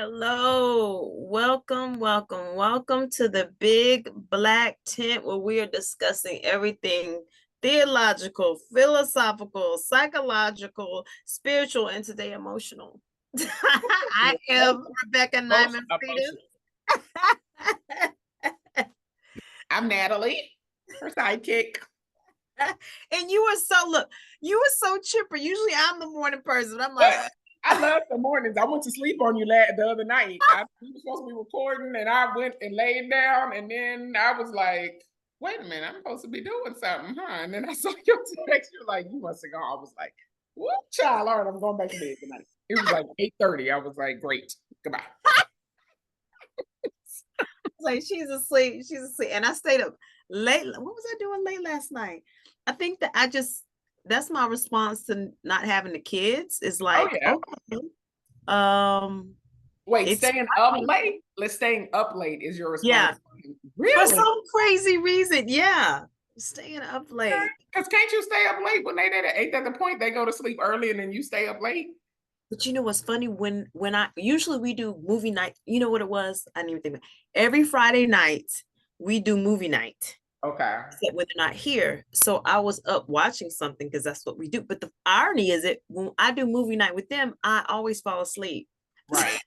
Hello, welcome to the Big Black Tent where we are discussing everything theological, philosophical, psychological, spiritual, and today emotional. I am Rebecca Nyman Freedom. I'm Natalie, her sidekick. And you were so chipper. Usually I'm the morning person, but I'm like, I love the mornings. I went to sleep on you the other night. We were supposed to be recording, and I went and laid down, and then I was like, wait a minute, I'm supposed to be doing something, huh? And then I saw your text. You're like, you must have gone. I was like, whoop, child, all right, I'm going back to bed tonight. It was like 8:30. I was like, great, goodbye. Like she's asleep, and I stayed up late. What was I doing late last night? I think that that's my response to not having the kids is like, oh, yeah. Okay, wait, staying up late? Staying up late is your response? Yeah, really? For some crazy reason. Yeah, staying up late. Because can't you stay up late when ain't that the point? They go to sleep early and then you stay up late. But you know what's funny? When I usually we do movie night. You know what it was? I didn't even think about it. Every Friday night we do movie night. Okay. Except when they're not here. So I was up watching something because that's what we do. But the irony is that when I do movie night with them, I always fall asleep. Right.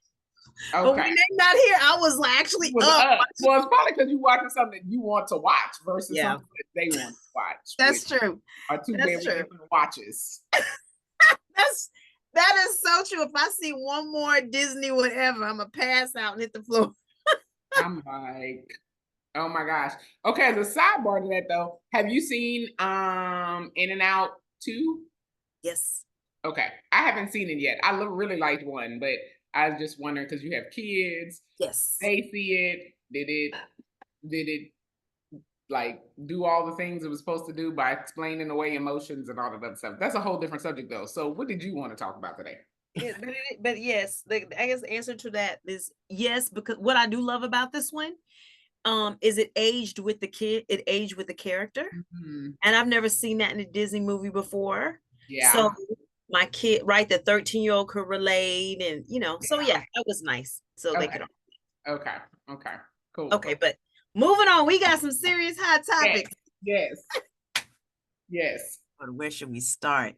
Okay. But when they're not here, I was like actually up. Well, it's probably because you're watching something that you want to watch versus something that they want to watch. That's true. Are two very different watches. That is so true. If I see one more Disney whatever, I'm gonna pass out and hit the floor. I'm like, oh my gosh. Okay, as a sidebar to that though, have you seen In and Out 2? Yes. Okay. I haven't seen it yet. I really liked one, but I was just wondering because you have kids. Yes. They see it. Did it like do all the things it was supposed to do by explaining away emotions and all of that stuff? That's a whole different subject though. So what did you want to talk about today? But yes, I guess the answer to that is yes, because what I do love about this one is it aged with the kid, it aged with the character. Mm-hmm. And I've never seen that in a Disney movie before. Yeah. So my kid, right, the 13-year-old could relate, and so yeah, that was nice. So they could. Okay. Cool. Okay, but moving on, we got some serious hot topics. Yes. Where should we start?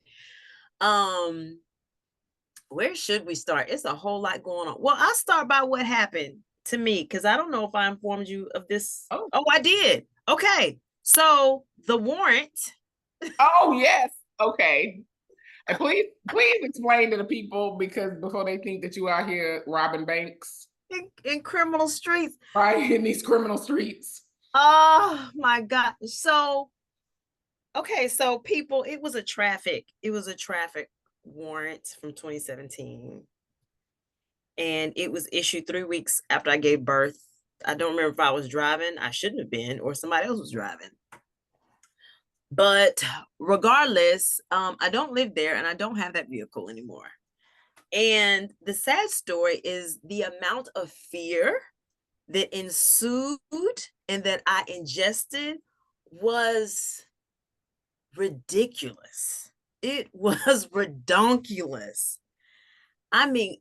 Where should we start? It's a whole lot going on. Well, I'll start by what happened to me because I don't know if I informed you of this. Oh, I did. Okay, so the warrant. Oh yes. Okay. And please explain to the people because before they think that you out here robbing banks in criminal streets, right? In these criminal streets. Oh my God! So, okay, so people, it was a traffic warrant from 2017, and it was issued 3 weeks after I gave birth. I don't remember if I was driving. I shouldn't have been, or somebody else was driving. But regardless, I don't live there and I don't have that vehicle anymore. And the sad story is the amount of fear that ensued and that I ingested was ridiculous. It was redonkulous. I mean,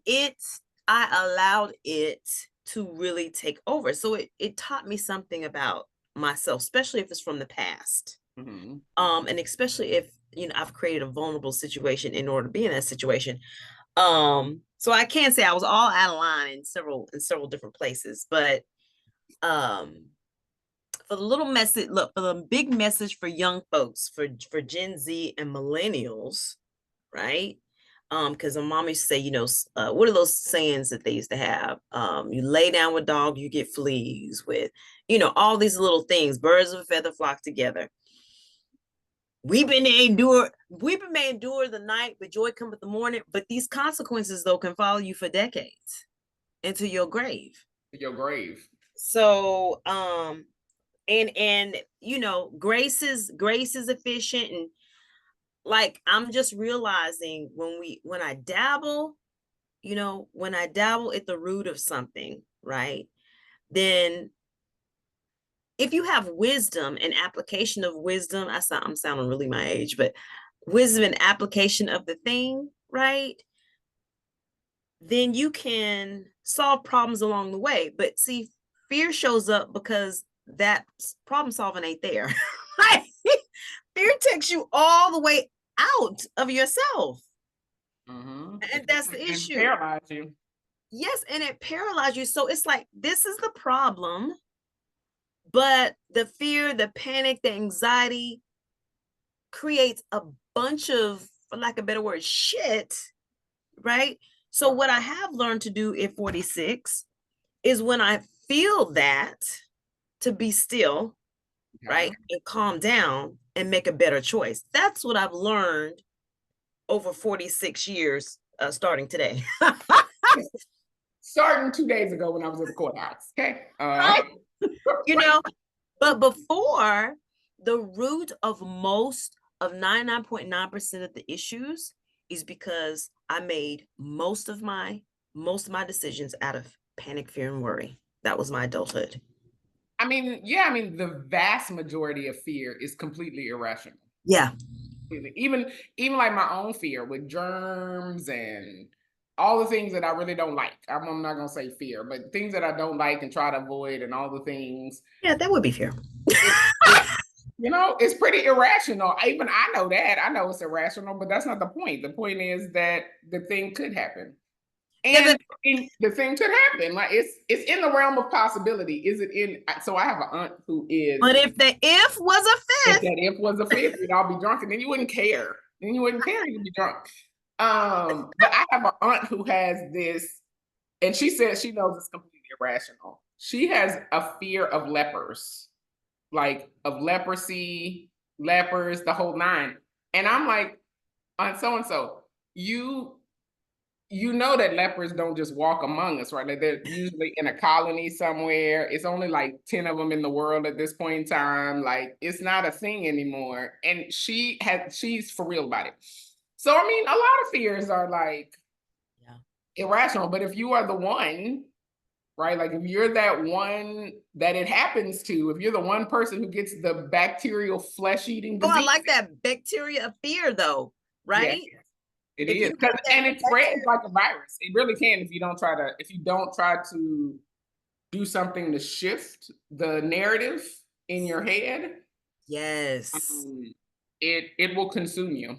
I allowed it to really take over. So it taught me something about myself, especially if it's from the past. Mm-hmm. And especially if I've created a vulnerable situation in order to be in that situation. So I can't say I was all out of line in several different places, but for the little message, look, for the big message for young folks, for Gen Z and millennials, right? Because my mom used to say, what are those sayings that they used to have? You lay down with dog, you get fleas. With, all these little things, birds of a feather flock together. Weeping may endure the night, but joy cometh the morning. But these consequences, though, can follow you for decades into your grave. So, and grace is efficient, and like I'm just realizing when I dabble at the root of something, right? Then if you have wisdom and application of wisdom, I'm sounding really my age, but wisdom and application of the thing, right? Then you can solve problems along the way. But see, fear shows up because that problem solving ain't there. Right? Fear takes you all the way out of yourself. And that's the And issue. paralyze you. Yes, and it paralyzes you. So it's like, this is the problem, but the fear, the panic, the anxiety creates a bunch of, for lack of a better word, shit, right? So what I have learned to do at 46 is when I feel that, to be still, right, and calm down and make a better choice. That's what I've learned over 46 years, starting today. Starting 2 days ago when I was at the courthouse. Okay. Right? You know, but before, the root of most of 99.9% of the issues is because I made most of my decisions out of panic, fear, and worry. That was my adulthood. I mean, yeah, I mean, the vast majority of fear is completely irrational. Yeah. Even like my own fear with germs and all the things that I really don't like. I'm not gonna say fear, but things that I don't like and try to avoid and all the things. Yeah, that would be fear. You know, it's pretty irrational. Even I know that. I know it's irrational, but that's not the point. The point is that the thing could happen. And the thing could happen. Like it's in the realm of possibility. Is it in? So I have an aunt who is. But if the if was a If fifth, that if was a fifth, we'd all be drunk, and then you wouldn't care. Then you wouldn't care. You'd be drunk. But I have an aunt who has this, and she says she knows it's completely irrational. She has a fear of lepers, like of leprosy, lepers, the whole nine. And I'm like, Aunt so and so, you know that lepers don't just walk among us, right? Like they're usually in a colony somewhere. It's only like 10 of them in the world at this point in time. Like it's not a thing anymore. And she's for real about it. So I mean, a lot of fears are like irrational, but if you are the one, right? Like if you're that one that it happens to, if you're the one person who gets the bacterial flesh-eating disease. I like that bacteria of fear though, right? Yeah. It is, and it spreads like a virus. It really can if you don't try to do something to shift the narrative in your head. Yes. It will consume you.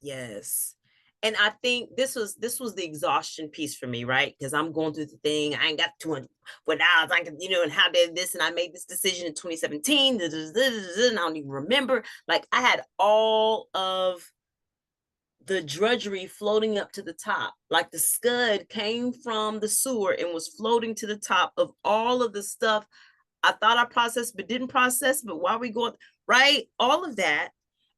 Yes. And I think this was the exhaustion piece for me, right? Because I'm going through the thing. I ain't got $200. I can, and how did this? And I made this decision in 2017. And I don't even remember. Like I had all of the drudgery floating up to the top, like the scud came from the sewer and was floating to the top of all of the stuff I thought I processed but didn't process. But while we go, right, all of that.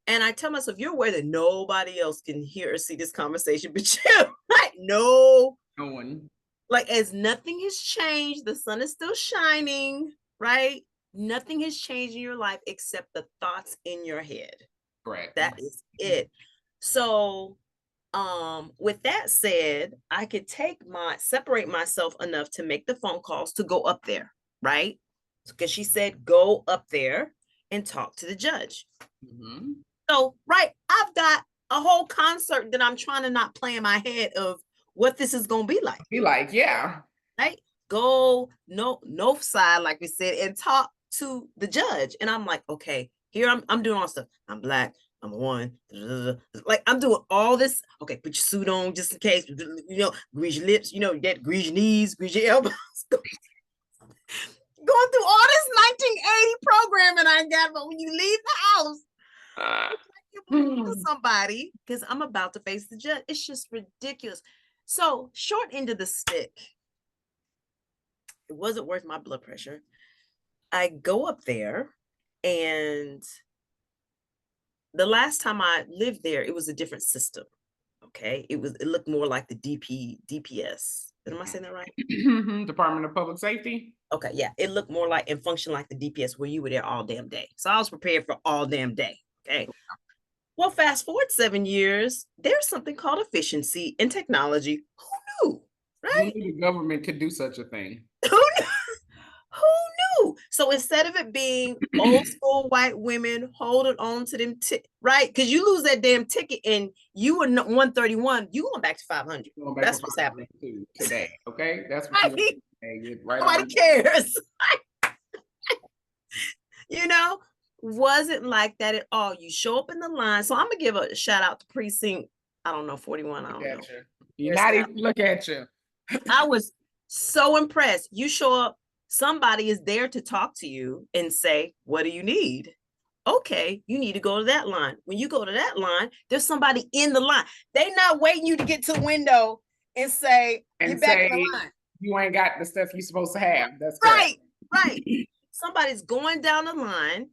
And I tell myself, you're aware that nobody else can hear or see this conversation but you, right? No one. Like, as nothing has changed, the sun is still shining, right? Nothing has changed in your life except the thoughts in your head. Correct. That is it. So, with that said, I could separate myself enough to make the phone calls to go up there, right? Because she said, go up there and talk to the judge. So, right, I've got a whole concert that I'm trying to not play in my head of what this is going to be like. Yeah. Right? Go north side, like we said, and talk to the judge. And I'm like, okay, here I'm doing all stuff. I'm Black. I'm a one. Like I'm doing all this. Okay, put your suit on just in case. Grease your lips. That grease your knees, grease your elbows. Going through all this 1980 programming I got, but when you leave the house, to somebody, because I'm about to face the judge. It's just ridiculous. So, short end of the stick. It wasn't worth my blood pressure. I go up there, and the last time I lived there, it was a different system. Okay, it looked more like the DPS. Am I saying that right? Department of Public Safety. Okay, yeah, it looked more like and functioned like the DPS where you were there all damn day. So I was prepared for all damn day. Okay. Well, fast forward 7 years, there's something called efficiency in technology. Who knew? Right? Who knew the government could do such a thing? Who knew? do. So instead of it being old school white women holding on to them, right? Because you lose that damn ticket and you were 131, you going back to 500. Going back That's to what's happening today. Okay, that's what right? you get right Nobody on. cares. You know, wasn't like that at all. You show up in the line. So I'm gonna give a shout out to precinct, I don't know, 41. I don't know. You're not even look at you. I was so impressed. You show up, somebody is there to talk to you and say, what do you need? Okay, you need to go to that line. When you go to that line, there's somebody in the line. They not waiting you to get to the window and say, get back in the line. You ain't got the stuff you're supposed to have. That's right, right. Somebody's going down the line,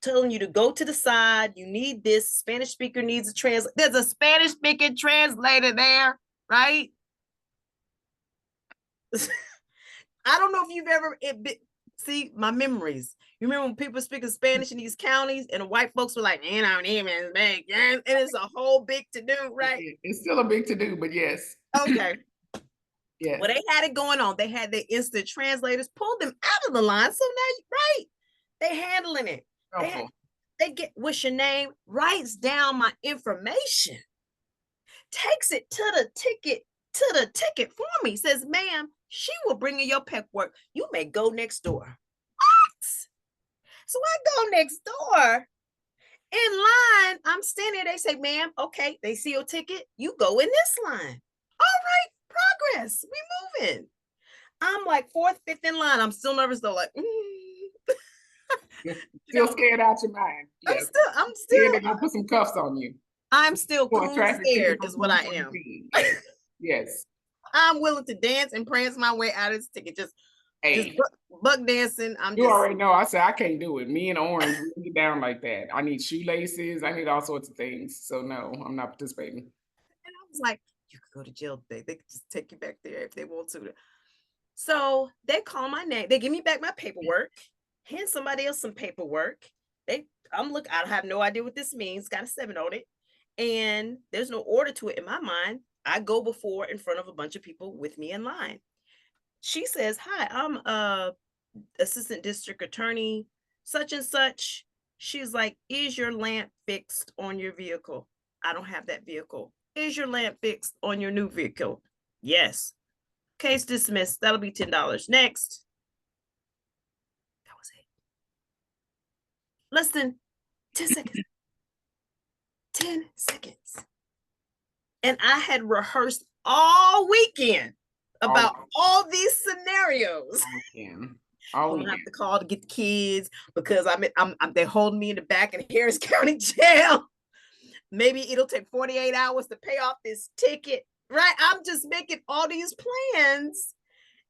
telling you to go to the side. You need this. Spanish speaker needs a translator. There's a Spanish speaking translator there, right? I don't know if you've ever see my memories. You remember when people speaking Spanish in these counties and the white folks were like, I don't even make, and it's a whole big to do, right? It's still a big to do, but yes. Okay. Yes. Well, they had it going on. They had their instant translators, pulled them out of the line. So now, right, they handling it. They get, what's your name? Writes down my information, takes it to the ticket for me. Says, ma'am, she will bring in your paperwork. You may go next door. What? So I go next door. In line, I'm standing there. They say, ma'am, okay. They see your ticket. You go in this line. All right, progress. We moving. I'm like fourth, fifth in line. I'm still nervous though. Like, still scared out your mind. Yes. I'm still. They're gonna put some cuffs on you. I'm still cool scared is what I am. Yes. Yes. I'm willing to dance and prance my way out of this ticket. Just buck dancing. You already know. I said I can't do it. Me and Orange, we get down like that. I need shoelaces. I need all sorts of things. So no, I'm not participating. And I was like, you could go to jail today. They could just take you back there if they want to. So they call my name. They give me back my paperwork. Hand somebody else some paperwork. I have no idea what this means. Got a 7 on it. And there's no order to it in my mind. I go before in front of a bunch of people with me in line. She says, hi, I'm assistant district attorney, such and such. She's like, is your lamp fixed on your vehicle? I don't have that vehicle. Is your lamp fixed on your new vehicle? Yes. Case dismissed. That'll be $10. Next. That was it. Less than 10 seconds. 10 seconds. And I had rehearsed all weekend about all these scenarios. I'm gonna have to call to get the kids because they're holding me in the back in Harris County Jail. Maybe it'll take 48 hours to pay off this ticket, right? I'm just making all these plans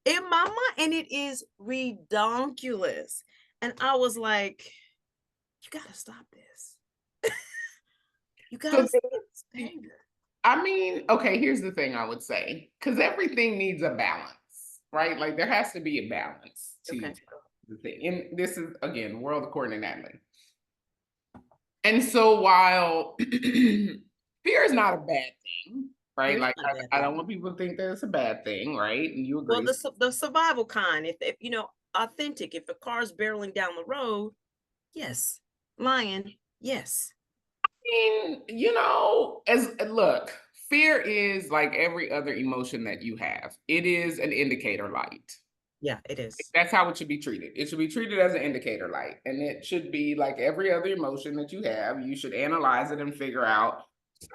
in my mind, and it is redonkulous. And I was like, you gotta stop this. You gotta stop this behavior. I mean, okay, here's the thing I would say, because everything needs a balance, right? Like there has to be a balance to the thing. And this is, again, world according to Natalie. And so while fear is not a bad thing, right? Like I don't want people to think that it's a bad thing, right? And you agree. Well, the survival kind, if you know, authentic, if a car's barreling down the road, yes. Lion, yes. mean, you know, look, fear is like every other emotion that you have. It is an indicator light. Yeah, it is. That's how it should be treated. It should be treated as an indicator light. And it should be like every other emotion that you have. You should analyze it and figure out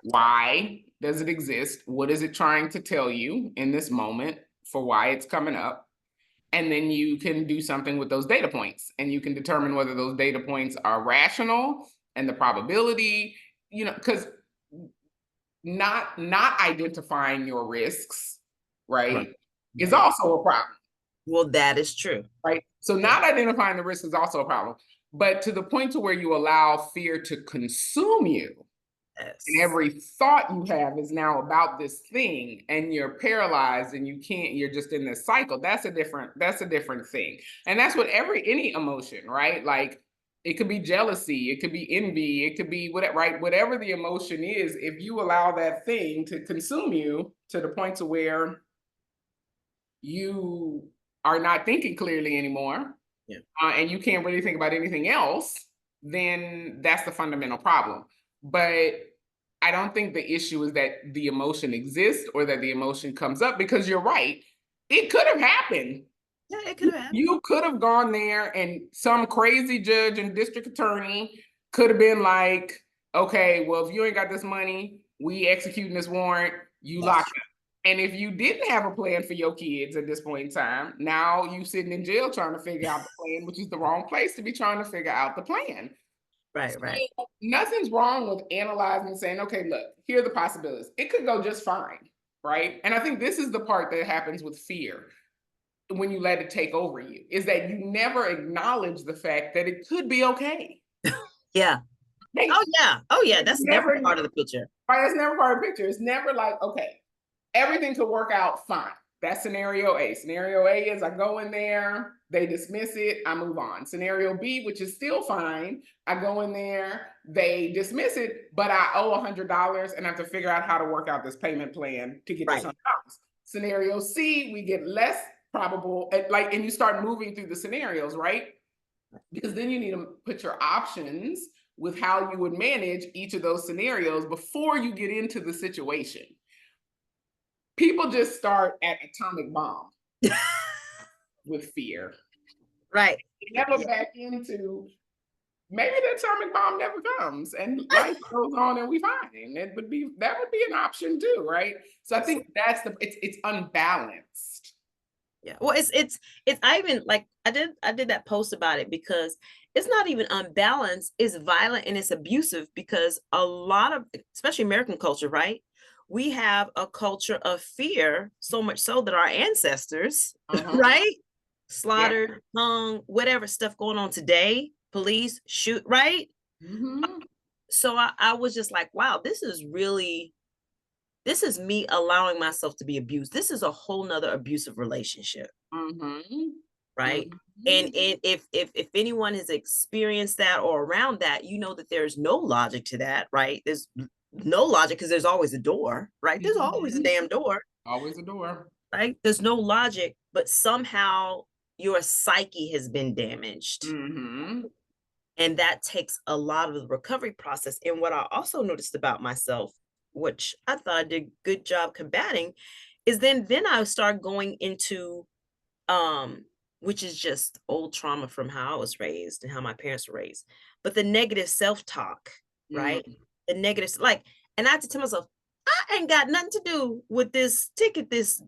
why does it exist? What is it trying to tell you in this moment for why it's coming up? And then you can do something with those data points and you can determine whether those data points are rational and the probability, you know, because not identifying your risks, right, is also a problem. Well, that is true. Right. So not identifying the risk is also a problem. But to the point to where you allow fear to consume you, and every thought you have is now about this thing, and you're paralyzed and you're just in this cycle. That's a different thing. And that's what any emotion, right? Like it could be jealousy, it could be envy, it could be whatever, right? Whatever the emotion is, if you allow that thing to consume you to the point to where you are not thinking clearly anymore, Yeah. And you can't really think about anything else, then that's the fundamental problem. But I don't think the issue is that the emotion exists or that the emotion comes up, because you're right. It could have happened. Yeah, it could have happened. You could have gone there and some crazy judge and district attorney could have been like, okay, well, if you ain't got this money, we executing this warrant, you That's lock true. up. And if you didn't have a plan for your kids at this point in time, now you sitting in jail trying to figure out the plan, which is the wrong place to be trying to figure out the plan. Right, right. So nothing's wrong with analyzing and saying, okay, look, here are the possibilities. It could go just fine, right? And I think this is the part that happens with fear when you let it take over you, is that you never acknowledge the fact that it could be okay. Yeah. Hey, Oh yeah. Oh yeah. it's That's never never, part of the picture. right, it's never part of the picture. It's never like, okay, everything could work out fine. That's scenario A. Scenario A is I go in there, they dismiss it, I move on. Scenario B, which is still fine, I go in there, they dismiss it, but I owe $100 and I have to figure out how to work out this payment plan to get this Right. $100. Scenario C, we get less probable, and you start moving through the scenarios, right? Because then you need to put your options with how you would manage each of those scenarios before you get into the situation. People just start at atomic bomb with fear. Right. They never Yeah. back into maybe the atomic bomb never comes and life goes on and we fine. That would be an option too, right? So I think that's it's unbalanced. Yeah. Well, it's I even like I did that post about it because it's not even unbalanced, it's violent and it's abusive because a lot of, especially American culture, right? We have a culture of fear, so much so that our ancestors, right? Yeah. Slaughtered, hung, whatever stuff going on today, police shoot, right? Mm-hmm. So I was just like, wow, this is me allowing myself to be abused. This is a whole nother abusive relationship, Mm-hmm. right? Mm-hmm. And if anyone has experienced that or around that, you know that there's no logic to that, right? There's no logic because there's always a door, right? There's always a Mm-hmm. damn door, Always a door. right? There's no logic, but somehow your psyche has been damaged. Mm-hmm. And that takes a lot of the recovery process. And what I also noticed about myself, which I thought I did a good job combating, is then I start going into um which is just old trauma from how I was raised and how my parents were raised, but the negative self-talk, right? Mm-hmm. The negative, like, and I had to tell myself, I ain't got nothing to do with this ticket this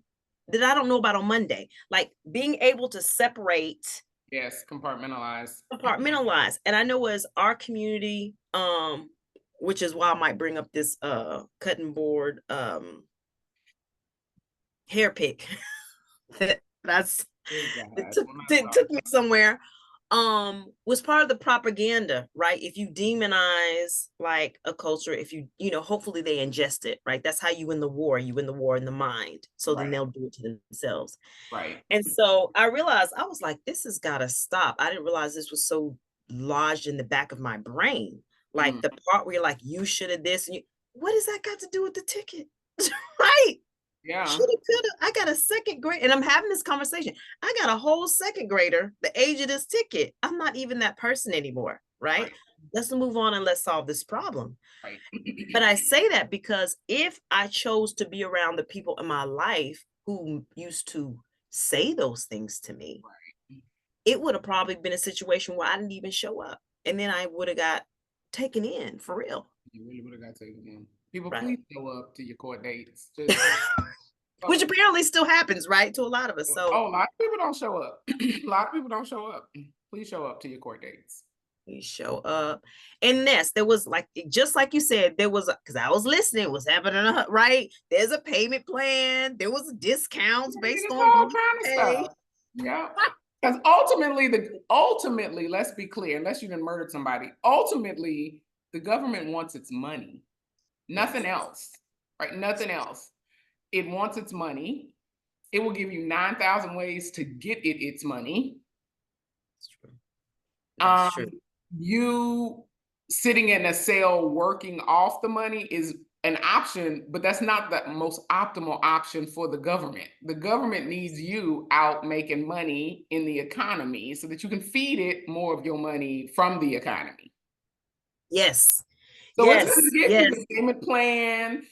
that I don't know about on Monday. Like being able to separate, Yes, compartmentalize. compartmentalize. And I know as our community, which is why I might bring up this cutting board hair pick that's Oh it God. took, Well, not it took me somewhere, was part of the propaganda, right? If you demonize like a culture, if you know, hopefully they ingest it, right? That's how you win the war. You win the war in the mind, so then right. they'll do it to themselves. Right. And so I realized, I was like, this has got to stop. I didn't realize this was so lodged in the back of my brain, like Mm. the part where you're like, you should have this and you, what does that got to do with the ticket? Right? Yeah. Shoulda, coulda. I got a second grade, and I'm having this conversation. I got a whole second grader, the age of this ticket. I'm not even that person anymore, right? Right. Let's move on and let's solve this problem. Right. But I say that because if I chose to be around the people in my life who used to say those things to me, Right. it would have probably been a situation where I didn't even show up. And then I would have got taken in for real. You really would have got taken in. People, Right. please show up to your court dates. Just Which apparently still happens, right? To a lot of us. So oh, a lot of people don't show up. A lot of people don't show up. Please show up to your court dates. you show up. And yes, there was like, just like you said, there was, because I was listening, what's happening, right? There's a payment plan, there was discounts based It's on all when you kind of pay. stuff. Yeah. Because ultimately, let's be clear, unless you done murdered somebody, ultimately the government wants its money. Nothing Yes, else. Right? Nothing else. It wants its money. It will give you 9,000 ways to get its money. that's true. That's Um, true. you sitting in a cell working off the money is an option, but that's not the most optimal option for the government. The government needs you out making money in the economy so that you can feed it more of your money from the economy. Yes. So it's going to Yes. give you Yes. the payment plan.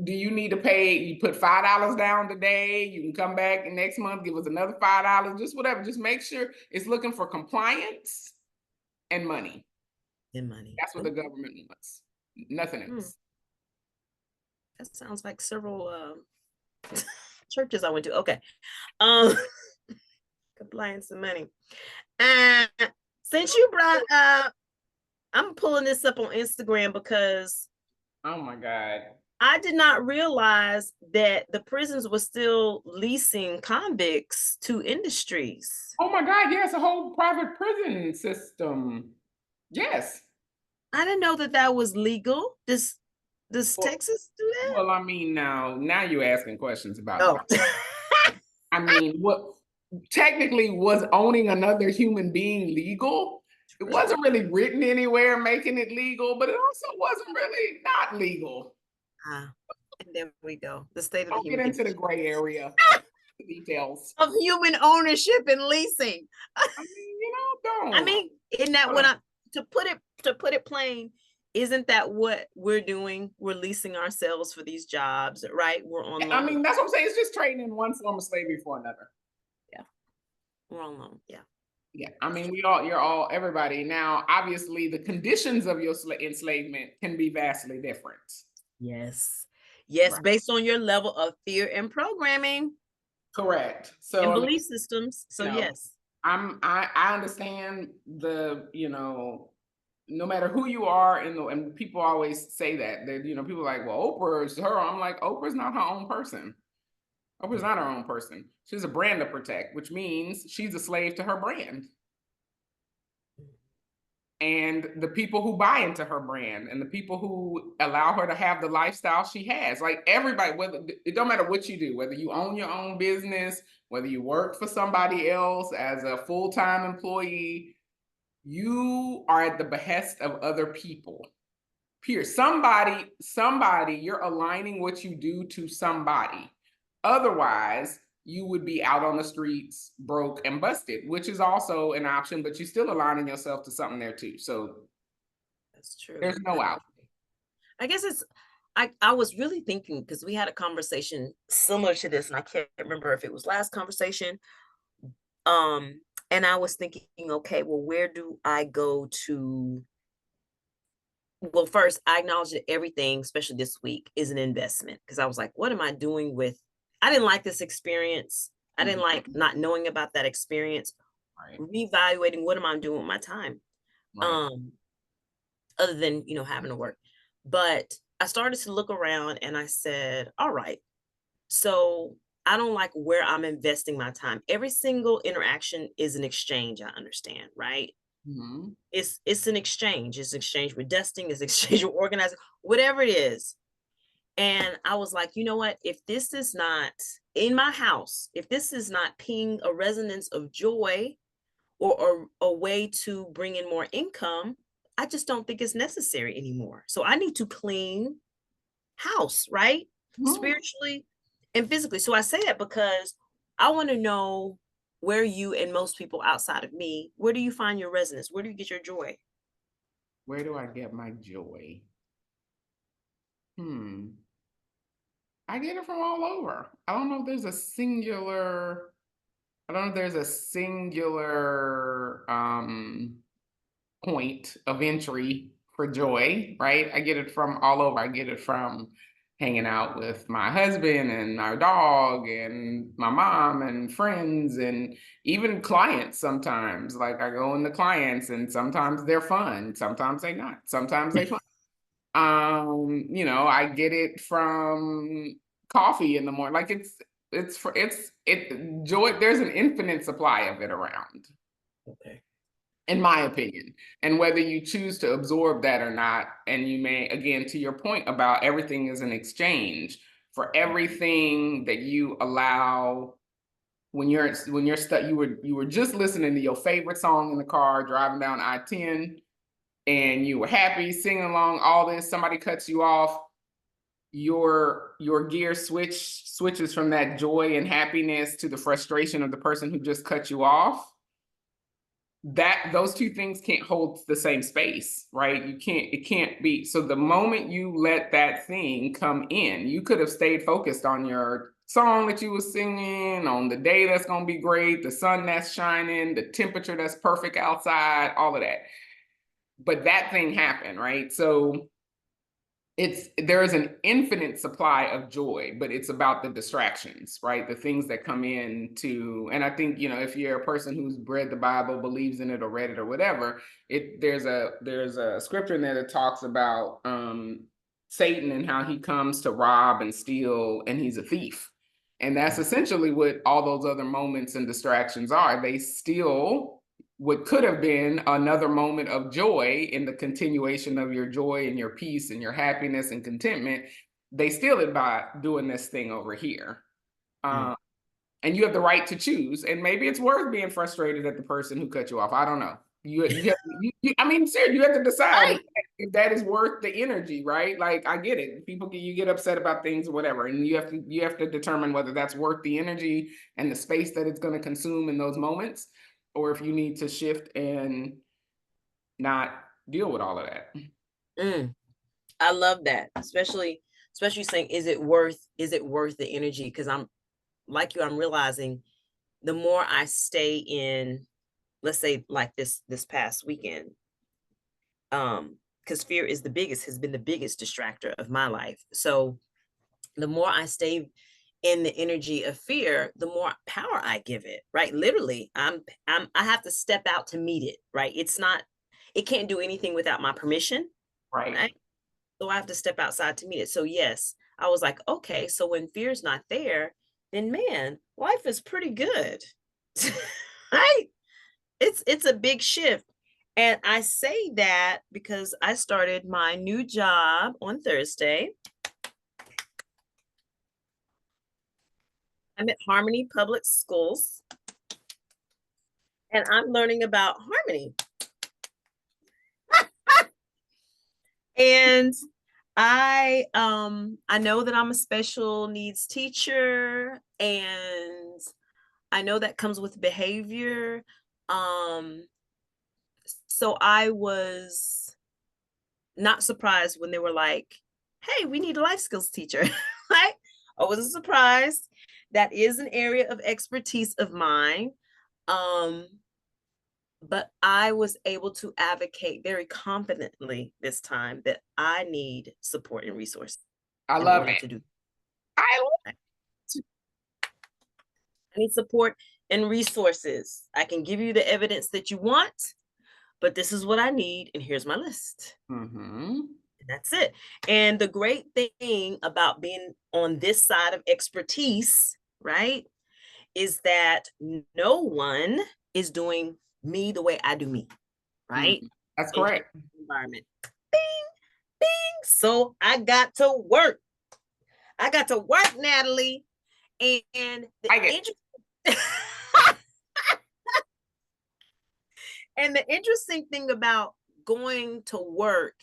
Do you need to pay? You put $5 down today. You can come back next month, give us another $5, just whatever. Just make sure it's looking for compliance and money. And money. That's what the government wants. Nothing else. That sounds like several churches I went to. Okay. Um, compliance and money. And since you brought up, I'm pulling this up on Instagram because Oh my God. I did not realize that the prisons were still leasing convicts to industries. Oh my God, yes, a whole private prison system. Yes. I didn't know that that was legal. Does Well, Texas do that? well, I mean, now you're asking questions about Oh, the. I mean, what technically was owning another human being legal? It wasn't really written anywhere making it legal, but it also wasn't really not legal. and there we go. The state of the Don't get human into the condition gray area details. of human ownership and leasing. I mean, I don't. mean, isn't that what I to put it plain? Isn't that what we're doing? We're leasing ourselves for these jobs, right? We're on I loan. mean, that's what I'm saying. It's just trading in one form of slavery for another. Yeah, we're on loan. Yeah. Yeah, I mean, everybody. Now, obviously, the conditions of your enslavement can be vastly different. Yes. Yes, Right. based on your level of fear and programming Correct. and So, I mean, belief systems. So you know, yes. I understand no matter who you are, and people always say that people are like, well, Oprah is her. I'm like, Oprah's not her own person. Oprah's not her own person. She's a brand to protect, which means she's a slave to her brand. And the people who buy into her brand and the people who allow her to have the lifestyle she has, like everybody, whether it don't matter what you do, whether you own your own business, whether you work for somebody else as a full-time employee, you are at the behest of other people. Period. Somebody, you're aligning what you do to somebody. Otherwise, you would be out on the streets, broke and busted, which is also an option, but you're still aligning yourself to something there too. So That's true. there's no out. I guess it's I was really thinking because we had a conversation similar to this, and I can't remember if it was last conversation. Um, and I was thinking, okay, well, where do I go to? Well, first, I acknowledge that everything, especially this week, is an investment because I was like, what am I doing with? I didn't like this experience. I didn't like not knowing about that experience. Right. Reevaluating what am I doing with my time, Right. other than having to work. But I started to look around and I said, all right, so I don't like where I'm investing my time. Every single interaction is an exchange, I understand, right? Mm-hmm. It's an exchange. It's an exchange with dusting, it's an exchange with organizing, whatever it is. And I was like, you know what? If this is not in my house, if this is not ping a resonance of joy or a way to bring in more income, I just don't think it's necessary anymore. So I need to clean house, right? Mm-hmm. Spiritually and physically. So I say that because I want to know where you and most people outside of me, where do you find your resonance? Where do you get your joy? Where do I get my joy? I get it from all over. I don't know if there's a singular point of entry for joy, right? I get it from all over. I get it from hanging out with my husband and our dog and my mom and friends and even clients sometimes. Like I go into clients and sometimes they're fun, sometimes they not, sometimes they fun. I get it from coffee in the morning. Like it's joy. There's an infinite supply of it around, Okay. in my opinion. And whether you choose to absorb that or not, and you may, again, to your point about everything is an exchange for everything that you allow when you're stuck. You were just listening to your favorite song in the car driving down I-10 and you were happy, singing along, all this, somebody cuts you off. your gear switches from that joy and happiness to the frustration of the person who just cut you off, that those two things can't hold the same space, right? It can't be. So the moment you let that thing come in, you could have stayed focused on your song that you were singing, on the day that's going to be great, the sun that's shining, the temperature that's perfect outside, all of that. But that thing happened, right? So there is an infinite supply of joy, but it's about the distractions, right? The things that come in to, and I think, if you're a person who's read the Bible, believes in it or read it or whatever, there's a scripture in there that talks about Satan and how he comes to rob and steal, and he's a thief. And that's essentially what all those other moments and distractions are. They steal what could have been another moment of joy in the continuation of your joy and your peace and your happiness and contentment. They steal it by doing this thing over here. Mm. And you have the right to choose. And maybe it's worth being frustrated at the person who cut you off. I don't know. I mean, seriously, you have to decide Right. if that is worth the energy, right? Like, I get it. You get upset about things or whatever, and you have to determine whether that's worth the energy and the space that it's going to consume in those moments, or if you need to shift and not deal with all of that. Mm. I love that, especially saying, is it worth the energy? Because I'm like you, I'm realizing the more I stay in, let's say like this past weekend, because fear has been the biggest distractor of my life. So the more I stay in the energy of fear, the more power I give it, right? Literally, I have to step out to meet it, right? It can't do anything without my permission, Right. right? So I have to step outside to meet it. So yes, I was like, okay, so when fear's not there, then man, life is pretty good. Right? It's a big shift. And I say that because I started my new job on Thursday. I'm at Harmony Public Schools and I'm learning about harmony. And I know that I'm a special needs teacher, and I know that comes with behavior. Um, so I was not surprised when they were like, hey, we need a life skills teacher. Like, I wasn't surprised. That is an area of expertise of mine. Um, but I was able to advocate very confidently this time that I need support and resources I in love order it. to do. I I need support and resources. I can give you the evidence that you want, but this is what I need, and here's my list. mm-hmm. And that's it. And the great thing about being on this side of expertise, right, is that no one is doing me the way I do me, right? Mm-hmm. That's In correct. environment. Bing, bing. So I got to work. I got to work, Natalie. And the I get interesting and the interesting thing about going to work,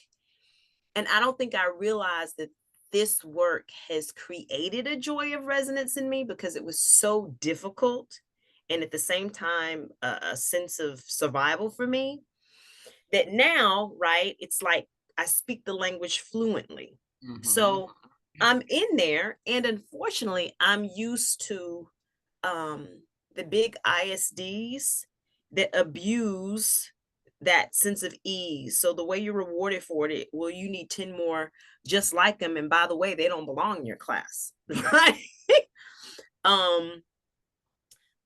and I don't think I realized that this work has created a joy of resonance in me because it was so difficult and at the same time a sense of survival for me, that now, right, it's like I speak the language fluently. mm-hmm. So I'm in there, and unfortunately, I'm used to um, the big ISDs that abuse that sense of ease. So the way you're rewarded for it, well, you need 10 more just like them. And by the way, they don't belong in your class. Right?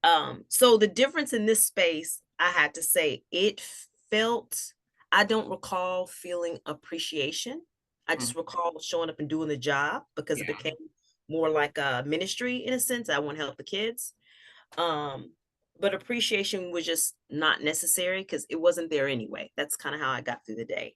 um, so the difference in this space, I had to say, felt, I don't recall feeling appreciation. I Mm-hmm. just recall showing up and doing the job because it Yeah. became more like a ministry in a sense. I want to help the kids. Um, but appreciation was just not necessary because it wasn't there anyway. That's kind of how I got through the day.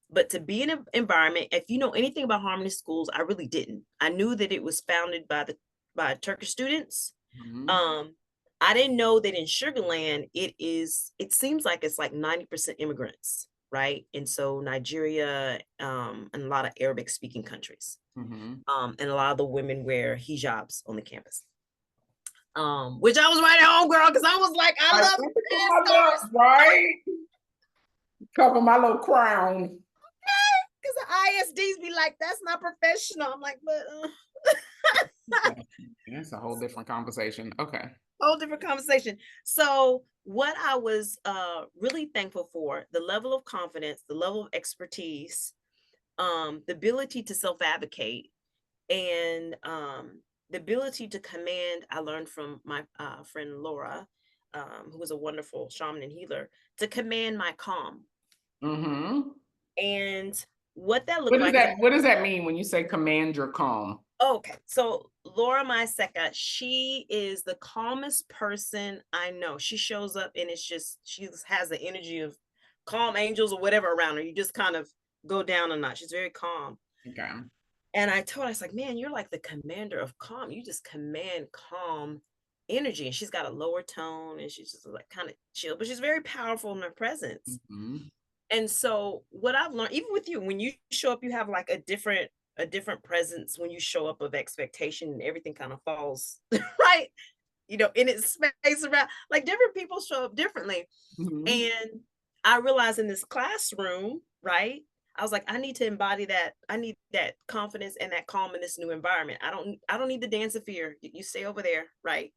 But to be in an environment, if you know anything about Harmony Schools, I really didn't. I knew that it was founded by Turkish students. Mm-hmm. um, I didn't know that in Sugarland, it seems like it's like 90% immigrants. right? And so Nigeria, and a lot of Arabic speaking countries. Mm-hmm. And a lot of the women wear hijabs on the campus. Which I was right at home, girl, because I was like, I I love want to put my pastors. look, right? Cover my little crown. Because the ISDs be like, that's not professional. I'm like, but That's a whole different conversation. Okay. whole different conversation. So what I was really thankful for, the level of confidence, the level of expertise, the ability to self-advocate, and the ability to command. I learned from my friend Laura, who was a wonderful shaman and healer, to command my calm. Mm-hmm. And what that looked like is, What does that mean when you say command your calm? okay, so Laura Myseca, she is the calmest person I know. She shows up and it's just, she just has the energy of calm angels or whatever around her. You just kind of go down a notch. She's very calm. Okay. And I told her, I was like, man, you're like the commander of calm. You just command calm energy. And she's got a lower tone and she's just like kind of chill, but she's very powerful in her presence. Mm-hmm. And so what I've learned, even with you, when you show up, you have like a different presence when you show up of expectation and everything kind of falls right, in its space around, like different people show up differently. Mm-hmm. And I realized in this classroom, right? I was like, I need to embody that. I need that confidence and that calm in this new environment. I don't need the dance of fear. You stay over there, right?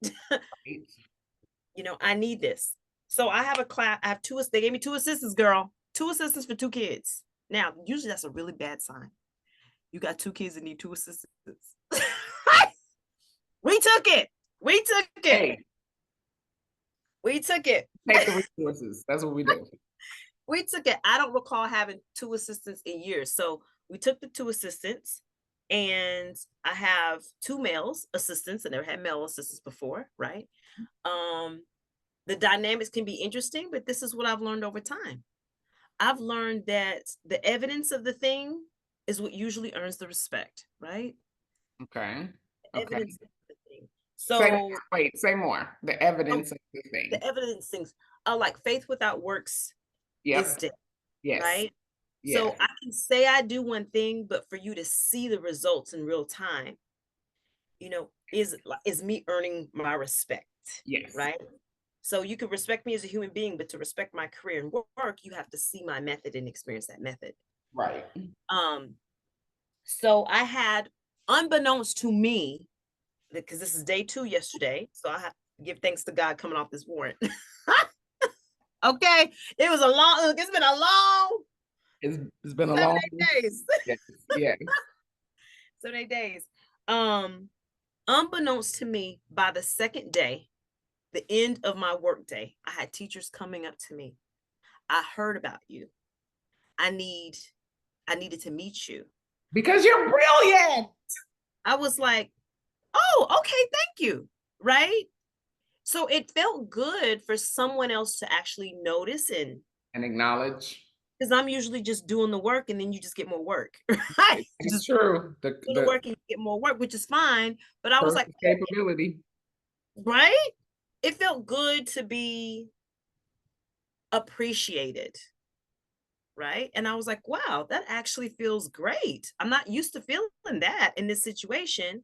I need this. So I have a class, I have two, they gave me two assistants, girl. Two assistants for two kids. Now, usually that's a really bad sign. You got two kids that need two assistants. We took it. We took it. Hey, We took it. take the resources. That's what we do. We took it. I don't recall having two assistants in years. So we took the two assistants, and I have two males assistants. I never had male assistants before, right? The dynamics can be interesting, but this is what I've learned over time. I've learned that the evidence of the thing is what usually earns the respect, right? Okay. The Okay. evidence of the thing. Say So, wait, say more. The oh, evidence of the the thing. evidence things are like faith without works is Yep. dead, Yes. right? So Yes. I can say I do one thing, but for you to see the results in real time, is me earning my respect, Yes. right? So you can respect me as a human being, but to respect my career and work, you have to see my method and experience that method. Right. Um, so I had, unbeknownst to me, because this is day 2 yesterday, so I have to give thanks to God coming off this warrant. Okay, it's been a long It's been a 7, long 8 days. yes. Yes. 7, 8 days. Unbeknownst to me, by the second day, the end of my work day, I had teachers coming up to me. I heard about you. I needed to meet you. Because you're brilliant. I was like, oh, okay, thank you. Right. So it felt good for someone else to actually notice, and And acknowledge. because I'm usually just doing the work and then you just get more work. Right. It's Just true. do the work and you get more work, which is fine. But I was like, Person's capability. right. It felt good to be appreciated. Right. And I was like, wow, that actually feels great. I'm not used to feeling that in this situation,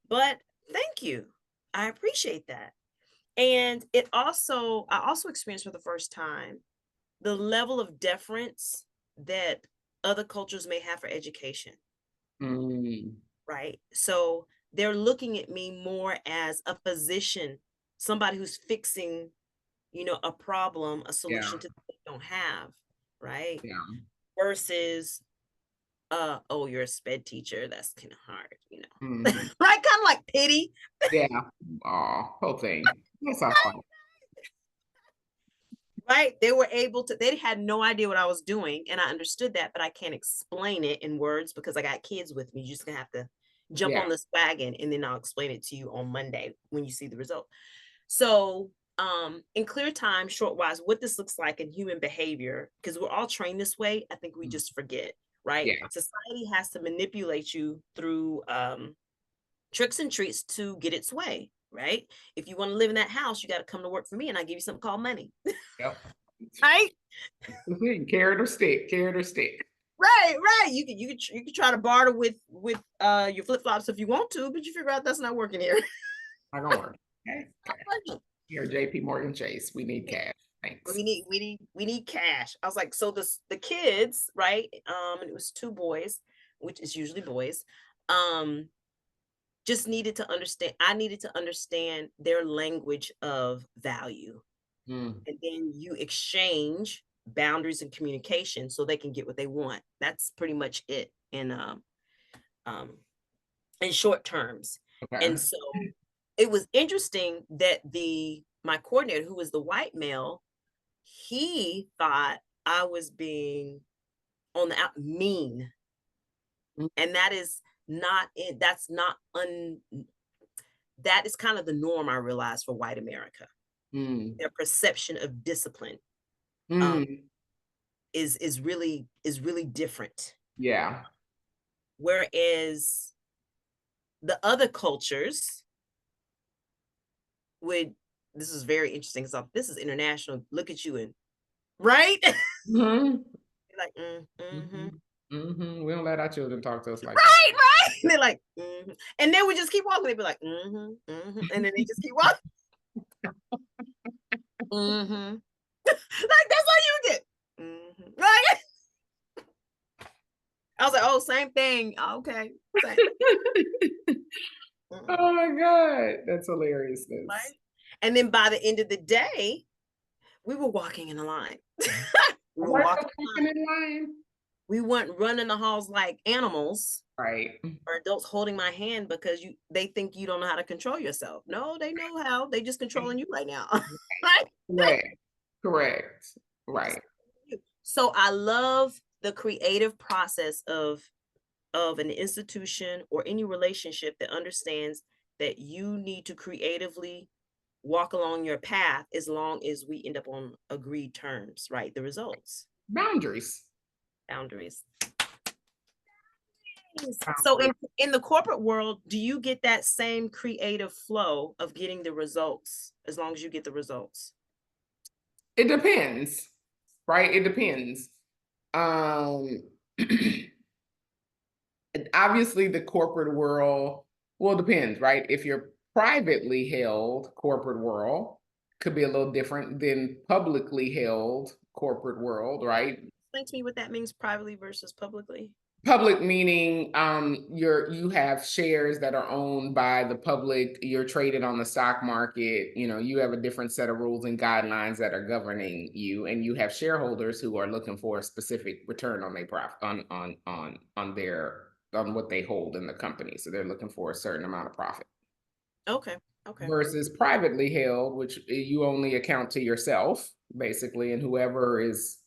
but thank you. I appreciate that. And I also experienced for the first time the level of deference that other cultures may have for education, Mm, right? So they're looking at me more as a physician, somebody who's fixing, a problem, a yeah. solution to what they don't have, right? Yeah. Versus, oh, you're a sped teacher. That's kind of hard, Mm, right? Kind of like pity. yeah. Oh, whole thing. That's all right. Right? They had no idea what I was doing. And I understood that, but I can't explain it in words because I got kids with me. You're just gonna have to jump Yeah. on this wagon and then I'll explain it to you on Monday when you see the result. So, in clear time, short wise, what this looks like in human behavior, because we're all trained this way, I think we Mm, just forget, right? yeah. Society has to manipulate you through tricks and treats to get its way, right? If you want to live in that house, you got to come to work for me and I give you something called money. Yep. right? Carrot or stick, carrot or stick. Right. You can try to barter with your flip flops if you want to, but you figure out that's not working here. Not gonna work. Okay. Okay. Here, JP Morgan Chase. We need cash. Thanks. We need cash. I was like, so the kids, right? And it was two boys, which is usually boys. Just needed to understand. I needed to understand their language of value, and then you exchange boundaries and communication so they can get what they want. That's pretty much it um in short terms. Okay. And so it was interesting that the my coordinator, who was the white male, he thought I was being on the out mean. And that is not it. That is kind of the norm, I realized, for white America. Their perception of discipline um, is really different. Yeah. Whereas the other cultures would, this is very interesting. So this is international. Look at you and right? Mm-hmm. Like, Mm-hmm. Mm-hmm. We don't let our children talk to us like that. right. They're like, and then we just keep walking. They'd be like, and then they just keep walking. Like that's how you get. Like, I was like, oh, same thing. Okay. Same. Oh my God, that's hilariousness. Right. And then by the end of the day, we were walking in a line. We were walking in line. We weren't running the halls like animals. Right. Or adults holding my hand because they think you don't know how to control yourself. No, they know how. They just controlling you right now. Right? Correct. Correct. Right. So I love the creative process of an institution or any relationship that understands that you need to creatively walk along your path as long as we end up on agreed terms, right? The results. Boundaries. Boundaries. So in the corporate world, do you get that same creative flow of getting the results as long as you get the results? It depends, right? It depends. Obviously the corporate world, well, it depends, right? If you're privately held corporate world, could be a little different than publicly held corporate world, right? Explain to me what that means, privately versus publicly. Public meaning you have shares that are owned by the public, you're traded on the stock market, you have a different set of rules and guidelines that are governing you, and you have shareholders who are looking for a specific return on their profit on what they hold in the company. So they're looking for a certain amount of profit. Okay. Versus privately held, which you only account to yourself, basically, and whoever is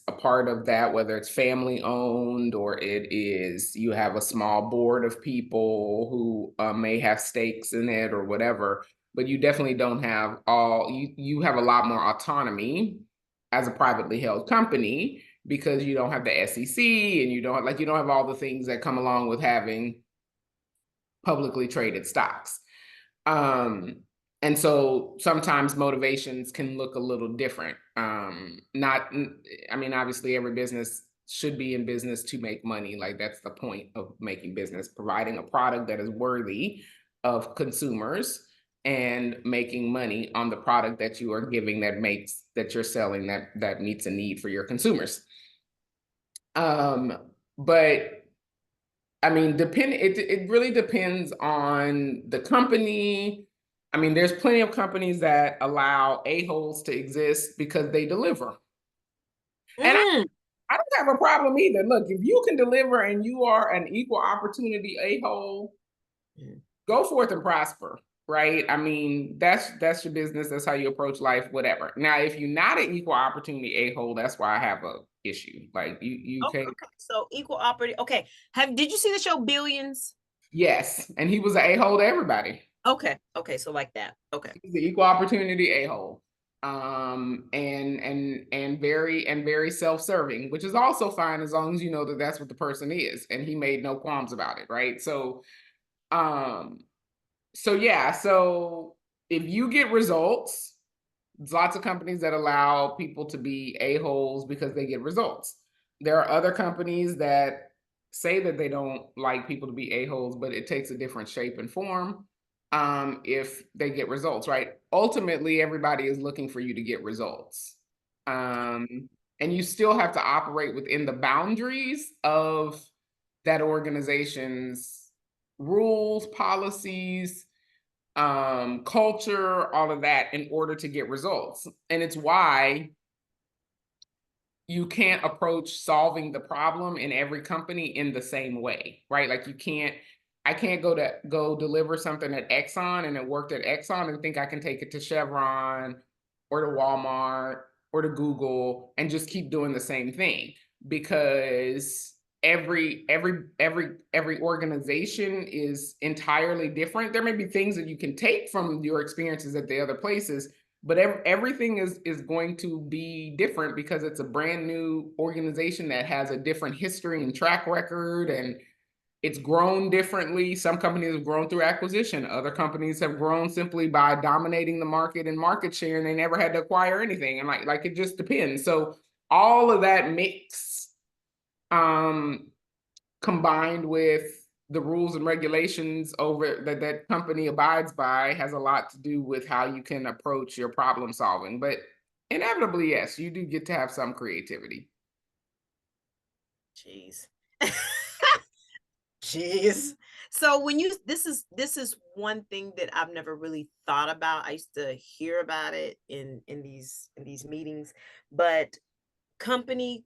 a part of that, whether it's family owned or it is you have a small board of people who may have stakes in it or whatever, but you definitely don't have you have a lot more autonomy as a privately held company because you don't have the SEC and you don't have all the things that come along with having publicly traded stocks. And so sometimes motivations can look a little different. Obviously every business should be in business to make money. Like that's the point of making business, providing a product that is worthy of consumers and making money on the product that you are giving that you're selling that meets a need for your consumers. But it really depends on the company. There's plenty of companies that allow a-holes to exist because they deliver. And I don't have a problem either. Look, if you can deliver and you are an equal opportunity a-hole, go forth and prosper, right? That's your business. That's how you approach life, whatever. Now, if you're not an equal opportunity a-hole, that's why I have a issue. Like you Okay. can't. So equal opportunity. Okay. Did you see the show Billions? Yes, and he was an a-hole to everybody. Okay. So like that. Okay. He's the equal opportunity a-hole. And very self-serving, which is also fine as long as you know that that's what the person is, and he made no qualms about it, right? So yeah, so if you get results, There's lots of companies that allow people to be a-holes because they get results. There are other companies that say that they don't like people to be a-holes, but it takes a different shape and form if they get results, right? Ultimately, everybody is looking for you to get results. Um, and you still have to operate within the boundaries of that organization's rules, policies, culture, all of that in order to get results. And it's why you can't approach solving the problem in every company in the same way, right? Like I can't go deliver something at Exxon and it worked at Exxon and think I can take it to Chevron or to Walmart or to Google and just keep doing the same thing, because every organization is entirely different. There may be things that you can take from your experiences at the other places, but everything is going to be different because it's a brand new organization that has a different history and track record, and it's grown differently. Some companies have grown through acquisition. Other companies have grown simply by dominating the market and market share, and they never had to acquire anything. And like it just depends. So all of that mix, combined with the rules and regulations over that company abides by, has a lot to do with how you can approach your problem solving. But inevitably, yes, you do get to have some creativity. Jeez. Jeez. So when you this is one thing that I've never really thought about. I used to hear about it in these meetings, but company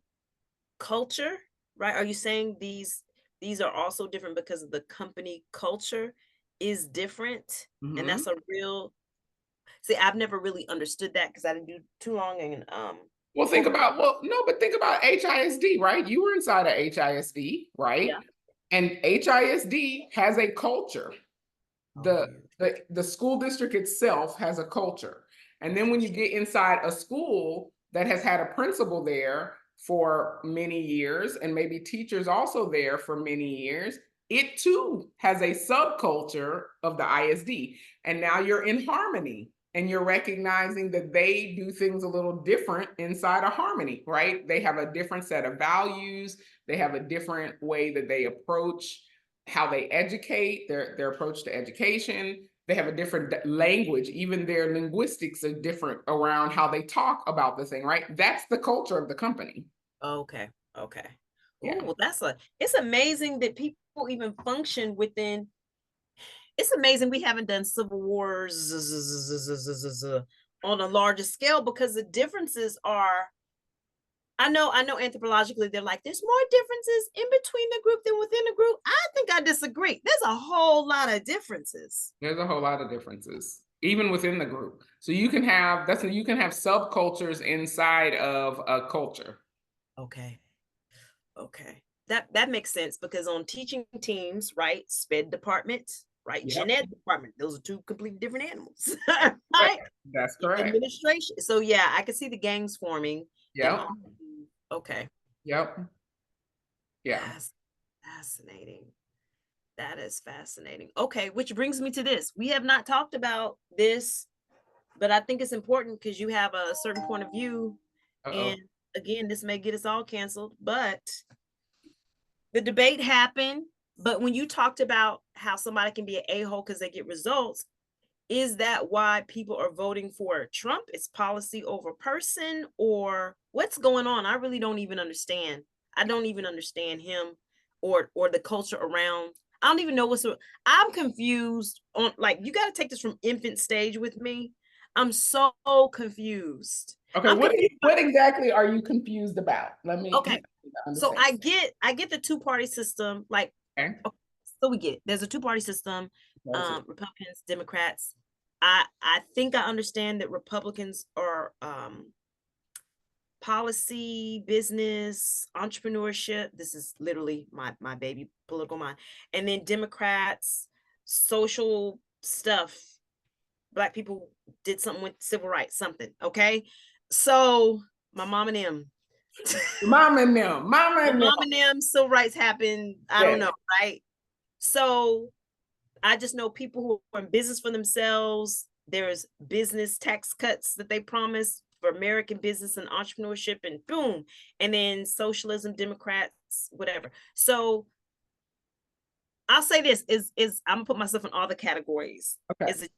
culture, right? Are you saying these are also different because of the company culture is different? And Mm-hmm. that's a real see, I've never really understood that because I didn't do too long in Well, corporate. think about HISD, right? You were inside of HISD, right? Yeah. And HISD has a culture. Oh, the really? the school district itself has a culture. And then when you get inside a school that has had a principal there for many years and maybe teachers also there for many years, it too has a subculture of the ISD. And now you're in harmony and you're recognizing that they do things a little different inside of harmony, right? They have a different set of values, they have a different way that they approach how they educate, their approach to education. They have a different language. Even their linguistics are different around how they talk about the thing, right? That's the culture of the company. Okay. Okay. Oh, Yeah. well, it's amazing that people even function within it's amazing we haven't done civil wars on a larger scale because the differences are I know anthropologically they're like there's more differences in between the group than within the group. I think I disagree. There's a whole lot of differences. There's a whole lot of differences, even within the group. So you can have subcultures inside of a culture. Okay. Okay. That makes sense because on teaching teams, right? SPED department, right? Gen Yep. Ed department, those are two completely different animals. Correct. Right? That's correct. Administration. So yeah, I can see the gangs forming and Yep. all. Okay. Yep. Yeah. That's fascinating. That is fascinating. Okay, which brings me to this. We have not talked about this, but I think it's important because you have a certain point of view. Uh-oh. And again, this may get us all canceled, but the debate happened. But when you talked about how somebody can be an a-hole because they get results, is that why people are voting for Trump? It's policy over person, or what's going on? I really don't even understand. I don't even understand him or the culture around. I don't even know what's. I'm confused on like you got to take this from infant stage with me. I'm so confused. Okay, I'm confused. what exactly are you confused about? Let Okay, me so understand. I get the two-party system. Like, Okay. okay, so we get there's a two-party system. Versus. Republicans, Democrats. I think I understand that Republicans are policy, business, entrepreneurship. This is literally my baby political mind. And then Democrats, social stuff. Black people did something with civil rights, something. Okay. So my mom and them. Mom and them. Mama My and them. mom and them, civil rights happened. I don't Yeah. know, right? So I just know people who are in business for themselves. there's business tax cuts that they promise for American business and entrepreneurship, and boom, and then socialism, Democrats, whatever. So I'll say this is I'm gonna put myself in all the categories. Okay. Is a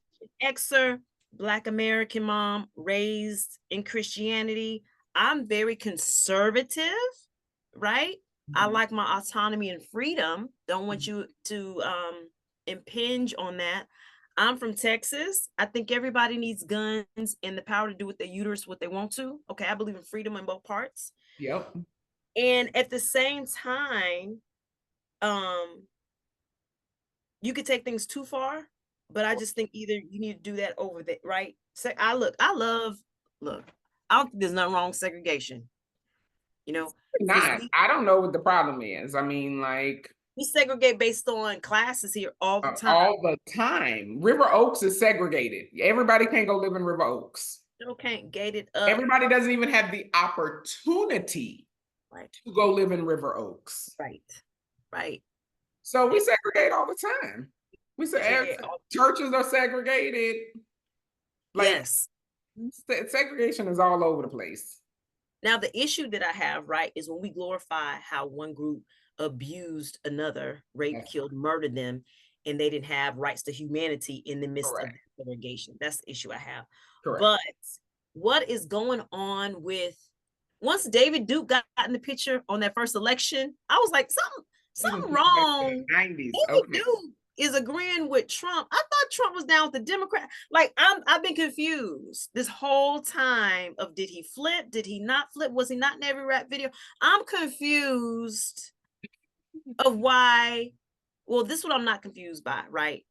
Gen Xer, Black American mom, raised in Christianity. I'm very conservative, right? I Mhm. like my autonomy and freedom. Don't want Mhm. you to impinge on that. I'm from Texas. I think everybody needs guns and the power to do with their uterus what they want to. Okay, I believe in freedom in both parts. Yep. And at the same time, um, you could take things too far, but I just think either you need to do that over the right. Look, I don't think there's nothing wrong with segregation. You know, because Not. I don't know what the problem is. I mean, like, we segregate based on classes here all the time. all the time. River Oaks is segregated. Everybody can't go live in River Oaks. Still can't gate it up. Everybody doesn't even have the opportunity Right, to go live in River Oaks. right, right. So we And segregate all the time. We say segregate all- churches are segregated. Like, yes. segregation is all over the place. Now, the issue that I have, right, is when we glorify how one group abused another, raped, That's killed, murdered them, and they didn't have rights to humanity in the midst of correct. segregation. That's the issue I have. Correct. But what is going on with once David Duke got in the picture on that first election, I was like, We didn't something push back to wrong. the 90s. David Okay. Duke is agreeing with Trump. I thought Trump was down with the Democrat. Like I've been confused this whole time of did he flip? Did he not flip? Was he not in every rap video? I'm confused of why. Well, this is what I'm not confused by, right?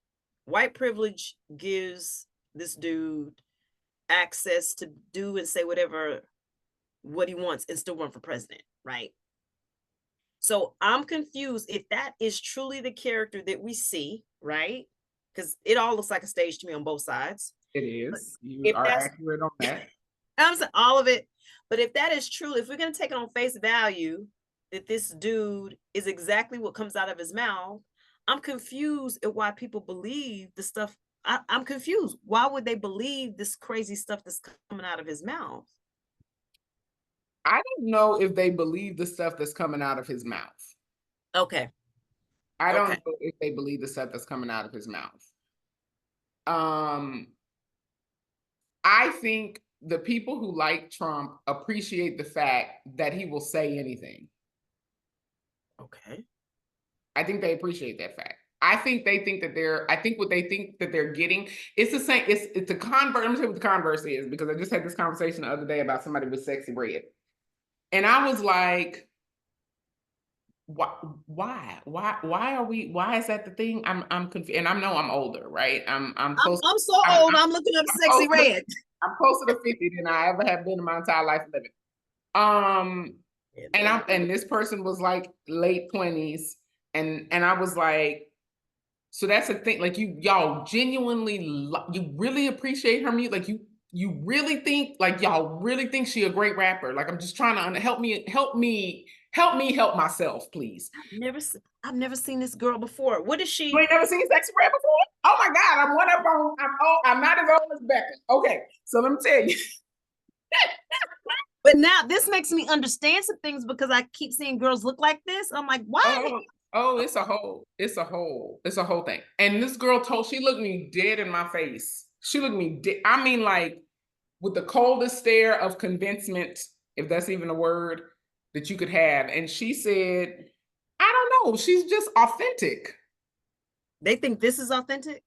White privilege gives this dude access to do and say whatever what he wants and still run for president, right? So I'm confused if that is truly the character that we see, right? Because it all looks like a stage to me on both sides. It But is. You if are that's accurate on that. I'm saying all of it, but if that is true, if we're gonna take it on face value that this dude is exactly what comes out of his mouth, I'm confused at why people believe the stuff. I'm confused. Why would they believe this crazy stuff that's coming out of his mouth? I don't know if they believe the stuff that's coming out of his mouth. Okay. I don't Okay. know if they believe the stuff that's coming out of his mouth. Um, I think the people who like Trump appreciate the fact that he will say anything. Okay. I think they appreciate that fact. I think they think that I think what they think that they're getting, it's the same, it's the converse. Let me tell you what the converse is, because I just had this conversation the other day about somebody with sexy red. And I was like, why is that the thing? I'm confused. And I know I'm older, right? I'm close. I'm so I'm, old. I'm looking up I'm sexy closer to, red. I'm closer to 50 than I ever have been in my entire life living. Um, Yeah, and this person was like late 20s, and I was like, so that's the thing. Like, y'all genuinely you really appreciate her music. Like, you really think, like, y'all really think she a great rapper. Like, I'm just trying to help myself, please. I've never seen this girl before. What is You she? ain't never seen Sexy Red before? Oh my God, I'm one up on. I'm old. I'm not as old as Becca. Okay, so let me tell you. But now this makes me understand some things because I keep seeing girls look like this. I'm like, why? Oh, oh, it's a whole thing. And this girl she looked me dead in my face. She looked me dead. I mean, like, with the coldest stare of convincement, if that's even a word that you could have. And she said, I don't know, she's just authentic. They think this is authentic.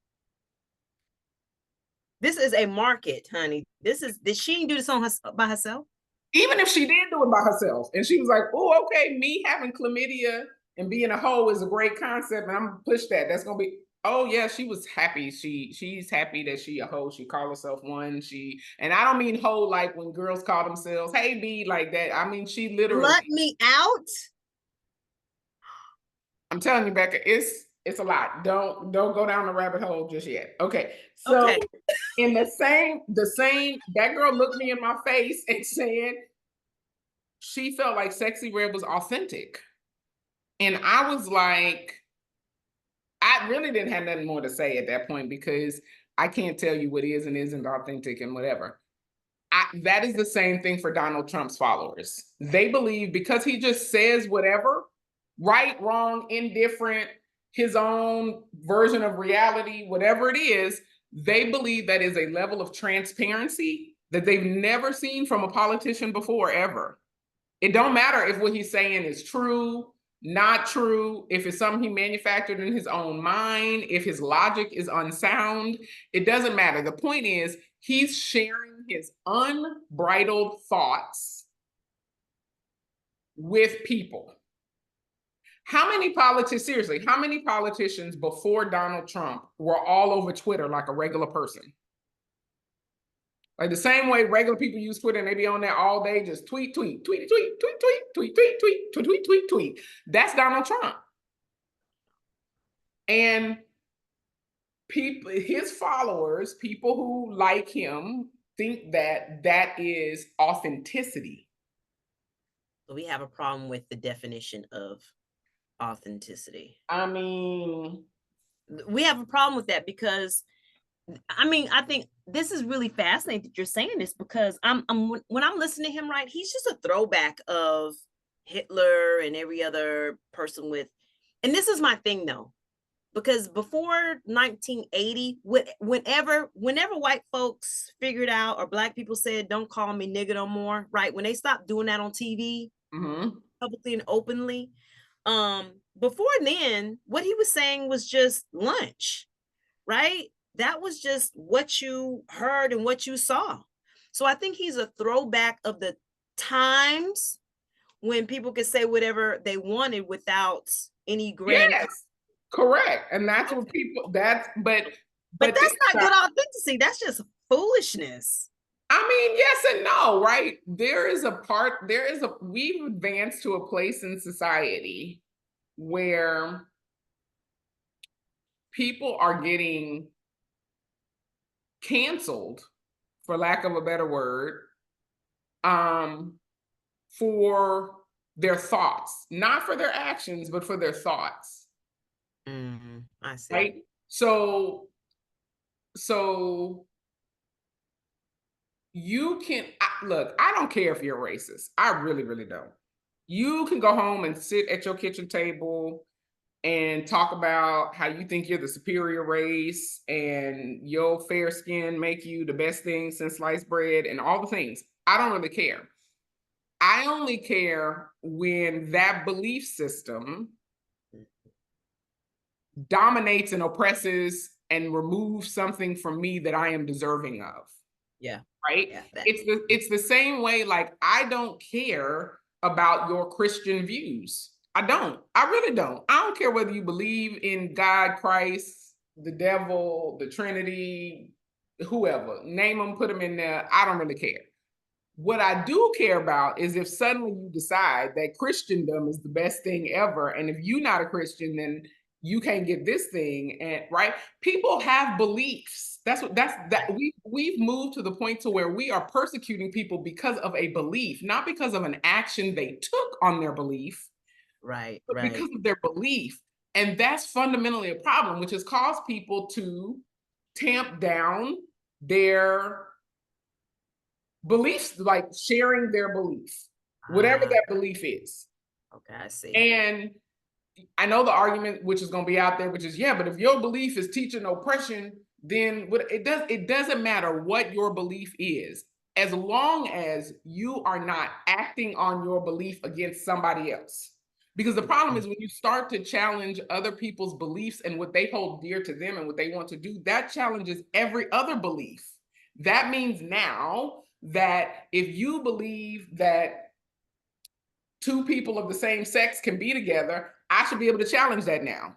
This is a market, honey. Did she do this on her by herself? Even if she did do it by herself. And she was like, oh, okay, me having chlamydia and being a hoe is a great concept, and I'm gonna push that. That's gonna be, oh yeah, she was happy. She's happy that she a hoe. She called herself one. And I don't mean hoe like when girls call themselves, hey B, like that. I mean, she literally, Let me out. I'm telling you, Becca, it's a lot. Don't go down the rabbit hole just yet. Okay. So Okay. in the same, that girl looked me in my face and said she felt like Sexy Red was authentic. And I was like, I really didn't have nothing more to say at that point, because I can't tell you what is and isn't authentic and whatever. That is the same thing for Donald Trump's followers. They believe because he just says whatever, right, wrong, indifferent, his own version of reality, whatever it is, they believe that is a level of transparency that they've never seen from a politician before, ever. It don't matter if what he's saying is true, not true, if it's something he manufactured in his own mind, if his logic is unsound, it doesn't matter. The point is, he's sharing his unbridled thoughts with people. How many politicians, seriously, how many politicians before Donald Trump were all over Twitter like a regular person? Like the same way regular people use Twitter and they be on there all day, just tweet, tweet, tweet, tweet, tweet, tweet, tweet, tweet, tweet, tweet, tweet, tweet, tweet. That's Donald Trump. And people, his followers, people who like him, think that that is authenticity. So we have a problem with the definition of authenticity. I mean, we have a problem with that because I think this is really fascinating that you're saying this, because when I'm listening to him, right, he's just a throwback of Hitler and every other person with, and this is my thing though, because before 1980, whenever white folks figured out, or black people said, don't call me nigga no more, right, when they stopped doing that on TV, publicly and openly, before then, what he was saying was just lunch, right? That was just what you heard and what you saw. So I think he's a throwback of the times when people could say whatever they wanted without any grand. Yes, correct. And that's what people, but that's not good authenticity. That's just foolishness. I mean, yes and no, right? We've advanced to a place in society where people are getting canceled, for lack of a better word, for their thoughts, not for their actions, but for their thoughts. I see. Right? So you can look, I don't care if you're racist. I really, really don't. You can go home and sit at your kitchen table and talk about how you think you're the superior race and your fair skin make you the best thing since sliced bread and all the things. I don't really care. I only care when that belief system dominates and oppresses and removes something from me that I am deserving of. Yeah. Right? Yeah, it's the same way, like, I don't care about your Christian views. I really don't. I don't care whether you believe in God, Christ, the devil, the Trinity, whoever. Name them, put them in there. I don't really care. What I do care about is if suddenly you decide that Christendom is the best thing ever, and if you're not a Christian, then you can't get this thing. And right, people have beliefs. We've moved to the point to where we are persecuting people because of a belief, not because of an action they took on their belief. Right. Because of their belief. And that's fundamentally a problem, which has caused people to tamp down their beliefs, like sharing their beliefs, whatever that belief is. Okay, I see. And I know the argument, which is going to be out there, which is, yeah, but if your belief is teaching oppression, then it doesn't matter what your belief is, as long as you are not acting on your belief against somebody else. Because the problem is when you start to challenge other people's beliefs and what they hold dear to them and what they want to do, that challenges every other belief. That means now that if you believe that two people of the same sex can be together, I should be able to challenge that now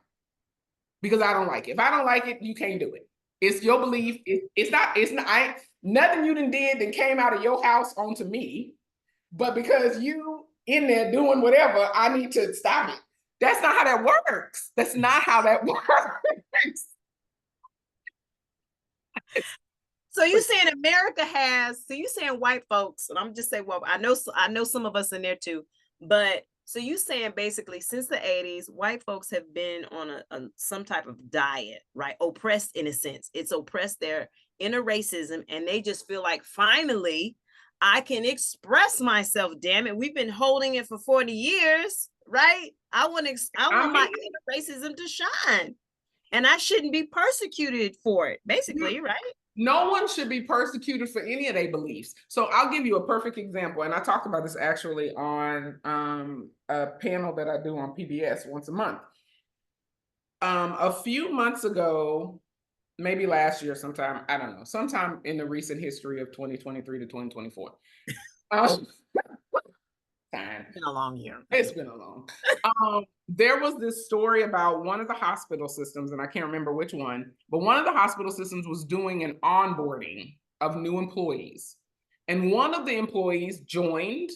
because I don't like it. If I don't like it, you can't do it. It's your belief. Nothing you done did that came out of your house onto me, but because you in there doing whatever, I need to stop it. That's not how that works. That's not how that works. So you're saying America has, so you're saying white folks, and I'm just saying, well, I know some of us in there too, but So you saying basically since the 80s, white folks have been on some type of diet, right? Oppressed in a sense. It's oppressed their inner racism, and they just feel like finally I can express myself. Damn it, we've been holding it for 40 years, right? I want my inner racism to shine, and I shouldn't be persecuted for it. Basically, right? No one should be persecuted for any of their beliefs. So I'll give you a perfect example. And I talked about this actually on a panel that I do on PBS once a month. A few months ago, maybe last year sometime, I don't know, sometime in the recent history of 2023 to 2024. It's been a long year. It's been a long. There was this story about one of the hospital systems, and I can't remember which one, but one of the hospital systems was doing an onboarding of new employees. And one of the employees joined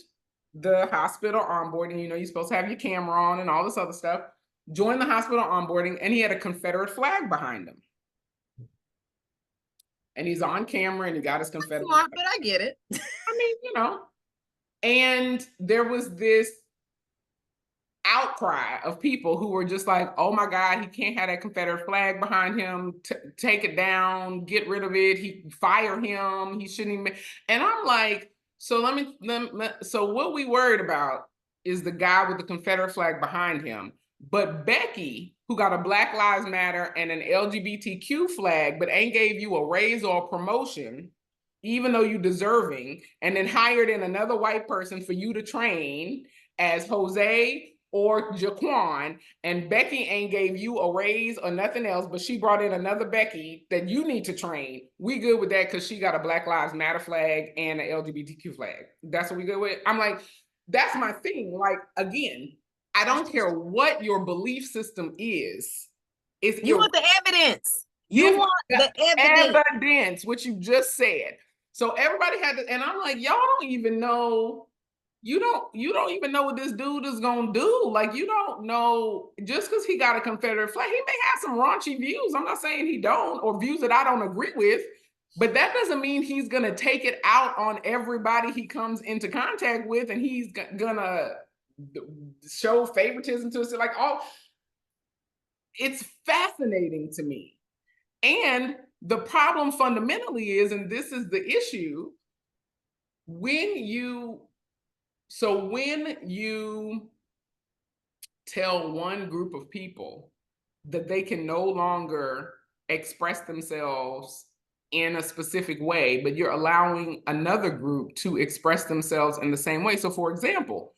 the hospital onboarding. You know, you're supposed to have your camera on and all this other stuff. Joined the hospital onboarding, and he had a Confederate flag behind him. And he's on camera, and he got his Confederate flag. But I get it. I mean, you know. And there was this outcry of people who were just like, oh my God, he can't have that Confederate flag behind him. Take it down, get rid of it. He fire him. He shouldn't even. And I'm like, so so what we worried about is the guy with the Confederate flag behind him. But Becky, who got a Black Lives Matter and an LGBTQ flag, but ain't gave you a raise or a promotion, even though you're deserving, and then hired in another white person for you to train as Jose or Jaquan, and Becky ain't gave you a raise or nothing else, but she brought in another Becky that you need to train. We good with that because she got a Black Lives Matter flag and an LGBTQ flag. That's what we good with. I'm like, that's my thing. Like, again, I don't care what your belief system is. You want the evidence. You want the evidence, what you just said. So everybody had to, and I'm like, y'all don't even know. You don't even know what this dude is gonna do. Like, you don't know, just because he got a Confederate flag, he may have some raunchy views. I'm not saying he don't, or views that I don't agree with, but that doesn't mean he's gonna take it out on everybody he comes into contact with, and he's gonna show favoritism to us. Like, it's fascinating to me. And the problem fundamentally is, and this is the issue, when you tell one group of people that they can no longer express themselves in a specific way, but you're allowing another group to express themselves in the same way. So for example,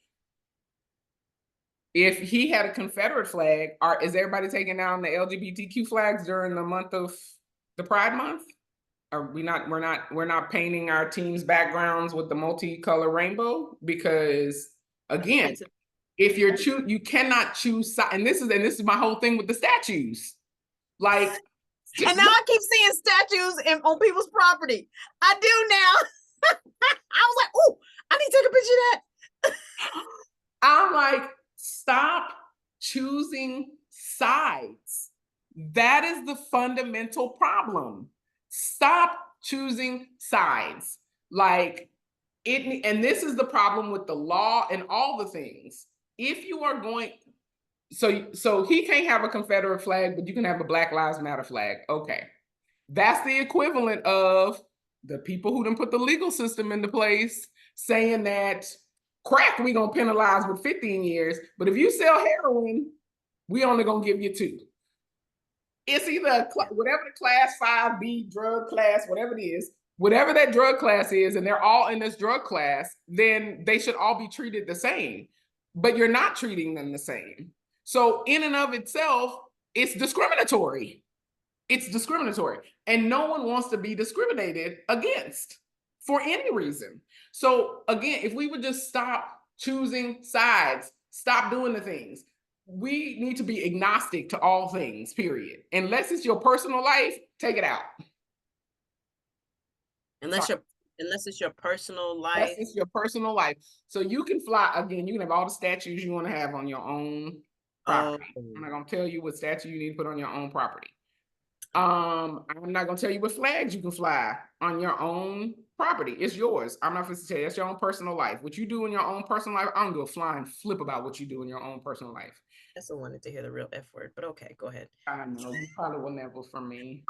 if he had a Confederate flag, is everybody taking down the LGBTQ flags during the month of the Pride Month? Are we not? We're not painting our team's backgrounds with the multicolor rainbow, because again, if you're you cannot choose. And this is my whole thing with the statues. Like, and now I keep seeing statues on people's property. I do now. I was like, oh, I need to take a picture of that. I'm like, stop choosing sides. That is the fundamental problem. Stop choosing sides. Like, and this is the problem with the law and all the things. If you are going, so he can't have a Confederate flag, but you can have a Black Lives Matter flag. Okay. That's the equivalent of the people who done put the legal system into place saying that crack we gonna penalize with 15 years, but if you sell heroin, we only gonna give you 2. It's either whatever the class 5B drug class, whatever it is, whatever that drug class is, and they're all in this drug class, then they should all be treated the same. But you're not treating them the same. So in and of itself, it's discriminatory. It's discriminatory. And no one wants to be discriminated against for any reason. So again, if we would just stop choosing sides, stop doing the things. We need to be agnostic to all things, period. Unless it's your personal life, take it out. Unless it's your personal life. Unless it's your personal life. So you can fly, again, you can have all the statues you want to have on your own property. I'm not going to tell you what statue you need to put on your own property. I'm not gonna tell you what flags you can fly on your own property. It's yours. I'm not going to tell you. That's your own personal life. What you do in your own personal life, I don't give a flying flip about what you do in your own personal life. I still wanted to hear the real F word, but okay, go ahead. I know you probably will never from me.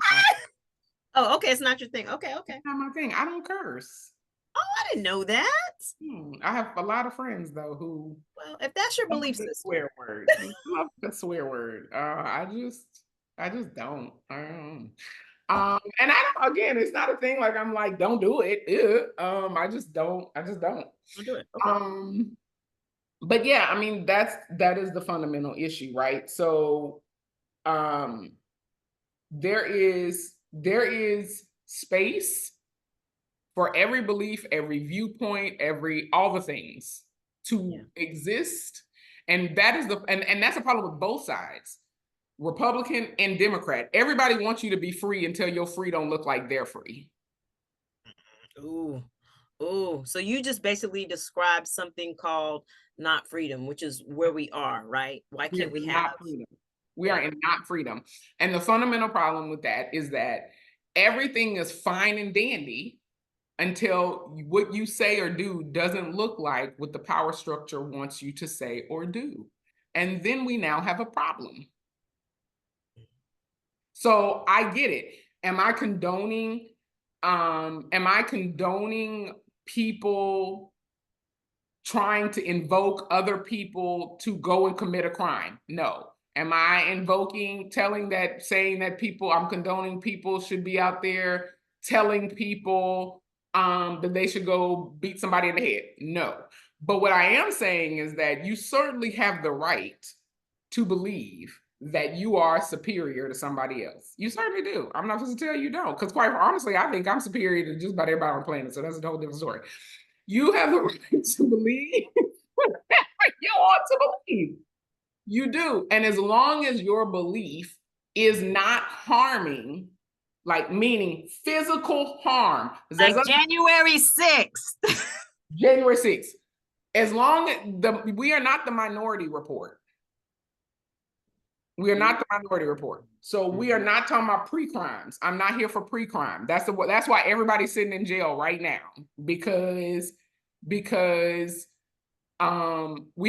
Oh, okay, it's not your thing. Okay, okay. It's not my thing. I don't curse. Oh, I didn't know that. I have a lot of friends though who Well, if that's your love belief the system. swear word. Love the swear word. I just don't. And I don't. Again, it's not a thing. Like I'm like, don't do it. Ew. I just don't. I just don't. I'll do it. Okay. But yeah, I mean, that is the fundamental issue, right? So, um, there is space for every belief, every viewpoint, all the things to exist. And that is and that's a problem with both sides, Republican and Democrat. Everybody wants you to be free until your free don't look like they're free. Ooh. Ooh. So you just basically described something called not freedom, which is where we are, right? Why We can't are we have not freedom. We are yeah. in not freedom. And the fundamental problem with that is that everything is fine and dandy until what you say or do doesn't look like what the power structure wants you to say or do. And then we now have a problem. So I get it. Am I condoning people trying to invoke other people to go and commit a crime? No. Am I saying that I'm condoning people should be out there telling people that they should go beat somebody in the head? No. But what I am saying is that you certainly have the right to believe that you are superior to somebody else. You certainly do. I'm not supposed to tell you don't, because quite honestly, I think I'm superior to just about everybody on the planet. So that's a whole different story. You have the right to believe you want to believe. You do. And as long as your belief is not harming, like meaning physical harm, Like January 6th. January 6th, as long as we are not the Minority Report. We are not the Minority Report. So we are not talking about pre-crimes. I'm not here for pre-crime. That's why everybody's sitting in jail right now, because we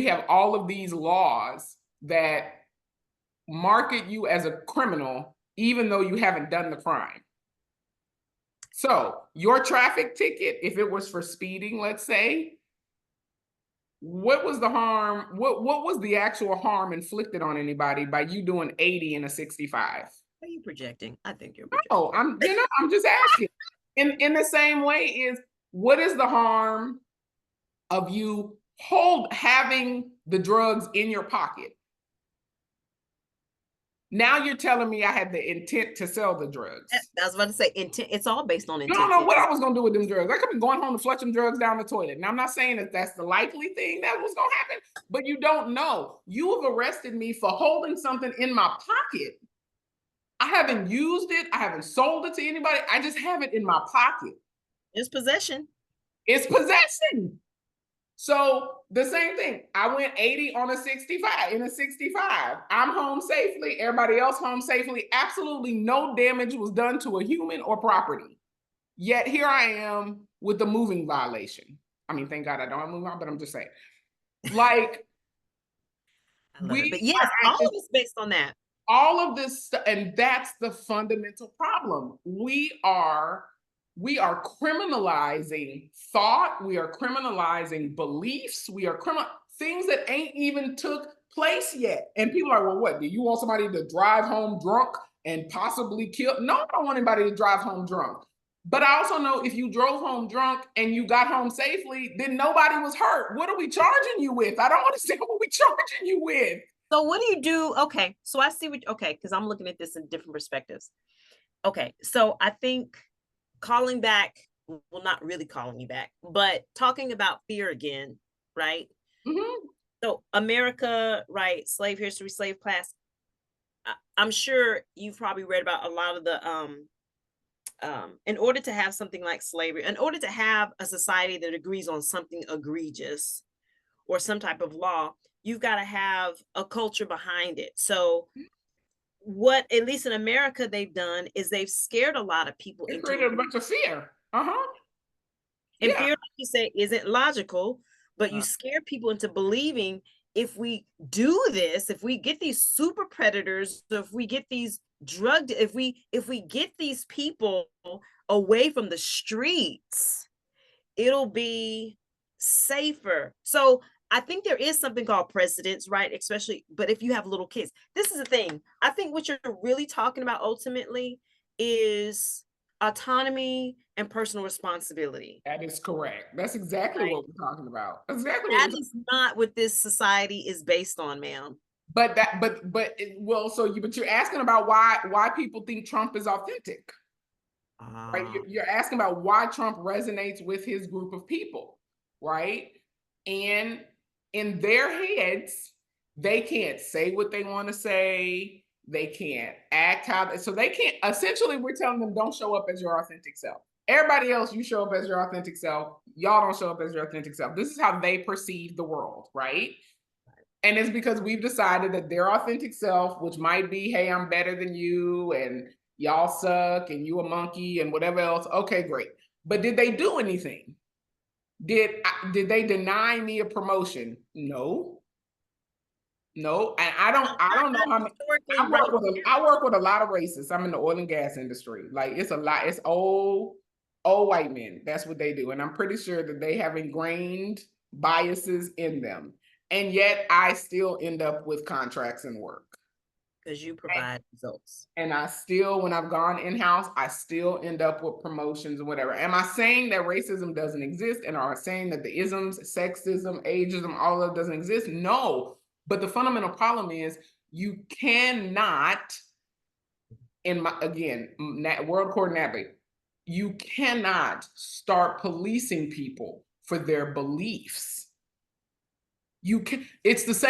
have all of these laws that market you as a criminal even though you haven't done the crime. So your traffic ticket, if it was for speeding, let's say, what was the harm? What was the actual harm inflicted on anybody by you doing 80 in a 65? Are you projecting? I think you're projecting. Oh, I'm just asking. In the same way is, what is the harm of you having the drugs in your pocket? Now you're telling me I had the intent to sell the drugs. I was about to say intent. It's all based on You intent. don't know what I was gonna do with them drugs. I could be going home to flush them drugs down the toilet. And I'm not saying that that's the likely thing that was gonna happen, but you don't know. You have arrested me for holding something in my pocket. I haven't used it. I haven't sold it to anybody. I just have it in my pocket. It's possession. It's possession. So the same thing. I went 80 on a 65, in a 65. I'm home safely. Everybody else home safely. Absolutely no damage was done to a human or property. Yet here I am with the moving violation. I mean, thank God I don't have moving on, but I'm just saying. Like, I love it. But yes, all of it's based on that. All of this, and that's the fundamental problem. We are criminalizing thought. We are criminalizing beliefs. We are things that ain't even took place yet. And people are, well, what? Do you want somebody to drive home drunk and possibly kill? No, I don't want anybody to drive home drunk. But I also know if you drove home drunk and you got home safely, then nobody was hurt. What are we charging you with? I don't understand what we're charging you with. So what do you do? Okay, so I see because I'm looking at this in different perspectives. Okay, so I think calling back, well, not really calling you back, but talking about fear again, right? Mm-hmm. So America, right? Slave history, slave class. I'm sure you've probably read about a lot of the in order to have something like slavery, in order to have a society that agrees on something egregious or some type of law, you've got to have a culture behind it. So what, at least in America, they've done is they've scared a lot of people It into, created a bunch of fear. and Yeah. fear, like you say, isn't logical, but you Uh, scare people into believing if we do this, if we get these super predators, if we get these drugged, if we get these people away from the streets, it'll be safer. So I think there is something called precedence, right? Especially, but if you have little kids, this is the thing. I think what you're really talking about ultimately is autonomy and personal responsibility. that is correct. That's exactly Right? what we're talking about. That's exactly what we're That talking. is not what this society is based on, ma'am. Well, but you're asking about why people think Trump is authentic, right? Ah, You're asking about why Trump resonates with his group of people, right? And in their heads, they can't say what they want to say. They can't act so they can't. Essentially, we're telling them don't show up as your authentic self. Everybody else, you show up as your authentic self. Y'all don't show up as your authentic self. This is how they perceive the world, right? And it's because we've decided that their authentic self, which might be, hey, I'm better than you, and y'all suck, and you a monkey, and whatever else. Okay, great. But did they do anything? Did they deny me a promotion? No, no. And I don't know not how many. historically right. I work with a lot of racists. I'm in the oil and gas industry. Like it's a lot. It's old white men. That's what they do, and I'm pretty sure that they have ingrained biases in them. And yet, I still end up with contracts and work. Because you provide results. And I still, when I've gone in house, I still end up with promotions and whatever. Am I saying that racism doesn't exist? And are I saying that the isms, sexism, ageism, all of it doesn't exist? No. But the fundamental problem is you cannot, in my, again, World Court Nappy, you cannot start policing people for their beliefs. You can, it's the So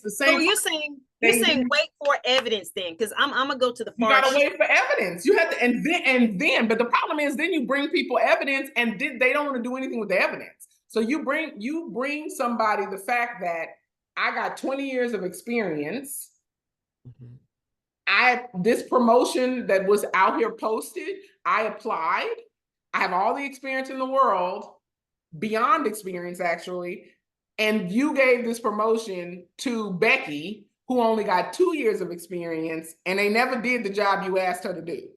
same you're saying thing. wait for evidence then, because I'm gonna go to the You far gotta wait for evidence. You have to, but the problem is, then you bring people evidence, and they don't want to do anything with the evidence. So you bring somebody the fact that I got 20 years of experience. Mhm. This promotion that was out here posted, I applied. I have all the experience in the world, beyond experience actually, and you gave this promotion to Becky, who only got 2 years of experience, and they never did the job you asked her to do.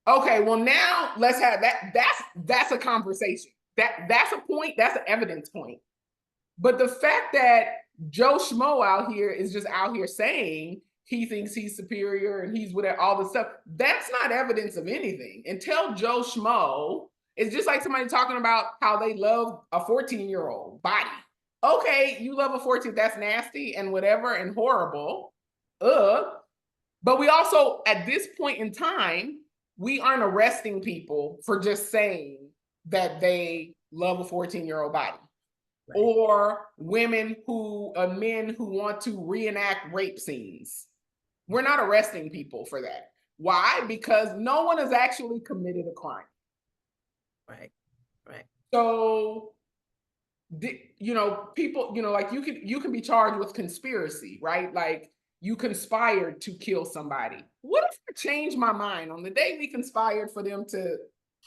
Okay, well now let's have that. That's a conversation. That's a point. That's an evidence point. But the fact that Joe Schmo out here is just out here saying he thinks he's superior and he's with all this stuff, that's not evidence of anything. Until Joe Schmo, it's just like somebody talking about how they love a 14-year-old body. Okay, you love a 14, that's nasty and whatever and horrible. But we also, at this point in time, we aren't arresting people for just saying that they love a 14-year-old body, Right. or men who want to reenact rape scenes. We're not arresting people for that. Why? Because no one has actually committed a crime. Right. Right. So, people, like you can be charged with conspiracy, right? Like you conspired to kill somebody. What if I change my mind on the day we conspired for them to?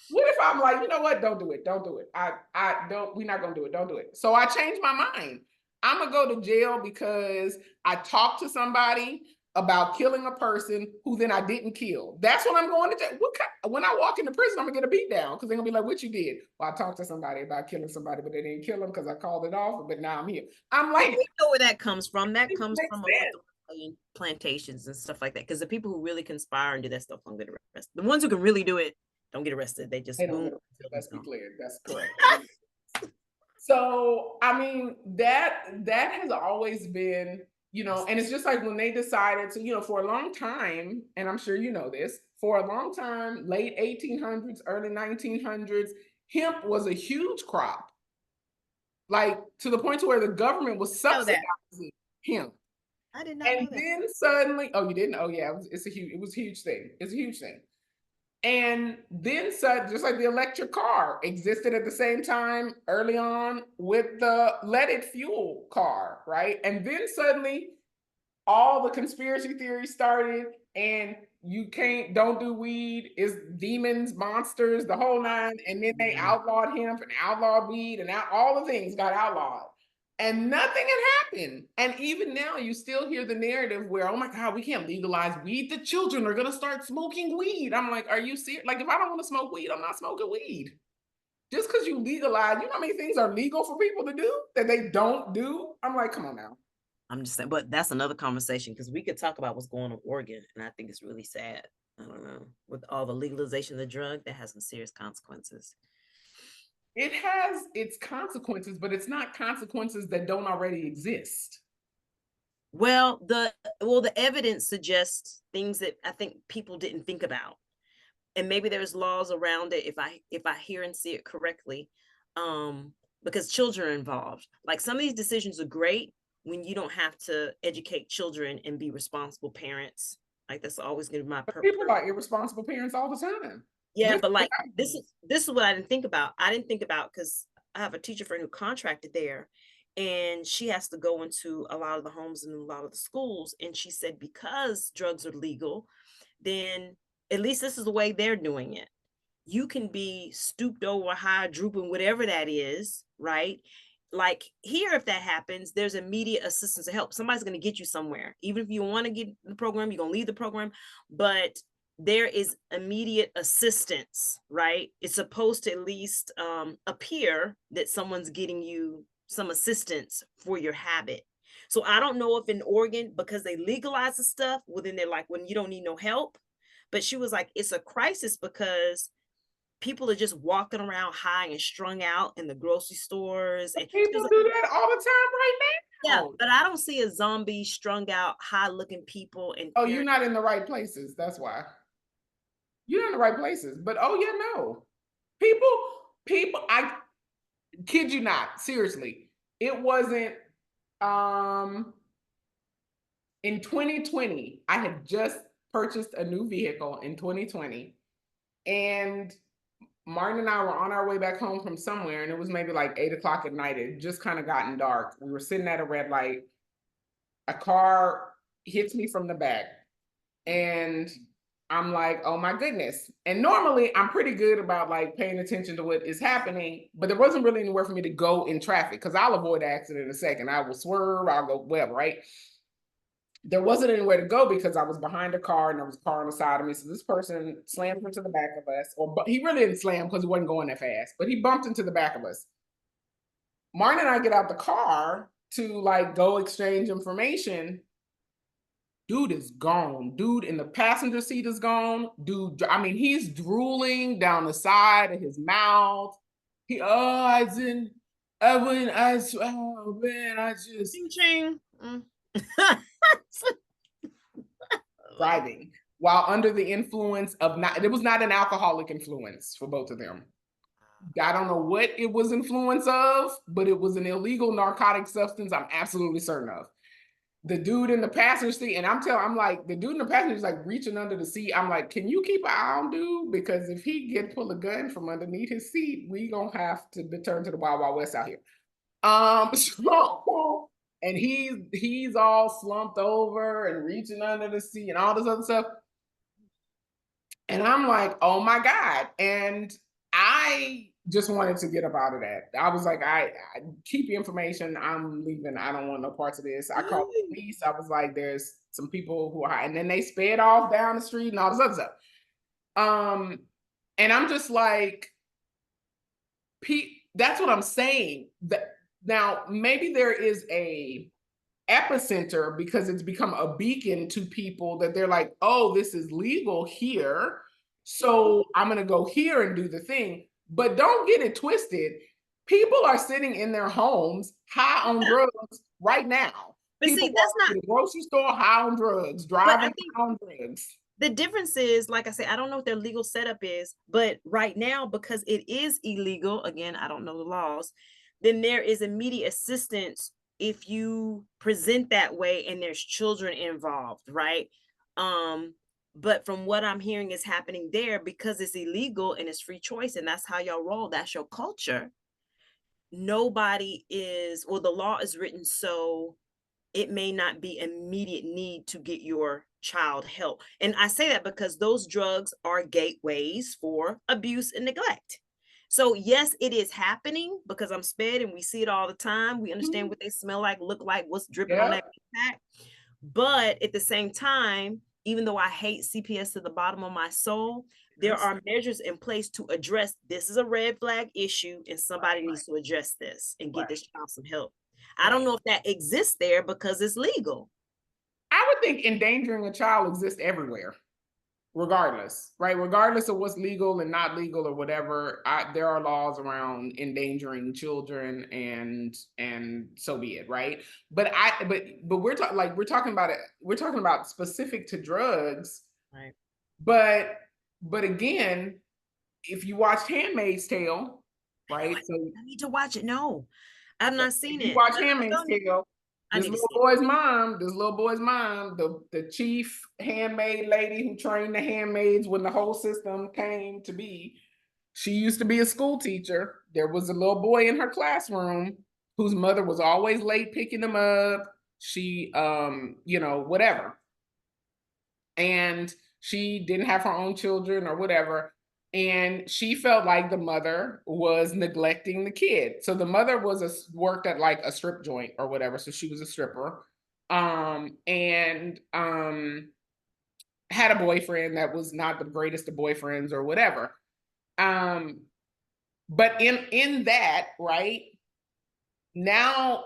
What if I'm like, you know what? Don't do it. Don't do it. I don't. We're not gonna do it. Don't do it. So I changed my mind. I'm gonna go to jail because I talked to somebody about killing a person who then I didn't kill. That's when I'm going to jail. When I walk into prison, I'm gonna get a beat down because they're gonna be like, "What you did?" Well, I talked to somebody about killing somebody, but they didn't kill him because I called it off. But now I'm here. I'm But like, we know where that comes from. That it comes makes from sense. plantations and stuff like that. Because the people who really conspire and do that stuff don't get arrested. The ones who can really do it don't get arrested. They They just don't boom, get it. buildings Let's be gone. clear. That's correct. So I mean that has always been, and it's just like when they decided to, for a long time, and I'm sure you know this, for a long time, late 1800s, early 1900s, hemp was a huge crop, like to the point to where the government was Know that. subsidizing hemp. I did not And know that. then suddenly, oh, you didn't? Oh yeah, it was a huge thing. It's a huge thing. And then, just like the electric car existed at the same time early on with the leaded fuel car, right? And then suddenly all the conspiracy theories started, and you don't do weed, is demons, monsters, the whole nine. And then they Mhm. outlawed hemp and outlawed weed, and all the things got outlawed. And nothing had happened. And even now, you still hear the narrative where, oh my God, we can't legalize weed. The children are going to start smoking weed. I'm like, are you serious? Like, if I don't want to smoke weed, I'm not smoking weed. Just because you legalize, you know how many things are legal for people to do that they don't do? I'm like, come on now. I'm just saying, but that's another conversation because we could talk about what's going on in Oregon, and I think it's really sad. I don't know, with all the legalization of the drug, that has some serious consequences. It has its consequences, but it's not consequences that don't already exist. The evidence suggests things that I think people didn't think about, and maybe there's laws around it if I hear and see it correctly, um, because children are involved. Like some of these decisions are great when you don't have to educate children and be responsible parents. Like that's always going to be my But purpose. people are irresponsible parents all the time. Yeah, This but is like what happens. this is what I didn't think about. I didn't think about because I have a teacher friend who contracted there, and she has to go into a lot of the homes and a lot of the schools. And she said because drugs are legal, then at least this is the way they're doing it. You can be stooped over, high, drooping, whatever that is, right? Like here, if that happens, there's immediate assistance and help. Somebody's going to get you somewhere. Even if you want to get the program, you're going to leave the program, but there is immediate assistance, right? It's supposed to at least appear that someone's getting you some assistance for your habit. So I don't know if in Oregon, because they legalize the stuff, well, then they're like, when you don't need no help. But she was like, it's a crisis because people are just walking around high and strung out in the grocery stores. And she was People like, do that all the time right yeah, now. but I don't see a zombie strung out, high looking people and Oh, you're parents. not in the right places. That's why. You're in the right places. But oh yeah, no. People, I kid you not, seriously. It wasn't um in 2020, I had just purchased a new vehicle in 2020, and Martin and I were on our way back home from somewhere, and it was maybe like 8 o'clock at night. It just kind of gotten dark. We were sitting at a red light. A car hits me from the back, and I'm like, oh my goodness. And normally I'm pretty good about like paying attention to what is happening, but there wasn't really anywhere for me to go in traffic because I'll avoid the accident in a second. I will swerve, I'll go wherever, right? There wasn't anywhere to go because I was behind a car and there was a car on the side of me. So this person slammed into the back of us, or he really didn't slam because he wasn't going that fast, but he bumped into the back of us. Martin and I get out the car to like go exchange information. Dude is gone. Dude in the passenger seat is gone. Dude, I mean, he's drooling down the side of his mouth. I didn't, I went, oh man, I just Ching ching. Mm. driving while under the influence of not, it was not an alcoholic influence for both of them. I don't know what it was influence of, but it was an illegal narcotic substance. I'm absolutely certain of. The dude in the passenger seat, and I'm like, the dude in the passenger is like reaching under the seat. I'm like, can you keep an eye on dude? Because if he pull a gun from underneath his seat, we gonna have to return to the Wild Wild West out here. So and he's all slumped over and reaching under the seat and all this other stuff. And I'm like, oh my God. And I just wanted to get up out of that. I was like, I keep your information. I'm leaving. I don't want no parts of this. I called the police. I was like, there's some people who are high. And then they sped off down the street and all this other stuff. Um, and I'm just like, that's what I'm saying. That now maybe there is a epicenter because it's become a beacon to people that they're like, oh, this is legal here. So I'm going to go here and do the thing. But don't get it twisted. People are sitting in their homes high on drugs right now. But People see, that's walking not, to the grocery store high on drugs, but I driving think high on drugs. the difference is, like I said, I don't know what their legal setup is, but right now, because it is illegal, again, I don't know the laws, then there is immediate assistance if you present that way and there's children involved, right? Um, but from what I'm hearing is happening there, because it's illegal and it's free choice, and that's how y'all roll, that's your culture. Nobody is, well, the law is written so it may not be immediate need to get your child help. And I say that because those drugs are gateways for abuse and neglect. So yes, it is happening because I'm sped and we see it all the time. We understand Mhm. what they smell like, look like, what's dripping on Yep. that pack. But at the same time, even though I hate CPS to the bottom of my soul, there Yes. are measures in place to address this is a red flag issue and Right, somebody needs to address this and get right, this child some help. I don't right. know if that exists there because it's legal. I would think endangering a child exists everywhere, regardless, right? Regardless of what's legal and not legal or whatever, there are laws around endangering children, and so be it, right? But we're talking about it. We're talking about specific to drugs, Right. but again, if you watch Handmaid's Tale, I know right? it. So I need to watch it. No, I've not if seen you it. watch I Handmaid's don't need Tale, I this need to little see it. boy's mom, the chief handmaid lady who trained the handmaids when the whole system came to be, she used to be a school teacher. There was a little boy in her classroom whose mother was always late picking him up. She, whatever. And she didn't have her own children or whatever. And she felt like the mother was neglecting the kid. So the mother worked at like a strip joint or whatever. So she was a stripper. And had a boyfriend that was not the greatest of boyfriends or whatever. Um, but in that, right, now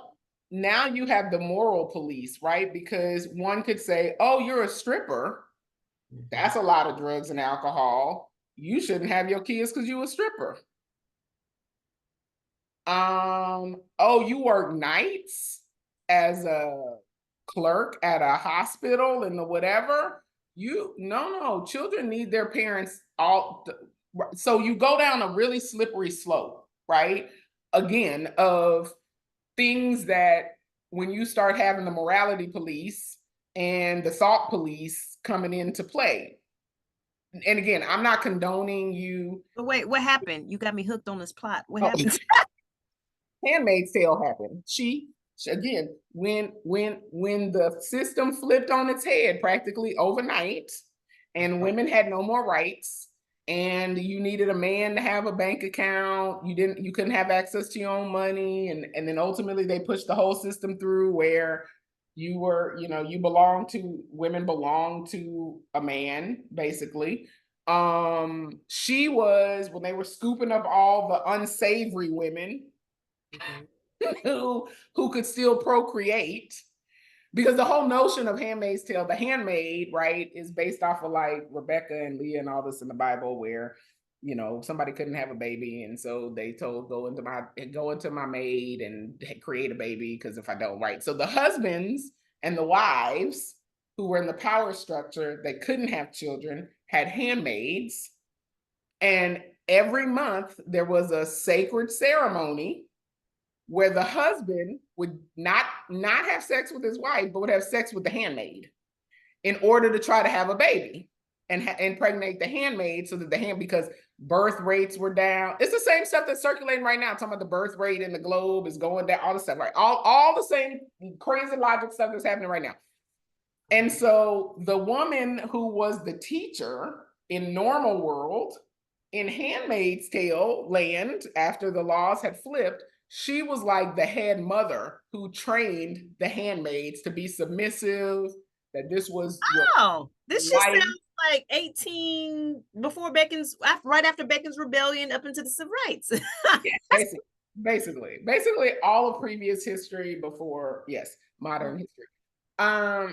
now you have the moral police, right? Because one could say, oh, you're a stripper. Mhm. That's a lot of drugs and alcohol. You shouldn't have your kids because you a stripper. Oh, you work nights as a clerk at a hospital and the whatever. No, children need their parents so you go down a really slippery slope, right? Again, of things that when you start having the morality police and the thought police coming into play. And again, I'm not condoning you. But wait, what happened? You got me hooked on this plot. What Oh, happened? Handmaid's Tale happened. Again, when the system flipped on its head practically overnight, and women had no more rights, and you needed a man to have a bank account, you couldn't have access to your own money, and then ultimately they pushed the whole system through where women belong to a man, basically. She was, when they were scooping up all the unsavory women Mhm. who could still procreate, because the whole notion of Handmaid's Tale, the handmaid, right, is based off of like Rebecca and Leah and all this in the Bible, where somebody couldn't have a baby, and so they told go into my maid and create a baby, because if I don't, right. So the husbands and the wives who were in the power structure that couldn't have children had handmaids, and every month there was a sacred ceremony where the husband would not have sex with his wife, but would have sex with the handmaid in order to try to have a baby and impregnate the handmaid, so that because birth rates were down. It's the same stuff that's circulating right now. Talking about the birth rate in the globe is going down, all the stuff, right? All the same crazy logic stuff that's happening right now. And so the woman who was the teacher in normal world, in Handmaid's Tale land, after the laws had flipped, she was like the head mother who trained the handmaids to be submissive, that this was your Oh, this just wife. sounds like 18 before right after Bacon's rebellion up into the civil rights. Yeah, basically all of previous history before, yes, modern history.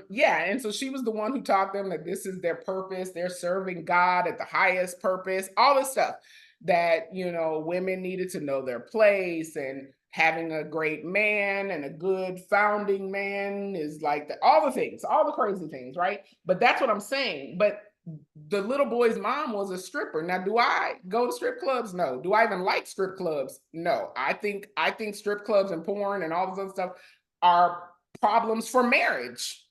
Yeah, and so she was the one who taught them that this is their purpose. They're serving God at the highest purpose, all this stuff that, women needed to know their place, and having a great man and a good founding man is like all the things, all the crazy things, right? But that's what I'm saying. But the little boy's mom was a stripper. Now, do I go to strip clubs? No. Do I even like strip clubs? No. I think strip clubs and porn and all this other stuff are problems for marriage.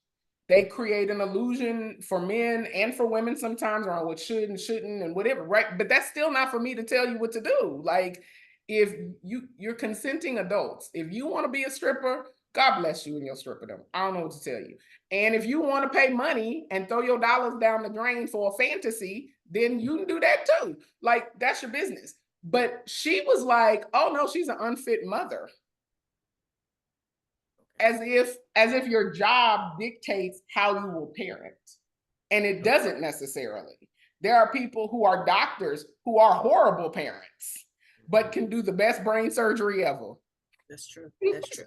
They create an illusion for men and for women sometimes around what should and shouldn't and whatever, right? But that's still not for me to tell you what to do. Like, if you're consenting adults, if you want to be a stripper, God bless you and your stripperdom. I don't know what to tell you. And if you want to pay money and throw your dollars down the drain for a fantasy, then you can do that too. Like, that's your business. But she was like, oh no, she's an unfit mother. As if your job dictates how you will parent. And it doesn't necessarily. There are people who are doctors who are horrible parents, but can do the best brain surgery ever. That's true. That's true.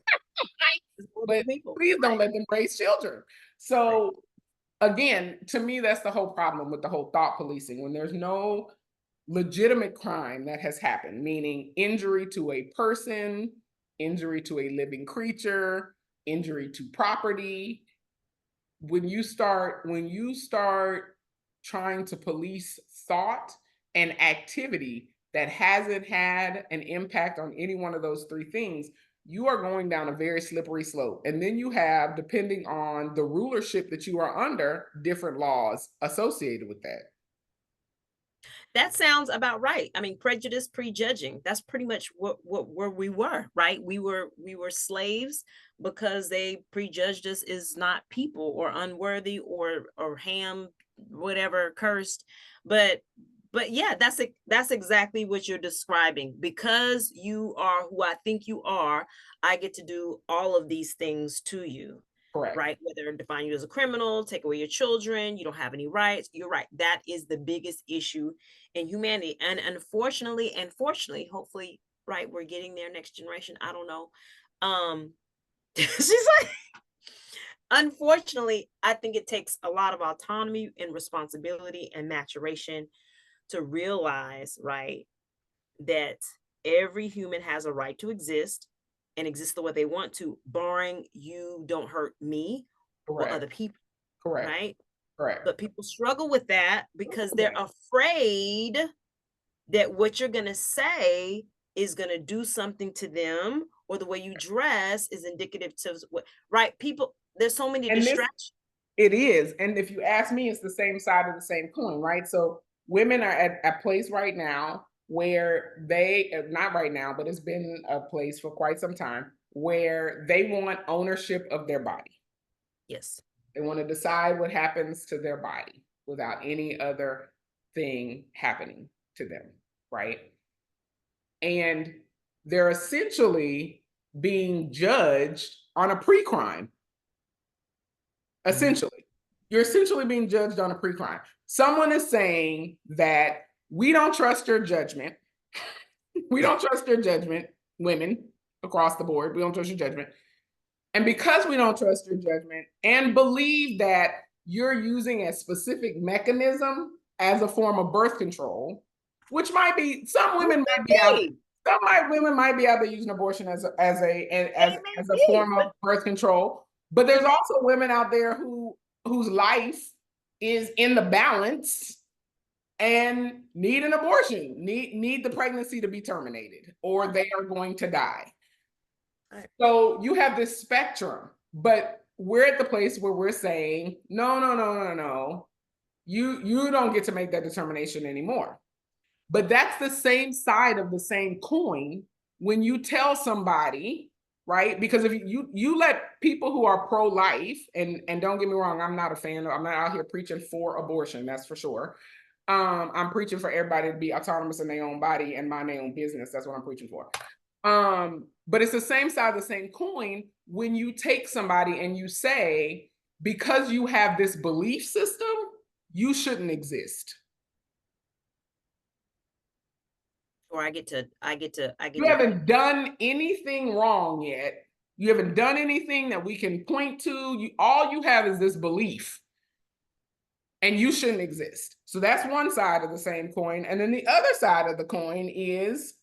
But please don't let them raise children. So again, to me, that's the whole problem with the whole thought policing. When there's no legitimate crime that has happened, meaning injury to a person, injury to a living creature, injury to property. When you start trying to police thought and activity that hasn't had an impact on any one of those three things, you are going down a very slippery slope. And then you have, depending on the rulership that you are under, different laws associated with that. That sounds about right. I mean, prejudice, prejudging. That's pretty much where we were, right? We were slaves because they prejudged us as not people or unworthy or ham, whatever, cursed. But yeah, that's exactly what you're describing. Because you are who I think you are, I get to do all of these things to you. Correct. Right? Whether define you as a criminal, take away your children, you don't have any rights. You're right. That is the biggest issue in humanity. And unfortunately, and fortunately, hopefully, right, we're getting there next generation. I don't know. She's like, unfortunately, I think it takes a lot of autonomy and responsibility and maturation to realize, right, that every human has a right to exist and exist the way they want to, barring you don't hurt me or other people. Correct. Right? Correct. But people struggle with that because they're afraid that what you're going to say is going to do something to them, or the way you dress is indicative to what, right? People, there's so many distractions. It is. And if you ask me, it's the same side of the same coin, right? So women are at a place right now where they, not right now, but it's been a place for quite some time, where they want ownership of their body. Yes. They want to decide what happens to their body without any other thing happening to them, right? And they're essentially being judged on a pre-crime. Essentially, you're essentially being judged on a pre-crime. Someone is saying that we don't trust your judgment. We don't trust your judgment, women across the board. We don't trust your judgment. And because we don't trust your judgment and believe that you're using a specific mechanism as a form of birth control, which might be, some women might be out, women might be out there using abortion as a form of birth control. But there's also women out there whose life is in the balance and need an abortion, need the pregnancy to be terminated, or they are going to die. So you have this spectrum, but we're at the place where we're saying, no. You don't get to make that determination anymore. But that's the same side of the same coin when you tell somebody, right? Because if you let people who are pro-life, and don't get me wrong, I'm not a fan, I'm not out here preaching for abortion, that's for sure. I'm preaching for everybody to be autonomous in their own body and mind their own business. That's what I'm preaching for. But it's the same side of the same coin when you take somebody and you say, because you have this belief system, you shouldn't exist. Or I get to. You haven't done anything wrong yet. You haven't done anything that we can point to. All you have is this belief, and you shouldn't exist. So that's one side of the same coin. And then the other side of the coin is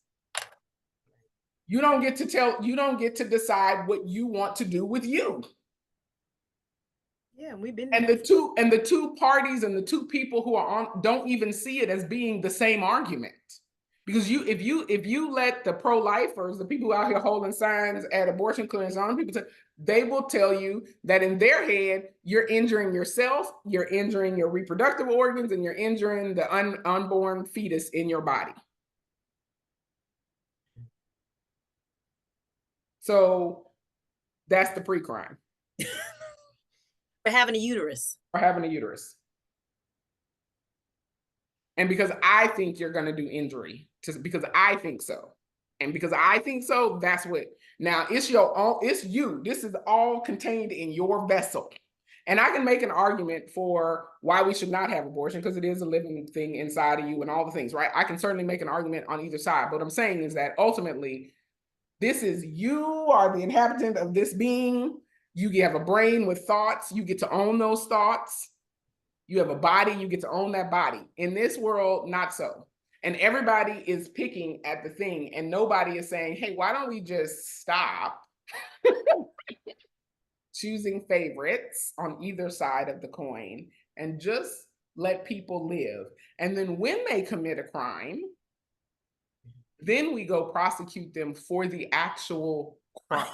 you don't get to decide what you want to do with you. Yeah, we've been. And the two parties and the two people who are on don't even see it as being the same argument. Because if you let the pro-lifers, the people out here holding signs at abortion clinics, on people, they will tell you that in their head, you're injuring yourself, you're injuring your reproductive organs, and you're injuring the unborn fetus in your body. So That's the pre-crime. For having a uterus. For having a uterus. And because I think you're going to do injury, because I think so. And because I think so, that's what. Now, it's your own, it's you. This is all contained in your vessel. And I can make an argument for why we should not have abortion, because it is a living thing inside of you and all the things, right? I can certainly make an argument on either side. But what I'm saying is that ultimately, this is, you are the inhabitant of this being. You have a brain with thoughts. You get to own those thoughts. You have a body, you get to own that body. In this world, not so. And everybody is picking at the thing, and nobody is saying, hey, why don't we just stop choosing favorites on either side of the coin and just let people live? And then when they commit a crime, then we go prosecute them for the actual crime.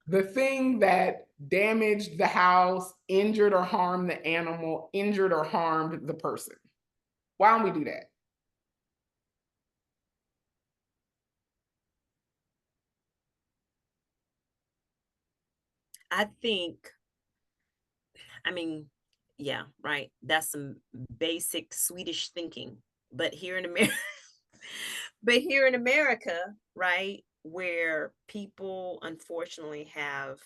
The thing that damaged the house, injured or harmed the animal, injured or harmed the person. Why don't we do that? I think, I mean, yeah, right. That's some basic Swedish thinking. But here in America, but here in America, right, where people unfortunately have,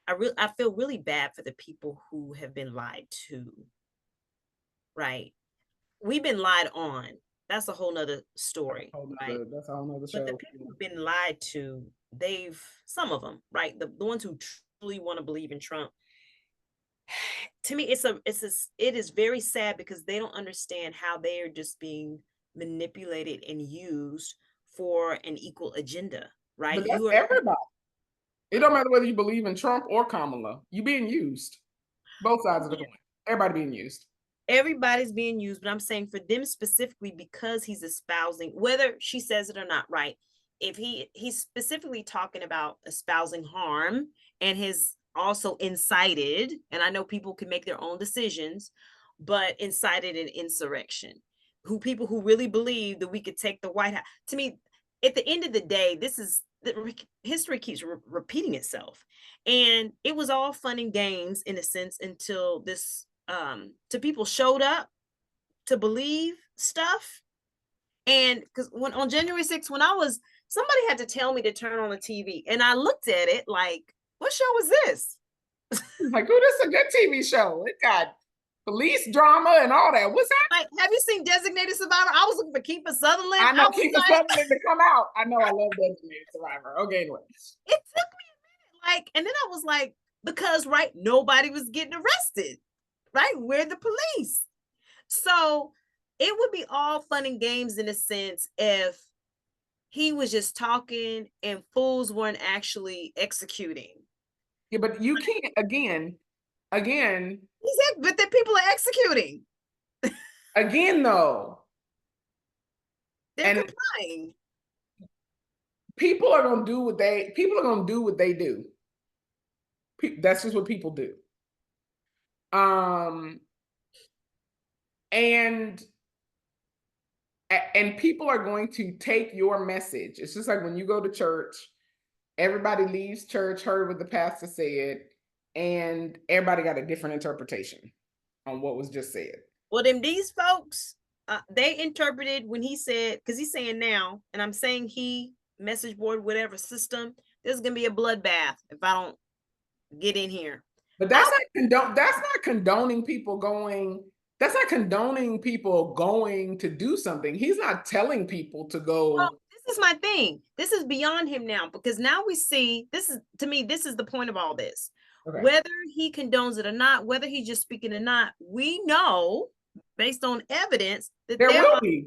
I feel really bad for the people who have been lied to, right? We've been lied on. That's a whole nother story, right? That's a whole nother But the show. people who've been lied to, some of them, right? The ones who truly want to believe in Trump, to me, it is very sad because they don't understand how they are just being manipulated and used for an equal agenda, right? But that's You are everybody. It don't matter whether you believe in Trump or Kamala. You being used. Both sides of the coin. Everybody being used. everybody's being used, but I'm saying for them specifically because he's espousing, whether she says it or not, right? If he's specifically talking about espousing harm and his also incited, and I know people can make their own decisions, but incited an insurrection. Who people who really believe that we could take the White House. To me, at the end of the day, this is history keeps repeating itself, and it was all fun and games in a sense until this to people showed up to believe stuff. And because when on January 6th, when I was, somebody had to tell me to turn on the TV, and I looked at it like, what show was this? Like, oh, this is a good TV show. It got police drama and all that. What's that? Like, have you seen Designated Survivor? I was looking for Kiefer Sutherland. I know Kiefer Sutherland to come out. I know I love Designated Survivor. Okay, anyway. It took me a minute, like, and then I was like, because right, nobody was getting arrested, right? We're the police. So it would be all fun and games in a sense if he was just talking and fools weren't actually executing. Yeah, but you can't, again, But the people are executing. though. They're And complying. people are gonna do what they do. That's just what people do. And people are going to take your message. It's just like when you go to church, everybody leaves church, heard what the pastor said, and everybody got a different interpretation on what was just said. Well, these folks, they interpreted when he said, because he's saying now, and I'm saying he, message board, whatever system, there's gonna be a bloodbath if I don't get in here. But that's not condoning people going. That's not condoning people going to do something. He's not telling people to go. Well, this is my thing. This is beyond him now, because now we see, this is, to me, this is the point of all this. Okay. Whether he condones it or not, whether he's just speaking or not, we know based on evidence that there will be.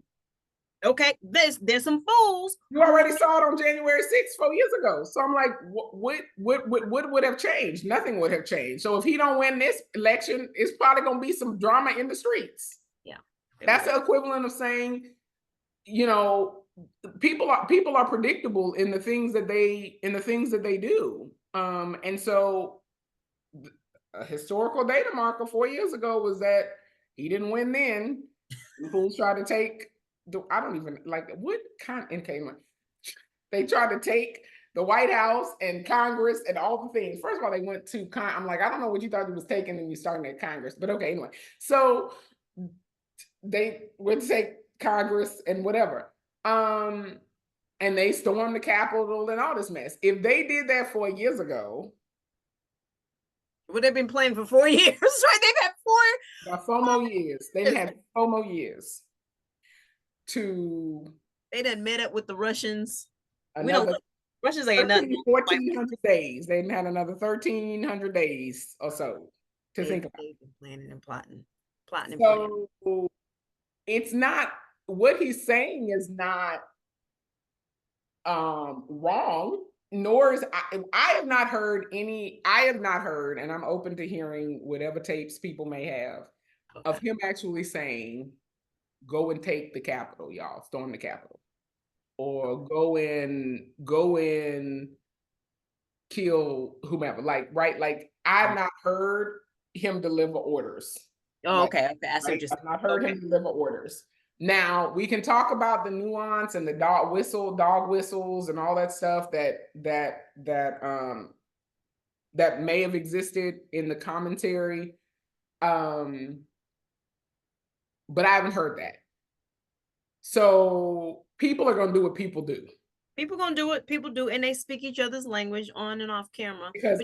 Okay, there's some fools. You already saw it on January 6th, 4 years ago. So I'm like, what would have changed? Nothing would have changed. So if he don't win this election, it's probably gonna be some drama in the streets. Yeah. That's the equivalent of saying, you know, people are predictable in the things that they do. And so a historical data marker 4 years ago was that he didn't win then. Fools tried to take, I don't even like what kind. Okay, They tried to take the White House and Congress and all the things. First of all, they went to I'm like, I don't know what you thought you was taking and you starting at Congress, but okay, anyway. So they would take Congress and whatever. And they stormed the Capitol and all this mess. If they did that 4 years ago, would have been playing for 4 years, right? They've had about 4 more years. They've had 4 more years to. They done met up with the Russians. We Another don't. Russians ain't nothing. 1,400 days. They've had another 1,300 days or so to think about. They've been planning and plotting, plotting and So planning. it's not, what he's saying is not wrong, nor is I have not heard any, and I'm open to hearing whatever tapes people may have of him actually saying, go and take the Capitol, y'all, storm the Capitol. Or go in, kill whomever. Like, right? Like, I've not heard him deliver orders. Oh, like, okay. I see right? what you're saying. I've not heard him deliver orders. Now we can talk about the nuance and the dog whistles and all that stuff that may have existed in the commentary. But I haven't heard that. So people are gonna do what people do. People gonna do what people do, and they speak each other's language on and off camera. Because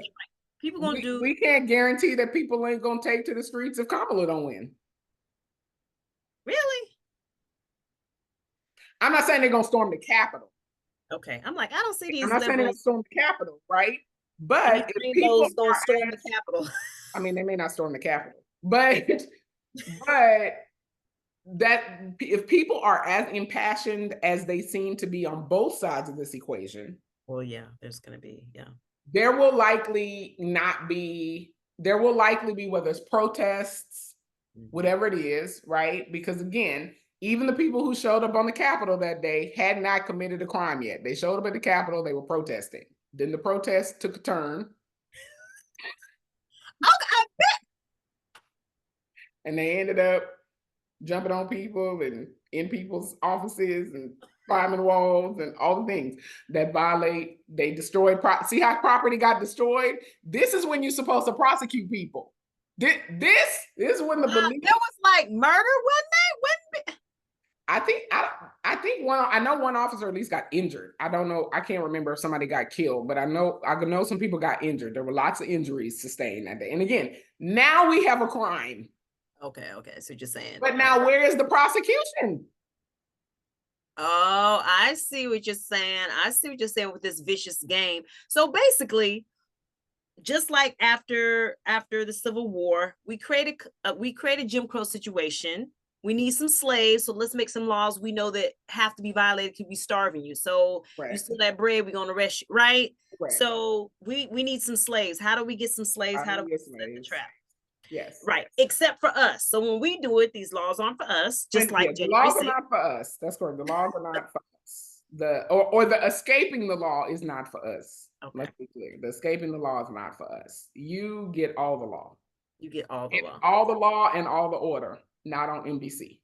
people gonna do. We can't guarantee that people ain't gonna take to the streets if Kamala don't win. Really? I'm not saying they're gonna storm the Capitol. Okay, I'm like, I don't see these. I'm not saying they're gonna storm the Capitol, right? But if people don't storm the Capitol, I mean, they may not storm the Capitol, but that if people are as impassioned as they seem to be on both sides of this equation, well, yeah, there's gonna be, there will likely be, whether it's protests, whatever it is, right? Because again, even the people who showed up on the Capitol that day had not committed a crime yet. They showed up at the Capitol, they were protesting. Then the protest took a turn. And they ended up jumping on people and in people's offices and climbing walls and all the things that violate. They destroyed. See how property got destroyed? This is when you're supposed to prosecute people. This is when the belief. That was like murder, wasn't it? I think I know one officer at least got injured. I don't know. I can't remember if somebody got killed, but I know some people got injured. There were lots of injuries sustained that day. And again, now we have a crime. Okay. So you're saying. But now where is the prosecution? Oh, I see what you're saying. I see what you're saying with this vicious game. So basically, just like after the Civil War, we created Jim Crow situation. We need some slaves, so let's make some laws we know that have to be violated because we starving you. So you steal that bread, we're gonna arrest you, right? So we need some slaves. How do we get some slaves? How do we set the trap? Yes. Right. Except for us. So when we do it, these laws aren't for us. Just like the laws are not for us. That's correct. The laws are not for us. The escaping the law is not for us. Okay. Let's be clear. The escaping the law is not for us. You get all the law. You get all the law. All the law and all the order. Not on NBC.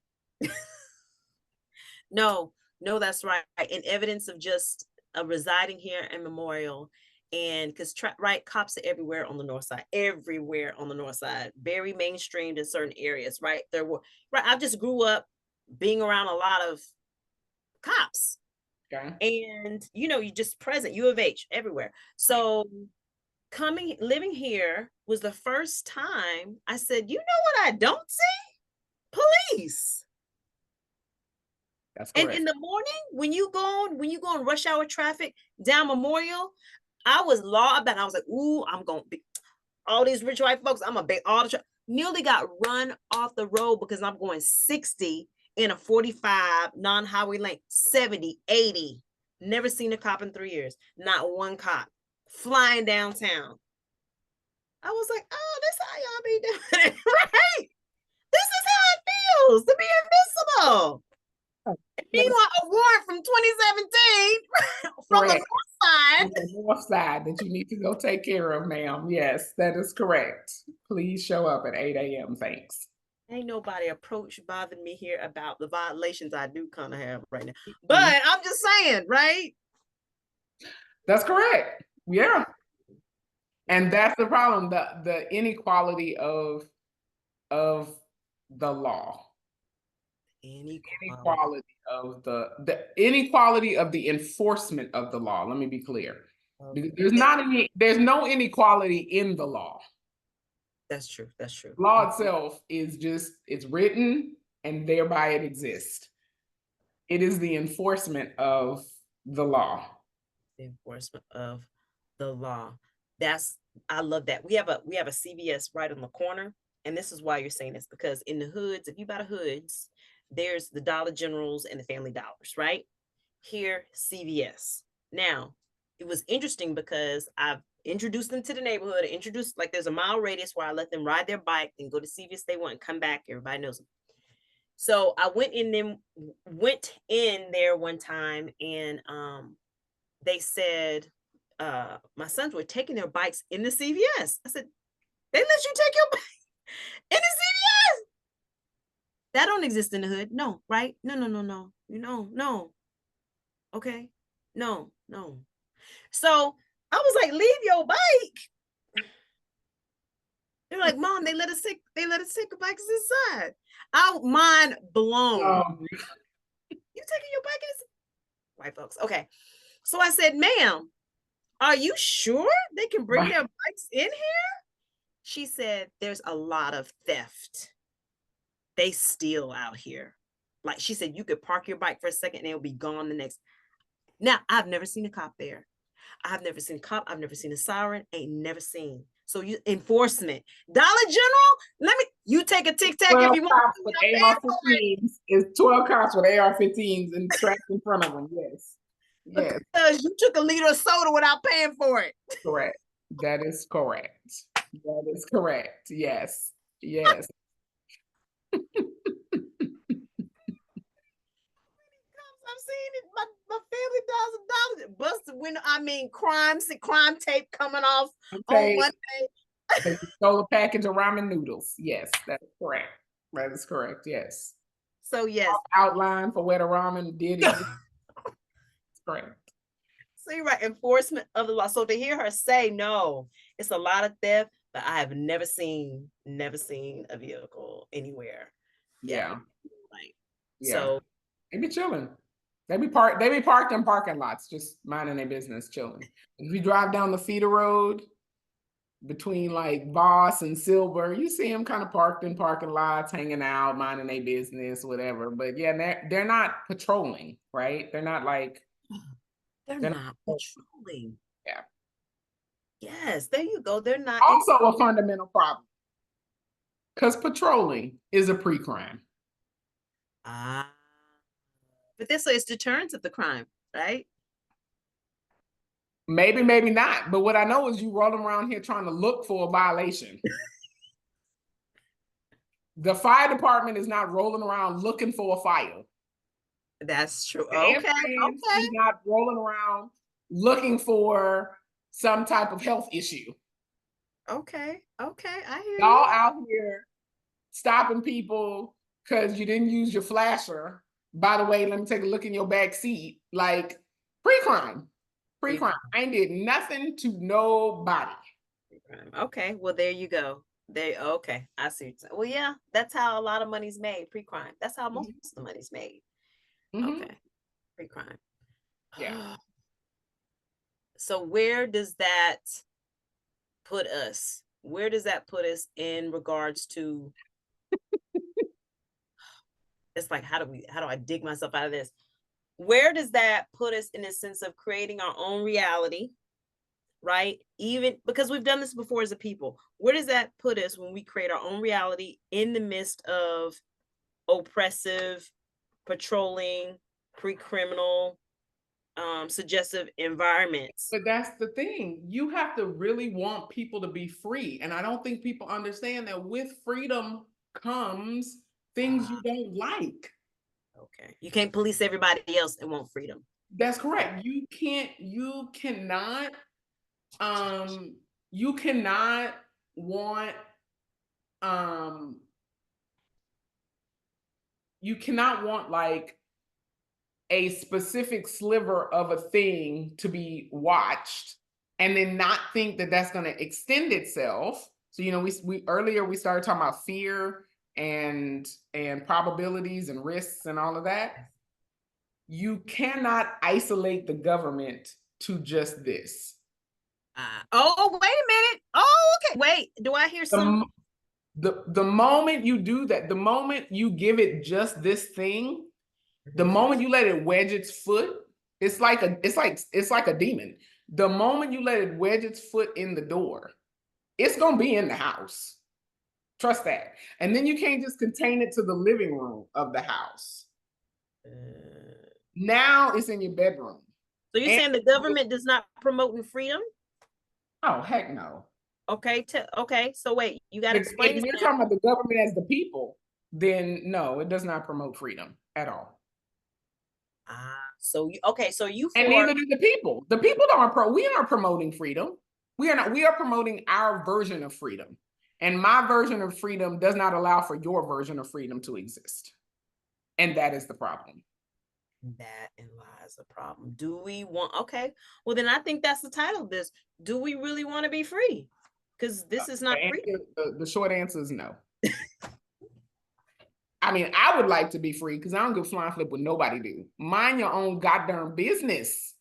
No, that's right. And evidence of just residing here in Memorial. And because cops are everywhere on the north side, very mainstreamed in certain areas, right? I just grew up being around a lot of cops. Okay. And you just present, U of H everywhere. So living here was the first time I said, you know what I don't see? Police. That's correct. And in the morning, when you go on rush hour traffic down Memorial, I was I was like, ooh, I'm gonna be all these rich white folks. I'm gonna be all the nearly got run off the road because I'm going 60 in a 45 non-highway lane, 70, 80. Never seen a cop in 3 years. Not one cop flying downtown. I was like, oh, this how y'all be doing it, right? This is how it feels to be invincible. Meanwhile, a warrant from 2017 from the north side. The north side that you need to go take care of, ma'am. Yes, that is correct. Please show up at 8 a.m. Thanks. Ain't nobody bothering me here about the violations I do kind of have right now. But I'm just saying, right? That's correct. Yeah. And that's the problem, the inequality of the law. Inequality. Inequality of the enforcement of the law. Let me be clear. Of Because the, there's no inequality in the law. that's true. That's true. Law itself is just it's written and thereby it exists. It is the enforcement of the law. The enforcement of the law. That's I love that. We have a CVS right on the corner, and this is why you're saying this because in the hoods, if you buy the hoods, there's the Dollar Generals and the Family Dollars, right? Here, CVS. Now, it was interesting because I've introduced them to the neighborhood, introduced like there's a mile radius where I let them ride their bike and go to CVS they want and come back. Everybody knows them. So I went in there one time and they said my sons were taking their bikes in the CVS. I said, they let you take your bike in the CVS? That don't exist in the hood. No, right? No, no, no, no. You know, no. Okay. No, no. So I was like, leave your bike. They're like, Mom, they let us take the bikes inside. Our mind blown. Um, You taking your bike in? White folks. Okay. So I said, ma'am, are you sure they can bring their bikes in here? She said, there's a lot of theft. They steal out here. Like she said, you could park your bike for a second and it'll be gone the next. Now, I've never seen a cop there. I've never seen a cop. I've never seen a siren. Ain't never seen. So you enforcement. Dollar General, you take a tic tac if 12 you want. cops with AR-15s is 12 cops with AR-15s and strapped in front of them. Yes. Yes. Because you took a liter of soda without paying for it. Correct. That is correct. That is correct. Yes. Yes. I've seen it. My family $1,000 busted window. I mean, crime tape coming off on Okay. Monday. They stole a package of ramen noodles. Yes, that is correct. That is correct. Yes. So yes. Outline for where the ramen did exist. Correct. So you're right. Enforcement of the law. So to hear her say no, it's a lot of theft, but I have never seen a vehicle anywhere. Yeah. Right. Yeah. So They be chilling. They be parked in parking lots, just minding their business, chilling. If you drive down the feeder road between like Voss and Silver, you see them kind of parked in parking lots, hanging out, minding their business, whatever. But yeah, they're not patrolling, right? They're not like they're they're not not, patrolling. yeah. Yes, there you go. They're not. Also a fundamental problem because patrolling is a pre-crime. Ah, but this is deterrence of the crime, right? Maybe, maybe not. But what I know is you rolling around here trying to look for a violation. The fire department is not rolling around looking for a fire. That's true. The Okay. ambulance is Okay. not rolling around looking for some type of health issue. Okay. Okay. I hear Y'all you. out here stopping people because you didn't use your flasher. By the way, let me take a look in your back seat. Like pre-crime. Pre-crime. I ain't did nothing to nobody. Okay. Well, there you go. There. Okay. I see. Well, yeah, that's how a lot of money's made. Pre-crime. That's how most of the money's made. Mm-hmm. Okay. Pre-crime. Yeah. So where does that put us? Where does that put us in regards to? It's like how do I dig myself out of this? Where does that put us in a sense of creating our own reality, right? Even because we've done this before as a people, where does that put us when we create our own reality in the midst of oppressive, patrolling, pre-criminal, suggestive environments? But that's the thing. You have to really want people to be free. And I don't think people understand that with freedom comes things you don't like. Okay. You can't police everybody else and want freedom. That's correct. You cannot you cannot want um you cannot want like a specific sliver of a thing to be watched and then not think that that's going to extend itself. So, you know, we earlier we started talking about fear and probabilities and risks and all of that. You cannot isolate the government to just this. Oh, wait a minute. Oh, okay. Wait, do I hear some? The moment you do that, the moment you give it just this thing, the moment you let it wedge its foot, it's like a demon. The moment you let it wedge its foot in the door, it's gonna be in the house. Trust that. And then you can't just contain it to the living room of the house. Now it's in your bedroom. So you're And, saying the government does not promote freedom? oh, heck no. Okay, okay. So wait, you got to explain If this you're now. talking about the government as the people, then no, it does not promote freedom at all. So you okay? So you And for neither do the people. The people we aren't promoting freedom. We are not, we are promoting our version of freedom. And my version of freedom does not allow for your version of freedom to exist. And that is the problem. that and lies a problem. Do we want? Okay, well then I think that's the title of this. Do we really want to be free? Because this is not free. The short answer is no. I mean, I would like to be free because I don't give flying flip what nobody do. Mind your own goddamn business.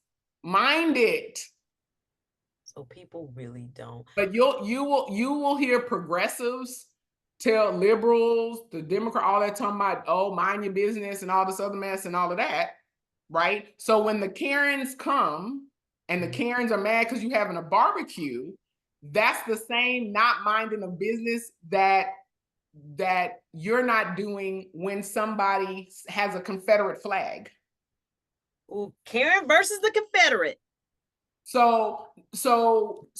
Mind it. So people really don't. But you will hear progressives tell liberals, the Democrat, all that talking about, oh, mind your business and all this other mess and all of that, right? So when the Karens come and the Karens are mad because you're having a barbecue, that's the same not minding of business that you're not doing when somebody has a Confederate flag. Ooh, Karen versus the Confederate. So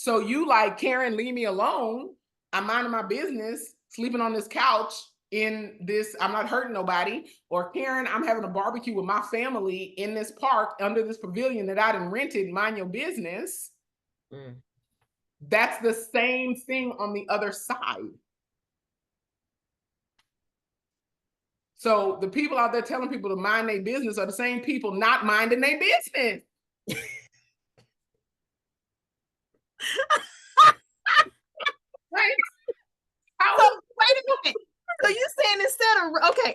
you like, Karen, leave me alone. I'm minding my business, sleeping on this couch in this, I'm not hurting nobody. Or Karen, I'm having a barbecue with my family in this park under this pavilion that I done rented, mind your business. That's the same thing on the other side. So the people out there telling people to mind their business are the same people not minding their business. Right? So wait a minute. So you saying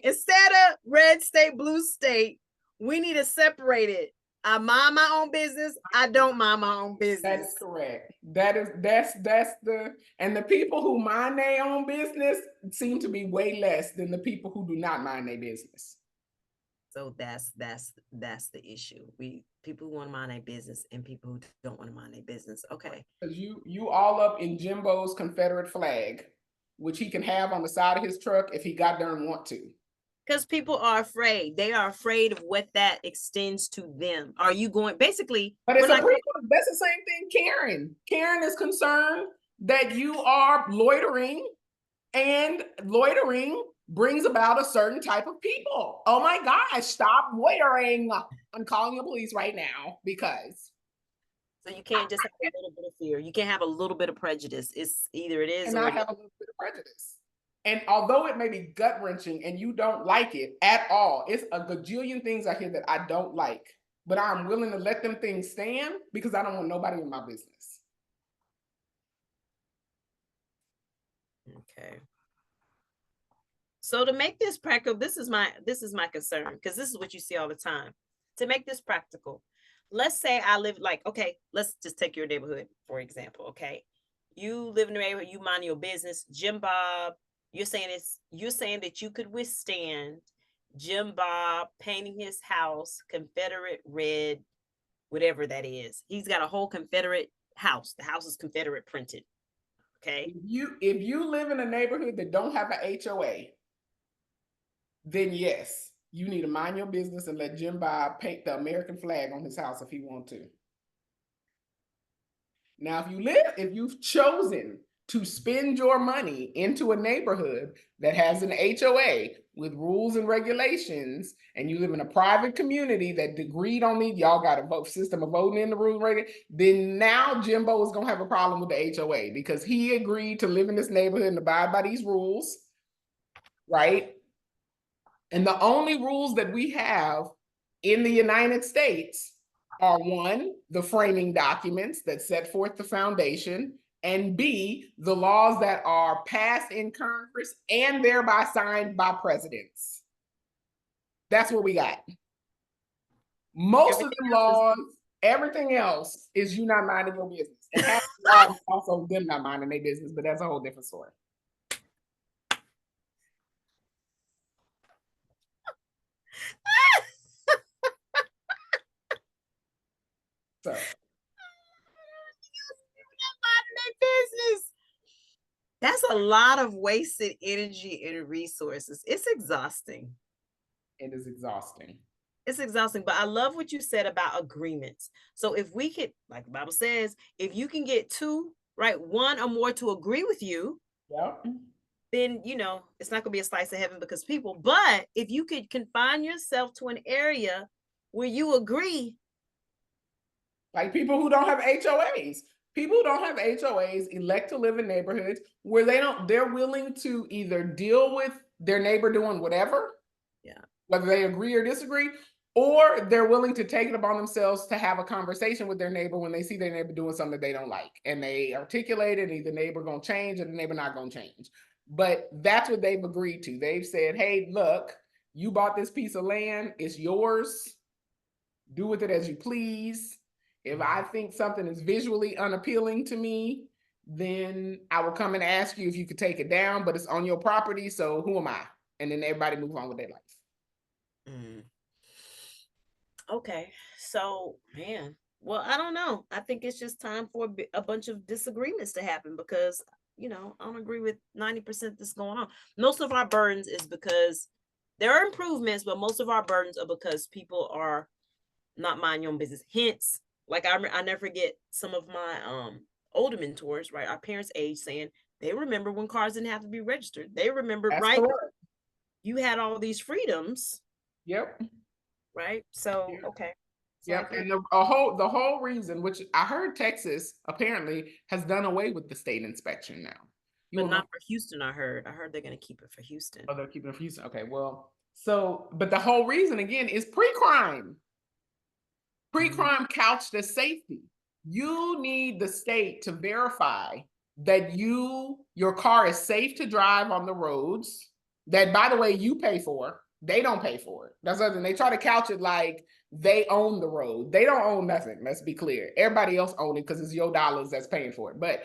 instead of red state, blue state, we need to separate it. I mind my own business. I don't mind my own business. That is correct. That's the, and the people who mind their own business seem to be way less than the people who do not mind their business. So that's the issue. People who want to mind their business and people who don't want to mind their business. Okay. Because you all up in Jimbo's Confederate flag, which he can have on the side of his truck if he goddamn want to. Because people are afraid. They are afraid of what that extends to them. Are you going basically? But it's that's the same thing, Karen. Karen is concerned that you are loitering, and loitering brings about a certain type of people. Oh my gosh, stop loitering. I'm calling the police right now because. So you can't just have a little bit of fear. You can't have a little bit of prejudice. It's either it is and I have a little bit of prejudice. And although it may be gut wrenching and you don't like it at all, it's a gajillion things I hear that I don't like, but I'm willing to let them things stand because I don't want nobody in my business. Okay. So to make this practical, this is my concern, because this is what you see all the time. To make this practical, let's say I live okay, let's just take your neighborhood, for example. Okay. You live in the neighborhood, you mind your business. Jim Bob, you're saying that you could withstand Jim Bob painting his house Confederate red, whatever that is. He's got a whole Confederate house. The house is Confederate printed. Okay. If you live in a neighborhood that don't have an HOA, then yes, you need to mind your business and let Jim Bob paint the American flag on his house if he wants to. Now, if you've chosen to spend your money into a neighborhood that has an HOA with rules and regulations, and you live in a private community that agreed on these, y'all got a system of voting in the rules and regulations, then now Jimbo is going to have a problem with the HOA because he agreed to live in this neighborhood and abide by these rules, right? And the only rules that we have in the United States are one, the framing documents that set forth the foundation, and B, the laws that are passed in Congress and thereby signed by presidents. That's what we got. Most of Everything the else is laws, everything else is you not minding your business. And half the laws also them not minding their business, but that's a whole different story. So business. That's a lot of wasted energy and resources. It's exhausting. it is exhausting. It's exhausting, but I love what you said about agreements. So if we could, like the Bible says, if you can get two, right, one or more to agree with you, Yep. then it's not going to be a slice of heaven because people. But if you could confine yourself to an area where you agree, like people who don't have HOAs. People who don't have HOAs elect to live in neighborhoods where they're willing to either deal with their neighbor doing whatever, yeah, whether they agree or disagree, or they're willing to take it upon themselves to have a conversation with their neighbor when they see their neighbor doing something that they don't like. And they articulate it, either neighbor gonna change or the neighbor not gonna change. But that's what they've agreed to. They've said, hey, look, you bought this piece of land, it's yours. Do with it as you please. If I think something is visually unappealing to me, then I will come and ask you if you could take it down, but it's on your property, so who am I? And then everybody move on with their life. mm. Okay, so man, well, I don't know. I think it's just time for a bunch of disagreements to happen because I don't agree with 90% that's going on. Most of our burdens is because there are improvements, but most of our burdens are because people are not mind your own business. Hence, like I never forget some of my older mentors, right? Our parents' age saying they remember when cars didn't have to be registered. They remember, That's right? correct. You had all these freedoms, Yep. right? So Yep. okay. It's Yep. like And the whole reason, which I heard Texas apparently has done away with the state inspection now. You but will know. not for Houston, I heard they're gonna keep it for Houston. Oh, they're keeping it for Houston. Okay, well, so but the whole reason again is pre-crime. Pre-crime couched as safety. You need the state to verify that your car is safe to drive on the roads. That, by the way, you pay for. They don't pay for it. That's other thing. They try to couch it like they own the road. They don't own nothing. Let's be clear. Everybody else owns it because it's your dollars that's paying for it. But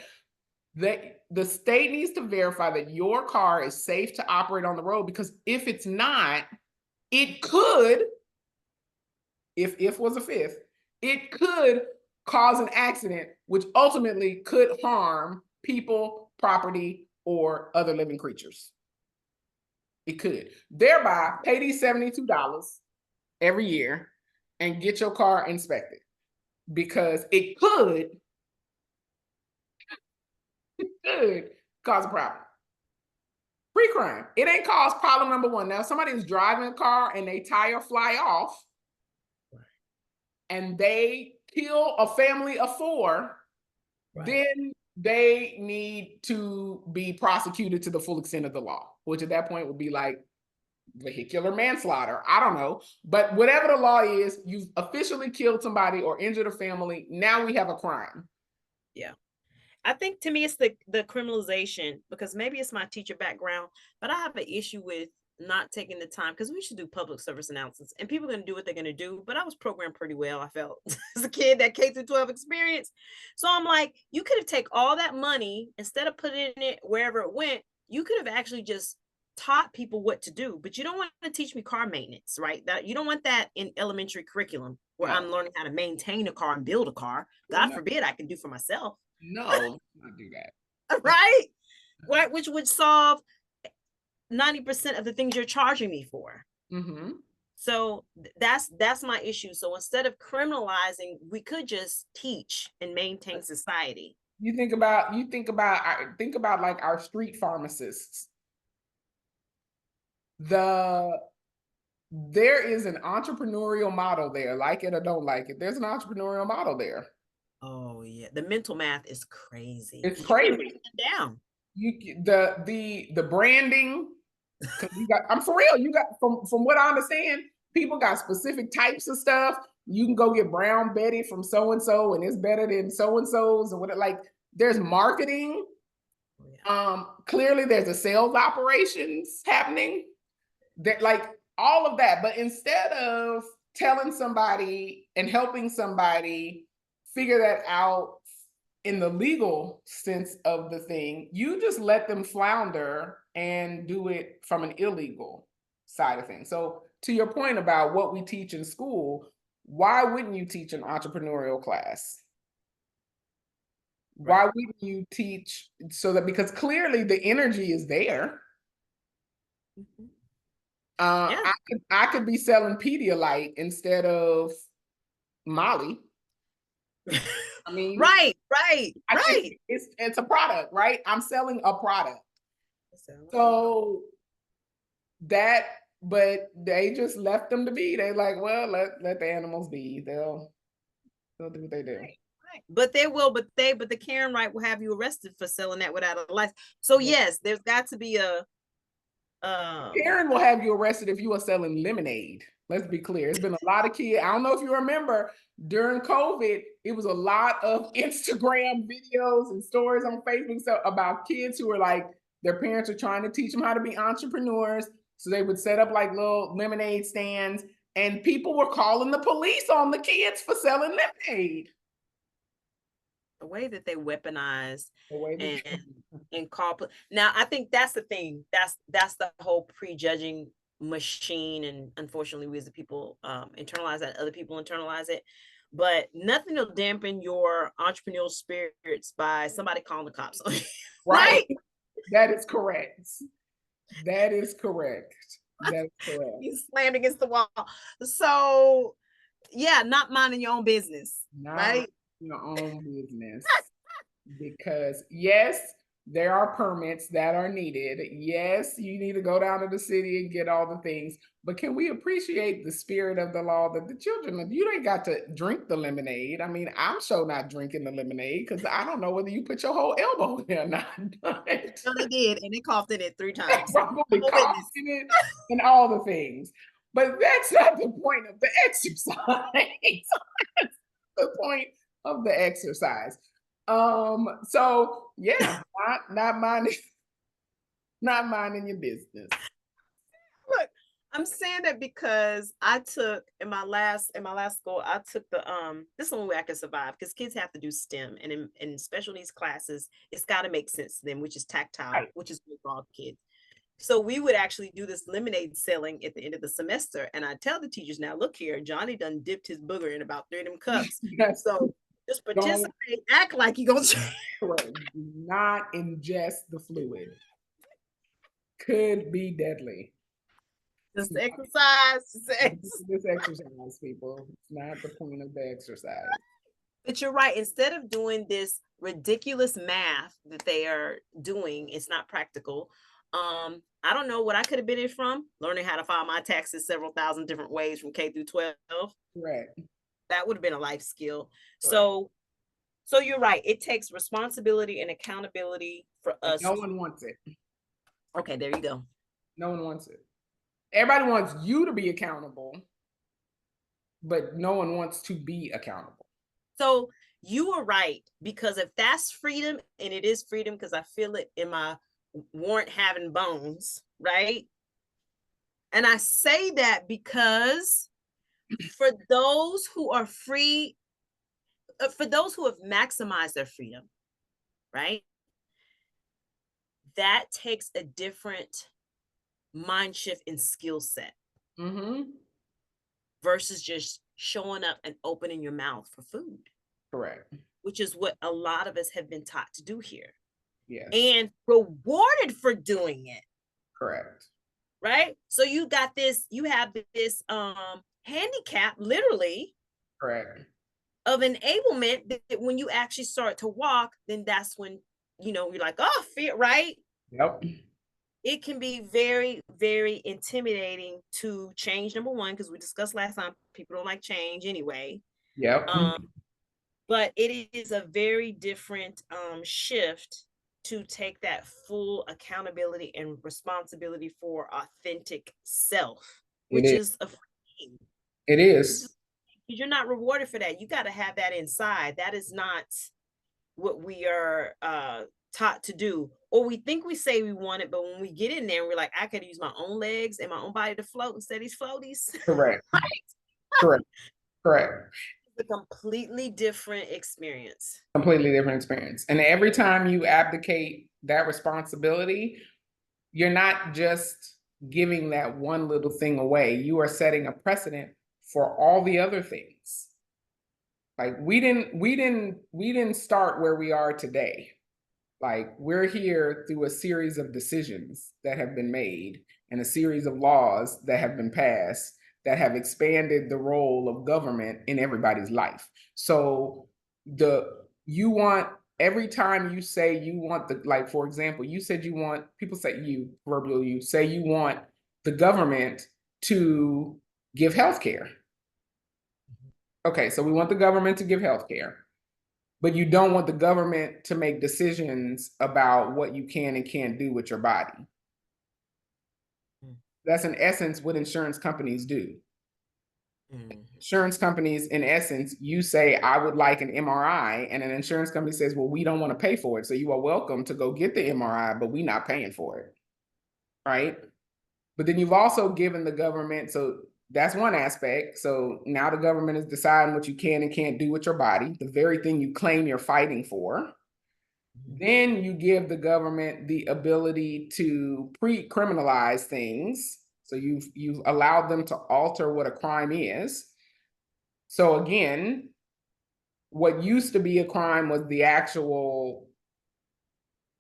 the state needs to verify that your car is safe to operate on the road, because if it's not, it could, if was a fifth, it could cause an accident, which ultimately could harm people, property, or other living creatures. It could. Thereby, pay these $72 every year and get your car inspected, because it could cause a problem. Pre-crime. It ain't caused problem number one. Now, if somebody is driving a car and they tire fly off, and they kill a family of four, right, then they need to be prosecuted to the full extent of the law, which at that point would be like vehicular manslaughter. I don't know. But whatever the law is, you've officially killed somebody or injured a family. Now we have a crime. Yeah. I think to me it's the criminalization, because maybe it's my teacher background, but I have an issue with not taking the time, because we should do public service announcements and people are going to do what they're going to do. But I was programmed pretty well, I felt, as a kid, that K through 12 experience. So I'm like, you could have taken all that money, instead of putting it wherever it went, you could have actually just taught people what to do. But you don't want to teach me car maintenance, right? That you don't want that in elementary curriculum where I'm learning how to maintain a car and build a car. God forbid I can do for myself. No, not do that. Right? Right, which would solve 90% of the things you're charging me for. Mm-hmm. So that's my issue. So instead of criminalizing, we could just teach and maintain society. Think about like our street pharmacists. There is an entrepreneurial model there, like it or don't like it. There's an entrepreneurial model there. Oh yeah, the mental math is crazy. It's crazy. Down. The branding. I'm for real. You got, from what I understand, people got specific types of stuff. You can go get Brown Betty from so and so, and it's better than so and so's, or what. Like, there's marketing. Clearly, there's a sales operations happening. That, like, all of that. But instead of telling somebody and helping somebody figure that out in the legal sense of the thing, you just let them flounder and do it from an illegal side of things. So to your point about what we teach in school, why wouldn't you teach an entrepreneurial class? Right. Why wouldn't you teach so that, because clearly the energy is there. Mhm. Yeah. I could be selling Pedialyte instead of Molly. I mean, Right. it's a product, right? I'm selling a product. So, So that, but they just left them to be. They like, well, let the animals be. They'll do what they do. right. But they will, but the Karen right will have you arrested for selling that without a license. So yes, there's got to be a Karen will have you arrested if you are selling lemonade. Let's be clear. It's been a lot of kids. I don't know if you remember during COVID, it was a lot of Instagram videos and stories on Facebook about kids who were like, their parents are trying to teach them how to be entrepreneurs. So they would set up like little lemonade stands, and people were calling the police on the kids for selling lemonade. the way that they weaponize The way and that call. Now, I think that's the thing. That's the whole prejudging machine, and unfortunately, we as the people internalize that. Other people internalize it, but nothing will dampen your entrepreneurial spirits by somebody calling the cops on you, right. right? That is correct. That is correct. That is correct. You slammed against the wall. So, yeah, not minding your own business, Not right? your own business. Because yes, there are permits that are needed. Yes, you need to go down to the city and get all the things. But can we appreciate the spirit of the law that the children, you ain't got to drink the lemonade. I mean, I'm sure not drinking the lemonade because I don't know whether you put your whole elbow in or not. But No, they did, and they coughed in it 3 they times. probably I'm a coughed witness. in it and all the things. But that's not the point of the exercise. The point of the exercise. So yeah, not minding, not minding your business. Look, I'm saying that because I took in my last school, I took the this is the only way I can survive because kids have to do STEM, and in special needs classes, it's got to make sense to them, which is tactile, Right. which is good for all kids. So we would actually do this lemonade selling at the end of the semester. And I tell the teachers, now look here, Johnny done dipped his booger in about 3 of them cups. Yes. So just Don't participate, act like you're gonna try. correct. Do not ingest the fluid. Could be deadly. It's Just not exercise, this exercise, people. It's not the point of the exercise. But you're right. Instead of doing this ridiculous math that they are doing, it's not practical. I don't know what I could have been in from learning how to file my taxes several thousand different ways from K through 12. Correct. That would have been a life skill. Correct. So you're right. It takes responsibility and accountability for And us. no one wants it. Okay, there you go. No one wants it. Everybody wants you to be accountable, but no one wants to be accountable. So you are right, because if that's freedom, and it is freedom because I feel it in my warrant having bones, right? And I say that because for those who are free, for those who have maximized their freedom, right? That takes a different mind shift and skill set versus just showing up and opening your mouth for food. Correct. Which is what a lot of us have been taught to do here. Yes. And rewarded for doing it. Correct. Right? So you have this handicap, literally. Correct. Of enablement that when you actually start to walk, then that's when you're like, oh, fear, right? Yep. It can be very, very intimidating to change. Number one, because we discussed last time, people don't like change anyway. Yep. But it is a very different shift to take that full accountability and responsibility for authentic self, which is a It is. You're not rewarded for that. You got to have that inside. That is not what we are taught to do. Or we think we say we want it, but when we get in there, we're like, I could use my own legs and my own body to float instead of these floaties. Correct. Correct. Correct. It's a completely different experience. Completely different experience. And every time you abdicate that responsibility, you're not just giving that one little thing away. You are setting a precedent for all the other things. Like we didn't start where we are today. Like we're here through a series of decisions that have been made and a series of laws that have been passed that have expanded the role of government in everybody's life. So you want, every time you say you want the, like, for example, you said you want, people say you, proverbial you, say you want the government to give health care. Okay, so we want the government to give health care, but you don't want the government to make decisions about what you can and can't do with your body. That's in essence what insurance companies do. Insurance companies, in essence, you say, I would like an MRI, and an insurance company says, well, we don't want to pay for it. So you are welcome to go get the MRI, but we're not paying for it. Right? But then you've also given the government, so that's one aspect. So now the government is deciding what you can and can't do with your body, the very thing you claim you're fighting for. Then you give the government the ability to pre-criminalize things. So you've allowed them to alter what a crime is. So again, what used to be a crime was the actual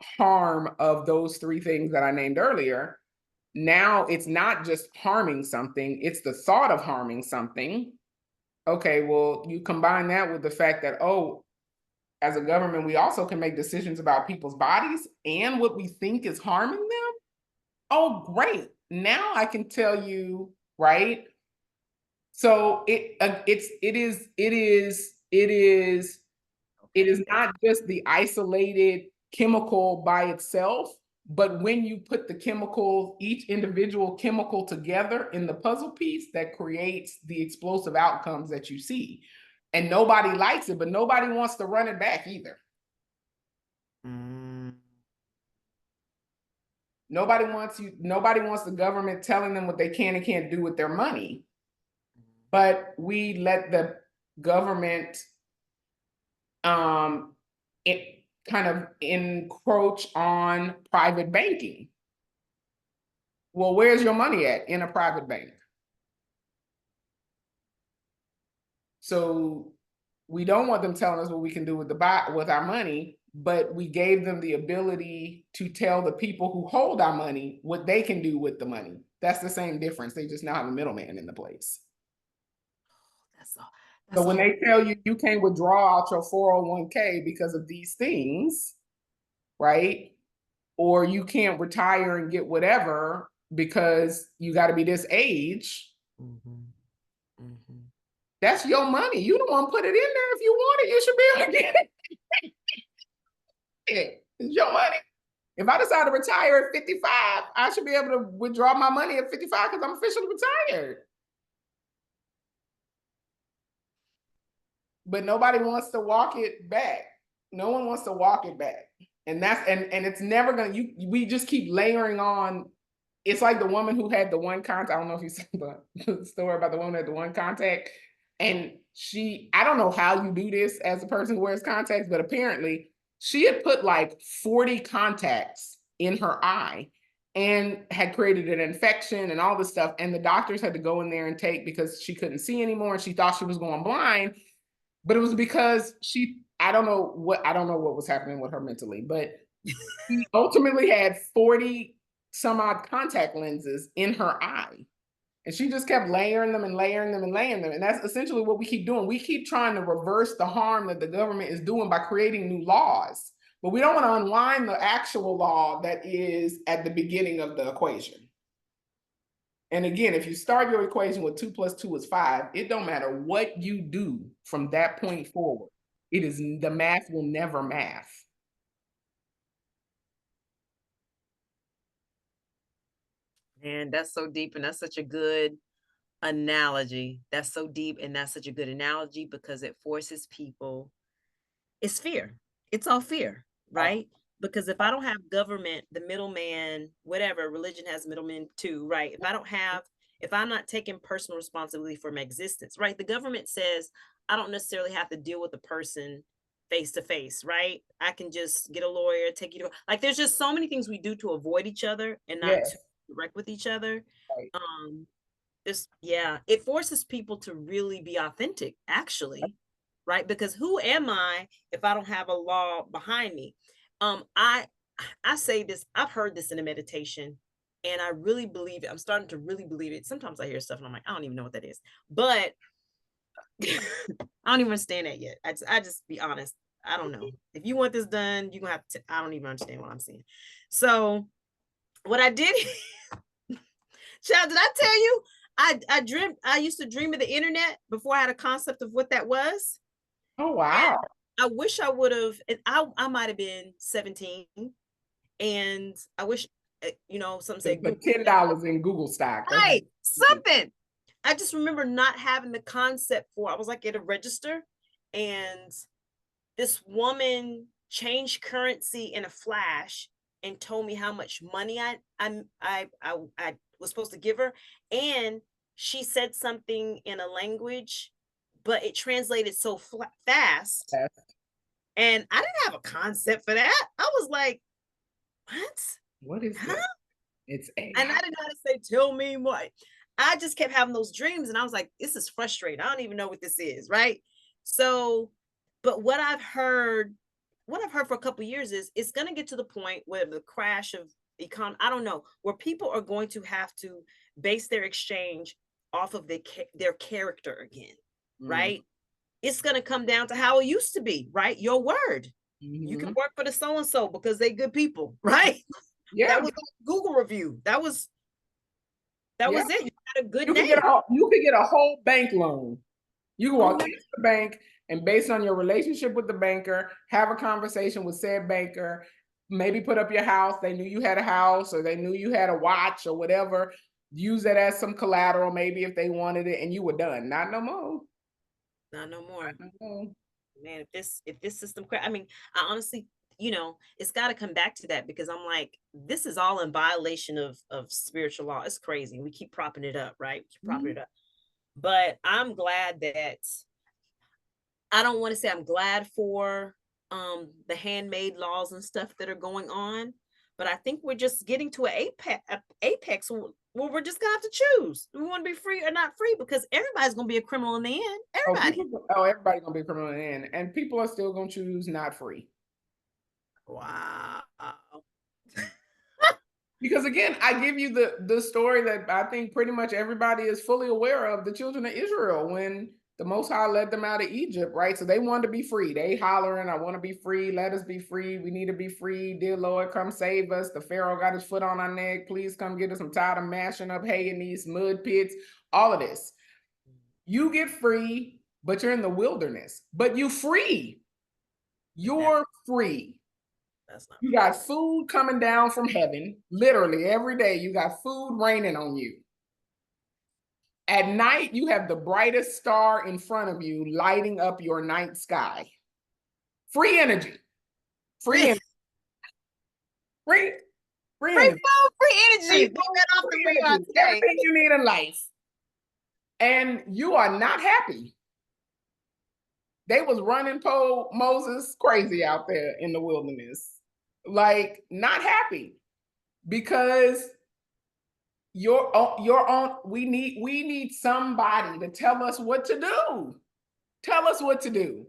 harm of those three things that I named earlier. Now it's not just harming something, it's the thought of harming something. Okay, well, you combine that with the fact that, oh, as a government, we also can make decisions about people's bodies and what we think is harming them. Oh, great. Now I can tell you, right? So it is not just the isolated chemical by itself, but when you put the chemicals, each individual chemical together in the puzzle piece, that creates the explosive outcomes that you see. And nobody likes it, but nobody wants to run it back either. Nobody wants the government telling them what they can and can't do with their money. But we let the government it kind of encroach on private banking. Well, where's your money at? In a private bank. So we don't want them telling us what we can do with our money, but we gave them the ability to tell the people who hold our money what they can do with the money. That's the same difference. They just now have a middleman in the place. So when they tell you you can't withdraw out your 401k because of these things, right? Or you can't retire and get whatever because you got to be this age. That's your money. You don't want to put it in there. If you want it, you should be able to get it. It's your money. If I decide to retire at 55, I should be able to withdraw my money at 55 because I'm officially retired. But nobody wants to walk it back. No one wants to walk it back. And that's and it's never gonna, we just keep layering on. It's like the woman who had the one contact. I don't know if you saw the story about the woman who had the one contact. And I don't know how you do this as a person who wears contacts, but apparently she had put like 40 contacts in her eye and had created an infection and all this stuff. And the doctors had to go in there and take, because she couldn't see anymore and she thought she was going blind. But it was because I don't know what was happening with her mentally, but she ultimately had 40 some odd contact lenses in her eye. And she just kept layering them and layering them and layering them. And that's essentially what we keep doing. We keep trying to reverse the harm that the government is doing by creating new laws. But we don't want to unwind the actual law that is at the beginning of the equation. And again, if you start your equation with 2 + 2 is 5, it don't matter what you do from that point forward. The math will never math. And that's so deep, and that's such a good analogy. That's so deep, and that's such a good analogy because it forces people. It's fear. It's all fear, Oh, right? Because if I don't have government, the middleman, whatever, religion has middlemen too, right? If I'm not taking personal responsibility for my existence, right? The government says I don't necessarily have to deal with the person face to face, right? I can just get a lawyer, take you to, like, there's just so many things we do to avoid each other and not to yes. direct with each other. Right. Um, this, yeah, it forces people to really be authentic, actually, right? Because who am I if I don't have a law behind me? I say this, I've heard this in a meditation, and I really believe it. I'm starting to really believe it. Sometimes I hear stuff and I'm like, I don't even know what that is. But I don't even understand that yet. I just be honest. I don't know. If you want this done, you're gonna have to, I don't even understand what I'm saying. So what I did, child, did I tell you? I used to dream of the internet before I had a concept of what that was. Oh, And wow. I wish I would have, I might have been 17, and I wish, some To said put Google. $10 in Google stock. That's Right, something. I just remember not having the concept for. I was like at a register, and this woman changed currency in a flash and told me how much money I was supposed to give her, and she said something in a language, but it translated so fast, fast. and I didn't have a concept for that. I was like, "What? What is Huh?" this? It's And AI. I didn't know how to say, "Tell me what." I just kept having those dreams, and I was like, "This is frustrating. I don't even know what this is," right? So, but what I've heard for a couple of years is it's going to get to the point where the crash of econ, I don't know, where people are going to have to base their exchange off of their character again, Mm, right? It's going to come down to how it used to be, right? Your word. You can mhm. work for the so and so because they good people, right? That Yeah, was a Google review. That yeah. was it. You had a good name. You could get a whole bank loan. You can walk Oh, into the bank and based on your relationship with the banker, have a conversation with said banker, maybe put up your house. They knew you had a house or they knew you had a watch or whatever. Use that as some collateral, maybe if they wanted it, and you were done. Not no more. not no more. Not no more. Man, if this system I mean, I honestly, it's got to come back to that because I'm like, this is all in violation of spiritual law. It's crazy. We keep propping it up, right? We keep propping Mhm. it up. But I'm glad that I don't want to say I'm glad for the handmade laws and stuff that are going on, but I think we're just getting to an apex where we're just gonna have to choose. Do we want to be free or not free? Because everybody's gonna be a criminal in the end. Oh, Everybody. everybody's gonna be a criminal in, and people are still gonna choose not free. Wow. Because again, I give you the story that I think pretty much everybody is fully aware of, the children of Israel when the Most High led them out of Egypt, right? So they wanted to be free. They hollering, I want to be free. Let us be free. We need to be free. Dear Lord, come save us. The Pharaoh got his foot on our neck. Please come get us. I'm tired of mashing up hay in these mud pits. All of this. You get free, but you're in the wilderness. But you free. That You're free. that's not You free. got food coming down from heaven, literally every day. You got food raining on you. At night, you have the brightest star in front of you lighting up your night sky. Free energy. Free Free, energy. Free, free free energy. food, free Free energy. Get food, that off the free Reon energy. today. Everything you need in life. And you are not happy. They was running Moses crazy out there in the wilderness. Like, not happy because your own we need somebody to tell us what to do. Tell us what to do.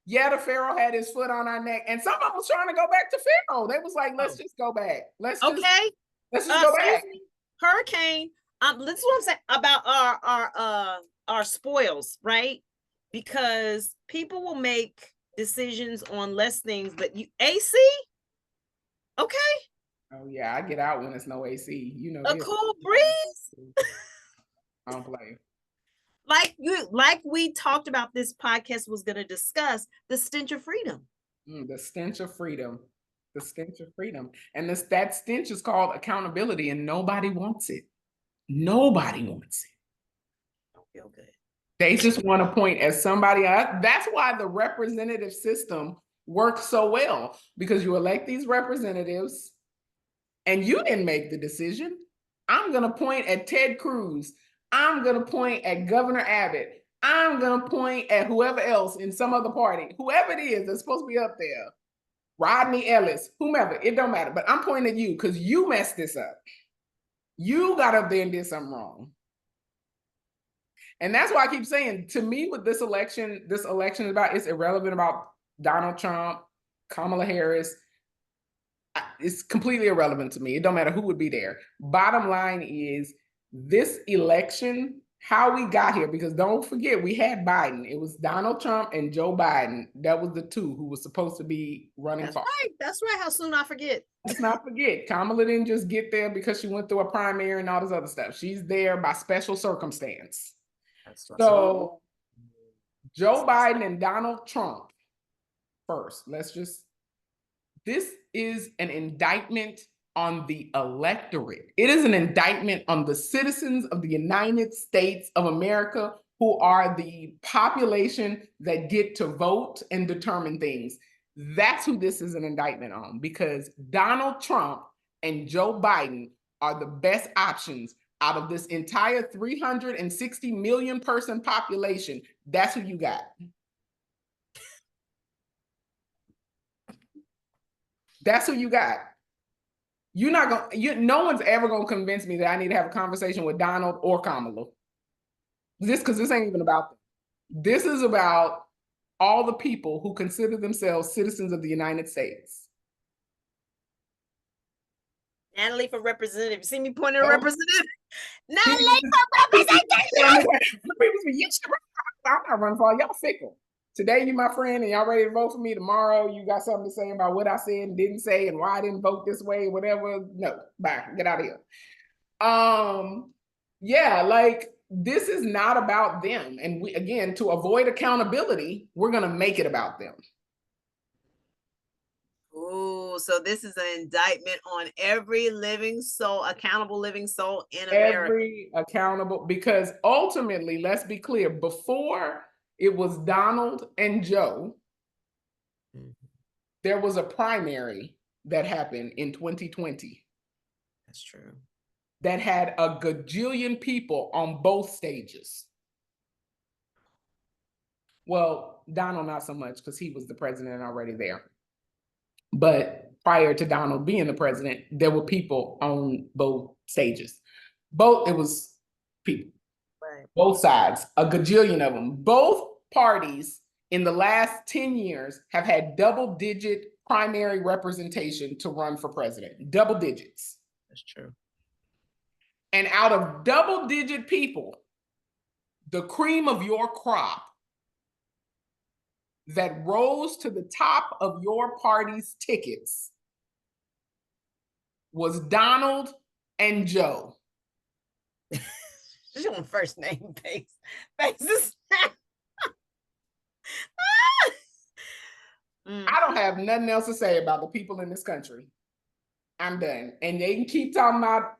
Yeah, the Pharaoh had his foot on our neck, and some of them was trying to go back to Pharaoh. They was like, let's Oh, just go back. okay. Let's just go Excuse back. me. Hurricane. This is what I'm saying about our spoils, right? Because people will make decisions on less things, but you AC, okay, Oh yeah, I get out when it's no AC. You know a this. cool breeze. I don't play. Like we talked about, this podcast was going to discuss the stench of freedom. The stench of freedom. The stench of freedom. And that stench is called accountability, and nobody wants it. Nobody wants it. Feel good. They just want to point at somebody else. That's why the representative system works so well, because you elect these representatives and you didn't make the decision. I'm going to point at Ted Cruz. I'm going to point at Governor Abbott. I'm going to point at whoever else in some other party, whoever it is that's supposed to be up there, Rodney Ellis, whomever, it don't matter. But I'm pointing at you because you messed this up. You got up there and did something wrong. And that's why I keep saying, to me, what this election is about, it's irrelevant about Donald Trump, Kamala Harris. It's completely irrelevant to me. It don't matter who would be there. Bottom line is this election, how we got here, because don't forget, we had Biden. It was Donald Trump and Joe Biden. That was the two who was supposed to be running That's for. right. That's right. How soon I forget. Let's not forget, Kamala didn't just get there because she went through a primary and all this other stuff. She's there by special circumstance. So Joe Biden and Donald Trump first. This is an indictment on the electorate. It is an indictment on the citizens of the United States of America, who are the population that get to vote and determine things. That's who this is an indictment on, because Donald Trump and Joe Biden are the best options out of this entire 360 million person population. That's who you got. That's who you got. You're not gonna, no one's ever gonna convince me that I need to have a conversation with Donald or Kamala. Because this ain't even about them. This is about all the people who consider themselves citizens of the United States. Natalie for representative. See me pointing at representative? Natalie for representation. I'm not running for all y'all fickle. Today you my friend and y'all ready to vote for me. Tomorrow you got something to say about what I said and didn't say and why I didn't vote this way, whatever. No, bye. Get out of here. Yeah, like this is not about them. And we, again, to avoid accountability, we're gonna make it about them. Oh, so this is an indictment on every living soul, accountable living soul in America. Every accountable, because ultimately, let's be clear, before it was Donald and Joe, there was a primary that happened in 2020. That's true. That had a gajillion people on both stages. Well, Donald not so much because he was the president already there. But prior to Donald being the president, there were people on both stages. It was people, right. Both sides, a gajillion of them. Both parties in the last 10 years have had double-digit primary representation to run for president. Double digits. That's true. And out of double-digit people, the cream of your crop that rose to the top of your party's tickets was Donald and Joe. She's on first name basis. I don't have nothing else to say about the people in this country. I'm done. And they can keep talking about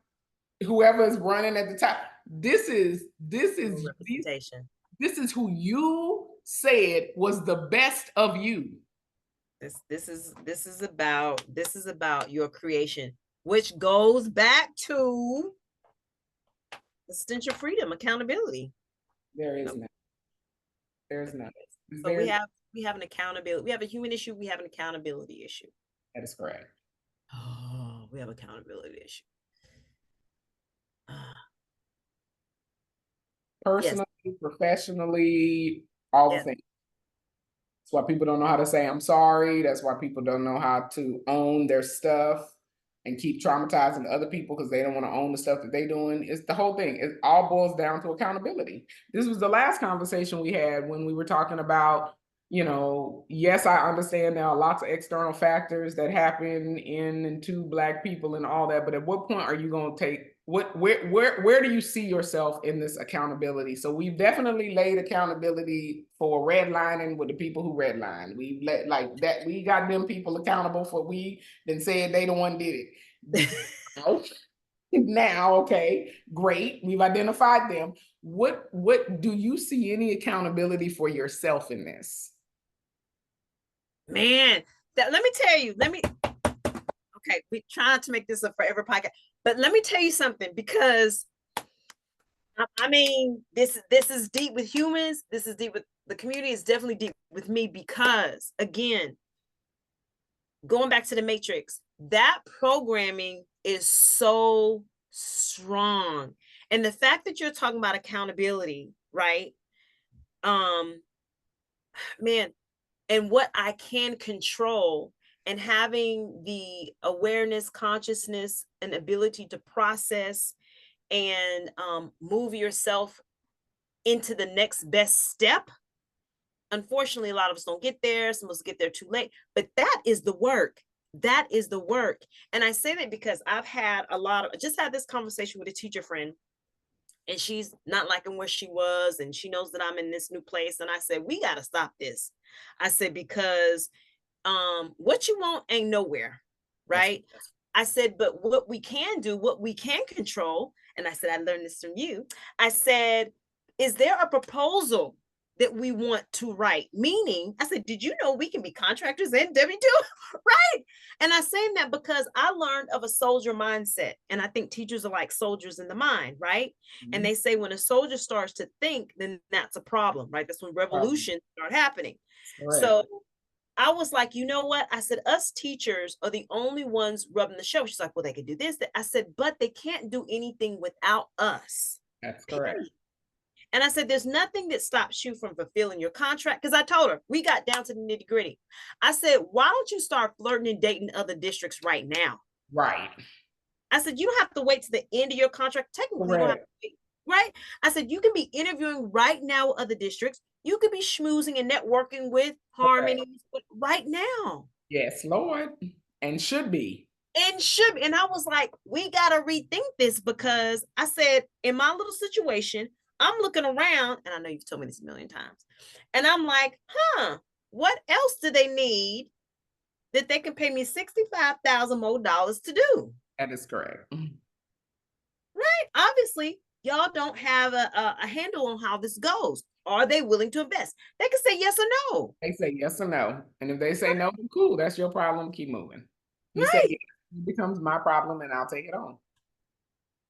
whoever is running at the top. This is representation. This is who you said was the best of you. This is about your creation, which goes back to the stench of freedom, accountability. There is none. There's none. So we have an accountability. We have a human issue. We have an accountability issue. That is correct. Oh, we have accountability issue. Personally, yes. Professionally, all the things. That's why people don't know how to say I'm sorry. That's why people don't know how to own their stuff and keep traumatizing other people because they don't want to own the stuff that they're doing. It's the whole thing. It all boils down to accountability. This was the last conversation we had when we were talking about, you know, yes, I understand there are lots of external factors that happen in and to Black people and all that, but at what point are you going to take where do you see yourself in this accountability? So we've definitely laid accountability for redlining with the people who redline. We've let like that. We got them people accountable for we then said they the one did it. Now, okay, great. We've identified them. What do you see any accountability for yourself in this? Man, let me tell you, okay, we're trying to make this a forever podcast, but let me tell you something, because I mean, this is deep with humans. This is deep with the community. It's definitely deep with me because, again, going back to the Matrix, that programming is so strong, and the fact that you're talking about accountability, right? Um, man, and what I can control, and having the awareness, consciousness, and ability to process and move yourself into the next best step. Unfortunately, a lot of us don't get there. Some of us get there too late, but that is the work. That is the work. And I say that because I've had just had this conversation with a teacher friend, and she's not liking where she was, and she knows that I'm in this new place. And I said, we got to stop this. I said, because what you want ain't nowhere, That's right? I said, but what we can do, what we can control, and I said, I learned this from you. I said, is there a proposal that we want to write? Meaning, I said, did you know we can be contractors and W-2? Right. And I say that because I learned of a soldier mindset. And I think teachers are like soldiers in the mind, right? And they say when a soldier starts to think, then that's a problem, right? That's when revolutions start happening. correct. So I was like, you know what? I said, us teachers are the only ones rubbing the show. She's like, well, they can do this. I said, but they can't do anything without us. That's correct. Period. And I said, there's nothing that stops you from fulfilling your contract. Because I told her, we got down to the nitty gritty. I said, why don't you start flirting and dating other districts right now? Right. I said, you don't have to wait to the end of your contract. Technically, you don't have Correct. to wait, right? I said, you can be interviewing right now with other districts. You could be schmoozing and networking with Correct. Harmony right now. Yes, Lord. And should be. And should, and I was like, we got to rethink this, because I said, in my little situation, I'm looking around, and I know you've told me this a million times, and I'm like, what else do they need that they can pay me 65,000 more dollars to do? That is correct. Right? Obviously, y'all don't have a handle on how this goes. Are they willing to invest? They can say yes or no. They say yes or no. And if they say no, cool, that's your problem. Keep moving. You say Right. yes, it becomes my problem and I'll take it on.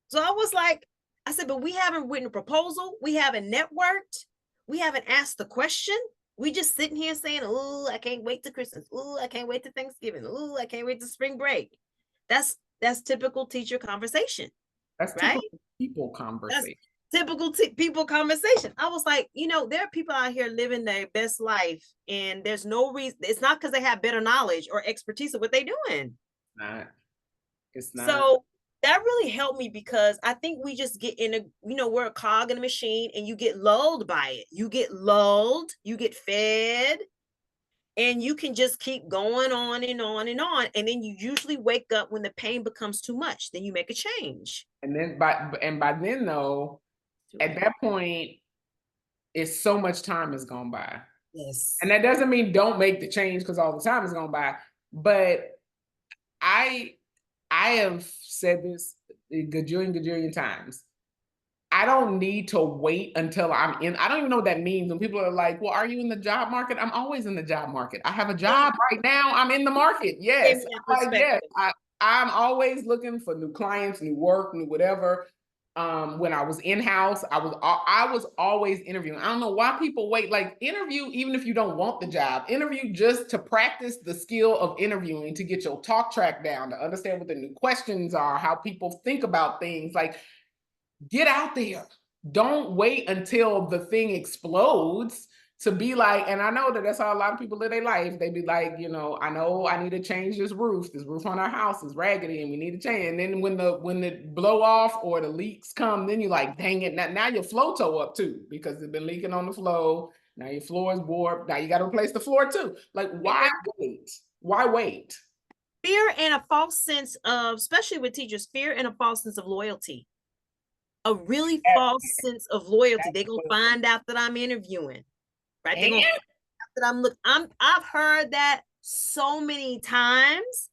So I was like, I said, but we haven't written a proposal. We haven't networked. We haven't asked the question. We just sitting here saying, oh, I can't wait to Christmas. Oh, I can't wait to Thanksgiving. Oh, I can't wait to spring break. That's typical teacher conversation, That's right? typical people That's conversation. typical people conversation. I was like, there are people out here living their best life, and there's no reason. It's not because they have better knowledge or expertise of what they're doing. Not. It's not. So that really helped me, because I think we just get in we're a cog in a machine, and you get lulled by it. You get lulled, you get fed, and you can just keep going on and on and on. And then you usually wake up when the pain becomes too much. Then you make a change. And then by then though, at that point, it's so much time has gone by. Yes. And that doesn't mean don't make the change because all the time has gone by. But I I have said this a gajillion times. I don't need to wait until I'm in. I don't even know what that means. When people are like, well, are you in the job market? I'm always in the job market. I have a job right now. I'm in the market. Gave Yes. me that Like, yes. perspective. I'm always looking for new clients, new work, new whatever. When I was in-house, I was always interviewing. I don't know why people wait. Like, interview even if you don't want the job. Interview just to practice the skill of interviewing, to get your talk track down, to understand what the new questions are, how people think about things. Like, get out there. Don't wait until the thing explodes to be like, and I know that that's how a lot of people live their life. They be like, I know I need to change this roof. This roof on our house is raggedy and we need to change. And then when the blow off or the leaks come, then you're like, dang it. Now your flow toe up too, because it's been leaking on the flow. Now your floor is warped. Now you got to replace the floor too. Like, why wait? Why wait? Fear and a false sense of, especially with teachers, fear and a false sense of loyalty. A really false sense of loyalty. They're gonna find out that I'm interviewing, right? They're gonna find out that I've heard that so many times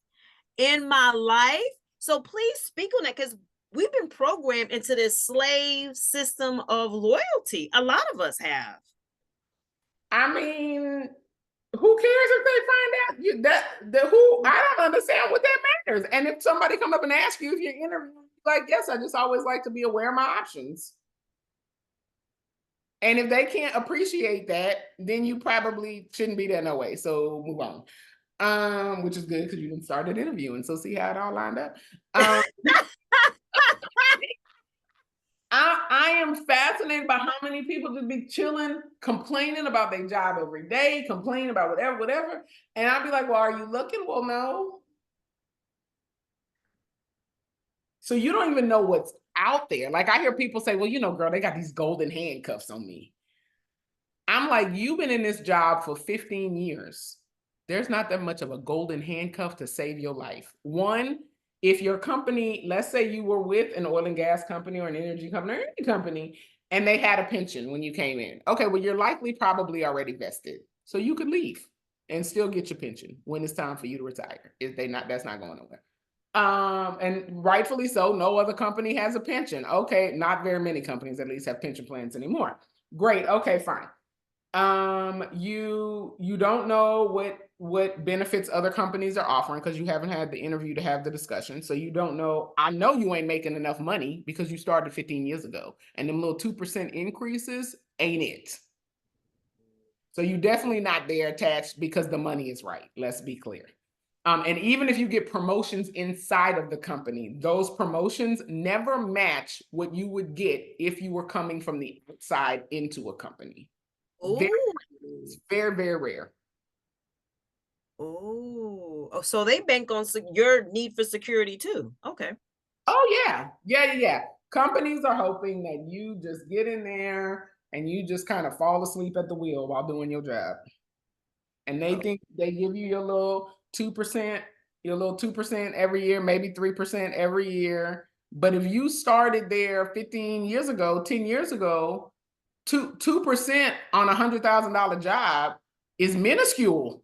in my life. So please speak on that, because we've been programmed into this slave system of loyalty. A lot of us have. I mean, who cares if they find out you that the who? I don't understand what that matters. And if somebody come up and ask you if you're interviewing, like, yes, I just always like to be aware of my options. And if they can't appreciate that, then you probably shouldn't be there no way. So move on. Which is good because you didn't start interviewing. So see how it all lined up. Um, I am fascinated by how many people just be chilling, complaining about their job every day, complaining about whatever, whatever. And I'd be like, well, are you looking? Well, no. So you don't even know what's out there. Like I hear people say, well, you know, girl, they got these golden handcuffs on me. I'm like, you've been in this job for 15 years. There's not that much of a golden handcuff to save your life. One, if your company, let's say you were with an oil and gas company or an energy company or any company, and they had a pension when you came in. Okay, well, you're likely probably already vested. So you could leave and still get your pension when it's time for you to retire. If they not, that's not going nowhere. And rightfully so, no other company has a pension. Okay, not very many companies at least have pension plans anymore. Great, okay, fine. You don't know what benefits other companies are offering because you haven't had the interview to have the discussion. So you don't know. I know you ain't making enough money because you started 15 years ago, and them little 2% increases ain't it. So you definitely not there attached because the money is right. Let's be clear. And even if you get promotions inside of the company, those promotions never match what you would get if you were coming from the outside into a company. Very, Oh, very, very rare. oh, so they bank on your need for security too. Okay. Oh yeah, yeah. Companies are hoping that you just get in there and you just kind of fall asleep at the wheel while doing your job. And they Oh, think they give you your little 2%, your little 2% every year, maybe 3% every year. But if you started there 15 years ago, 10 years ago, 2% on $100,000 job is minuscule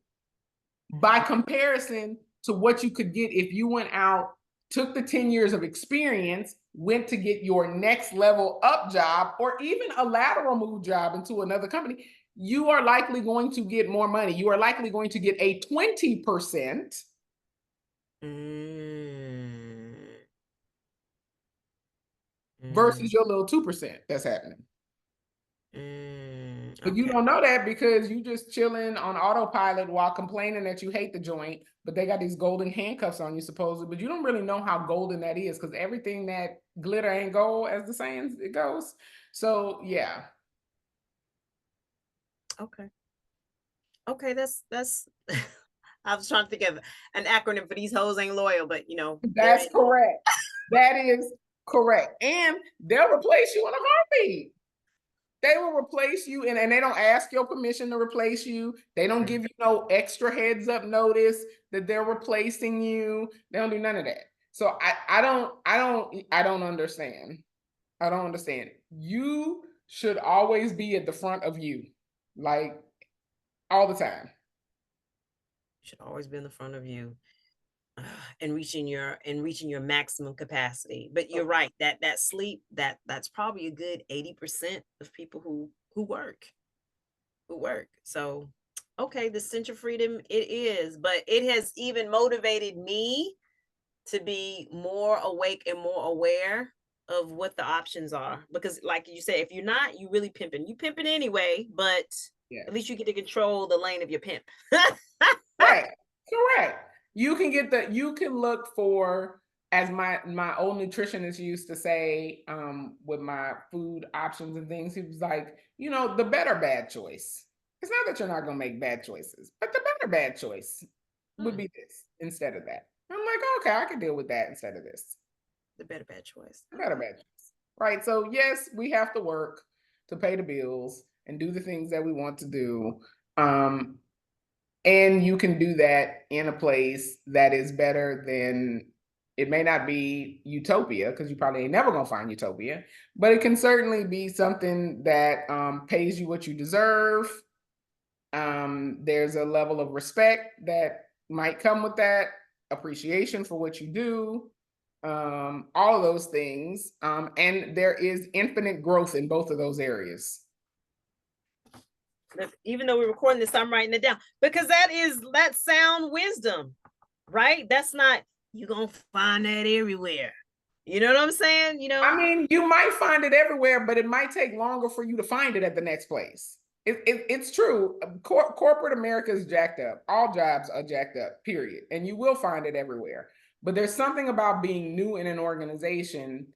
by comparison to what you could get if you went out, took the 10 years of experience, went to get your next level up job, or even a lateral move job into another company. You are likely going to get more money. You are likely going to get a 20% mm, mm, versus your little 2% that's happening. But you okay. don't know that because you just chilling on autopilot while complaining that you hate the joint, but they got these golden handcuffs on you supposedly, but you don't really know how golden that is because everything that glitter ain't gold, as the saying it goes. So yeah. Okay. Okay, that's I was trying to think of an acronym for these hoes ain't loyal, but there That's it is. correct. That is correct. And they'll replace you in a heartbeat. They will replace you and they don't ask your permission to replace you. They don't give you no extra heads up notice that they're replacing you. They don't do none of that. So I don't understand. I don't understand. You should always be at the front of you, like all the time. Should always be in the front of you. And reaching your maximum capacity. But you're right, that sleep, that's probably a good 80% of people who work. So okay, the sense of freedom it is, but it has even motivated me to be more awake and more aware of what the options are. Because like you said, if you're not, you really pimping. You pimping anyway, but at least Yes. you get to control the lane of your pimp. Correct. Correct. You can look for, as my old nutritionist used to say, with my food options and things, he was like, the better bad choice. It's not that you're not gonna make bad choices, but the better bad choice would Hmm, be this instead of that. I'm like, okay, I can deal with that instead of this. the better bad choice. Better Okay. bad choice. Right. So yes, we have to work to pay the bills and do the things that we want to do. Um, and you can do that in a place that is better than, it may not be utopia because you probably ain't never gonna find utopia, but it can certainly be something that pays you what you deserve. There's a level of respect that might come with that, appreciation for what you do. all of those things. And there is infinite growth in both of those areas. Even though we're recording this, I'm writing it down because that sound wisdom, right? That's not, you're gonna find that everywhere. You know what I'm saying? I mean, you might find it everywhere, but it might take longer for you to find it at the next place. It's true. Corporate America is jacked up. All jobs are jacked up, period. And you will find it everywhere. But there's something about being new in an organization.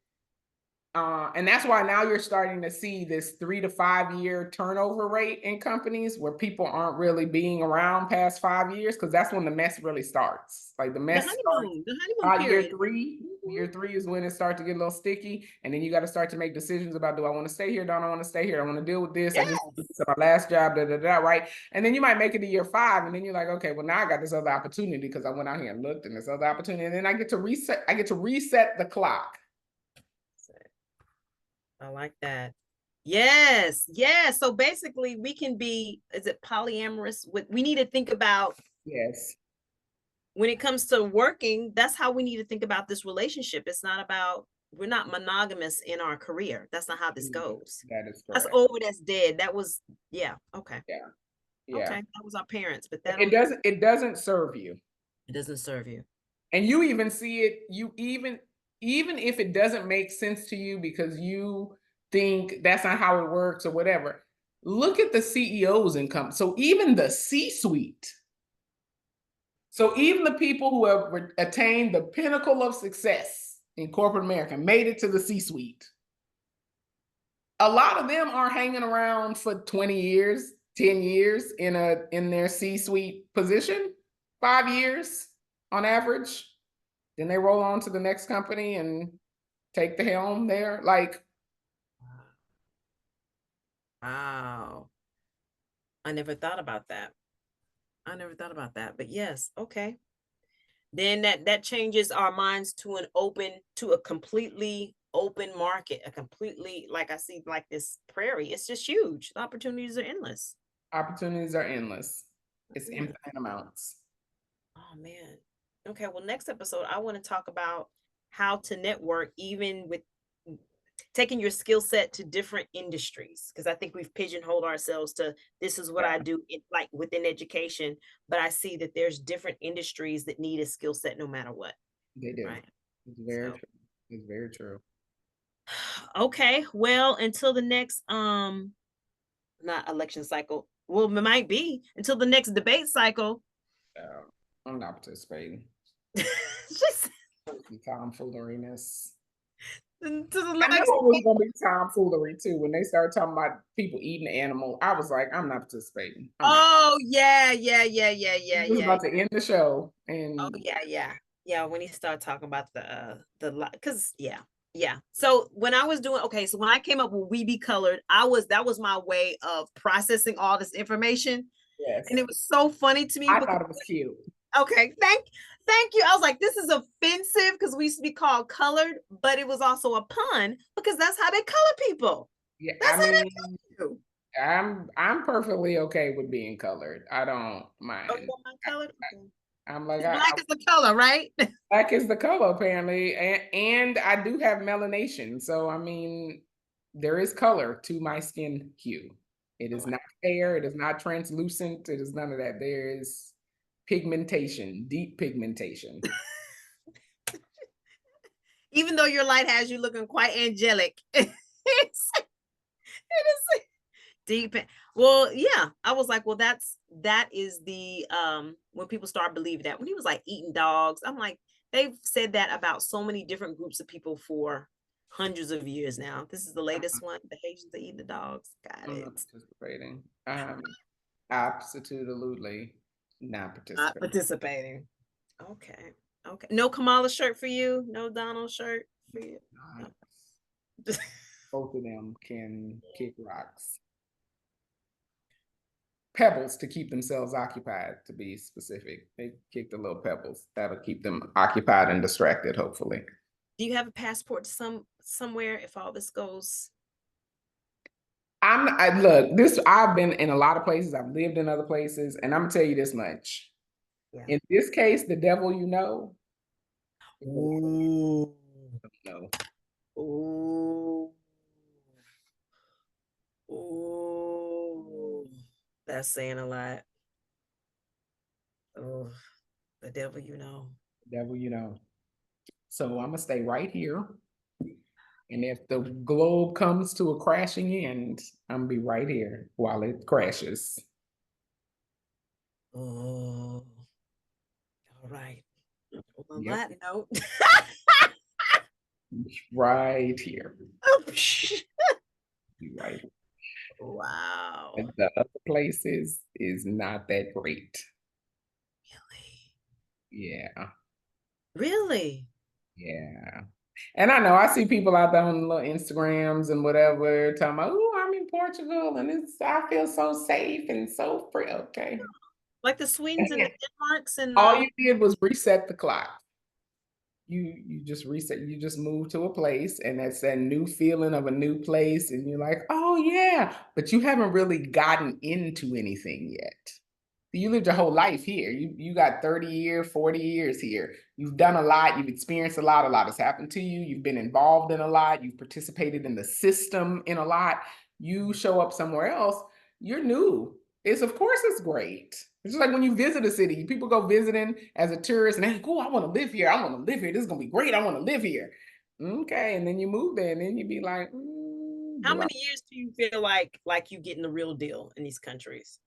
And that's why now you're starting to see this 3 to 5 year turnover rate in companies where people aren't really being around past 5 years, because that's when the mess really starts. Like the mess starts The honeymoon year period. three. Year three is when it starts to get a little sticky, and then you got to start to make decisions about, do I want to stay here? Don't I want to stay here? I want to deal with this. Yes. I just did this at my last job, right? And then you might make it to year 5, and then you're like, okay, well now I got this other opportunity because I went out here and looked, and this other opportunity, and then I get to reset. I get to reset the clock. I like that. Yes, yes. So basically, we can be, is it polyamorous? We need to think about, yes, when it comes to working, that's how we need to think about this relationship. It's not about, we're not monogamous in our career. That's not how this goes. that is correct. That's over, that's dead. That was, yeah, okay. Yeah. Okay, that was our parents, but it doesn't serve you. It doesn't serve you. And you even see it, even if it doesn't make sense to you because you think that's not how it works or whatever, look at the CEOs and come. So even the C-suite. So even the people who have attained the pinnacle of success in corporate America, made it to the C-suite. A lot of them are hanging around for 20 years, 10 years in their C-suite position, 5 years on average. Then they roll on to the next company and take the helm there. Like, wow. I never thought about that. But yes, okay. Then that changes our minds to a completely open market, a completely, like I see, like this prairie. It's just huge. The opportunities are endless. Opportunities are endless. It's infinite amounts. Oh man. Okay, well, next episode, I want to talk about how to network, even with taking your skill set to different industries, because I think we've pigeonholed ourselves to, this is what I do like within education, but I see that there's different industries that need a skill set no matter what. They do. Right. It's very true. It's very true. Okay, well, until the next not election cycle, well, it might be until the next debate cycle. I'm not participating. Just tomfooleriness. to the I knew it was gonna be tomfoolery too. When they started talking about people eating animal, I was like, I'm not participating. Yeah. He was about to end the show, and yeah. When he started talking about because yeah. So when I was doing, so when I came up with We Be Colored, that was my way of processing all this information. Yes. And it was so funny to me. I thought it was cute. Okay, thank you. I was like, this is offensive because we used to be called colored, but it was also a pun because that's how they color people. Yeah, that's how they color you. I'm perfectly okay with being colored. I don't mind. Oh, you don't mind colored? Okay. I'm like, black is the color, right? Black is the color, apparently, and I do have melanation. So I mean, there is color to my skin hue. It is not fair. It is not translucent. It is none of that. There is pigmentation, deep pigmentation. Even though your light has you looking quite angelic, it is deep. Well, yeah, I was like, well, that is the when people start believing that, when he was like eating dogs, I'm like, they've said that about so many different groups of people for hundreds of years now. This is the latest one. The Haitians that eat the dogs. Got it. Not participating. Absolutely not participating. Not participating. Okay. No Kamala shirt for you. No Donald shirt for you. Both of them can kick rocks. Pebbles to keep themselves occupied, to be specific. They kick the little pebbles. That'll keep them occupied and distracted, hopefully. Do you have a passport to somewhere if all this goes? Look, I've been in a lot of places. I've lived in other places, and I'm gonna tell you this much. Yeah. In this case, the devil you know Ooh. No. Ooh. Ooh. That's saying a lot. Oh, the devil, you know. Devil, you know. So I'm gonna stay right here. And if the globe comes to a crashing end, I'm gonna be right here while it crashes. Oh, all right. On Yep, that note, right here. Be right here. wow. And the other places is not that great. Really? Yeah, Really? yeah. And I know I see people out there on little Instagrams and whatever talking about, oh, I'm in Portugal and it's I feel so safe and so free. Okay. Like the Swedens and the Denmarks and All you did was reset the clock. You just reset, you just move to a place and that's that new feeling of a new place and you're like, oh yeah, but you haven't really gotten into anything yet. You lived your whole life here. You got 30 years, 40 years here. You've done a lot, you've experienced a lot has happened to you, you've been involved in a lot, you've participated in the system in a lot. You show up somewhere else, you're new. It's of course it's great. It's just like when you visit a city, people go visiting as a tourist and they go, oh, I want to live here. I want to live here. This is gonna be great. I want to live here. Okay, and then you move there, and then you be like, how many years do you feel like you getting the real deal in these countries?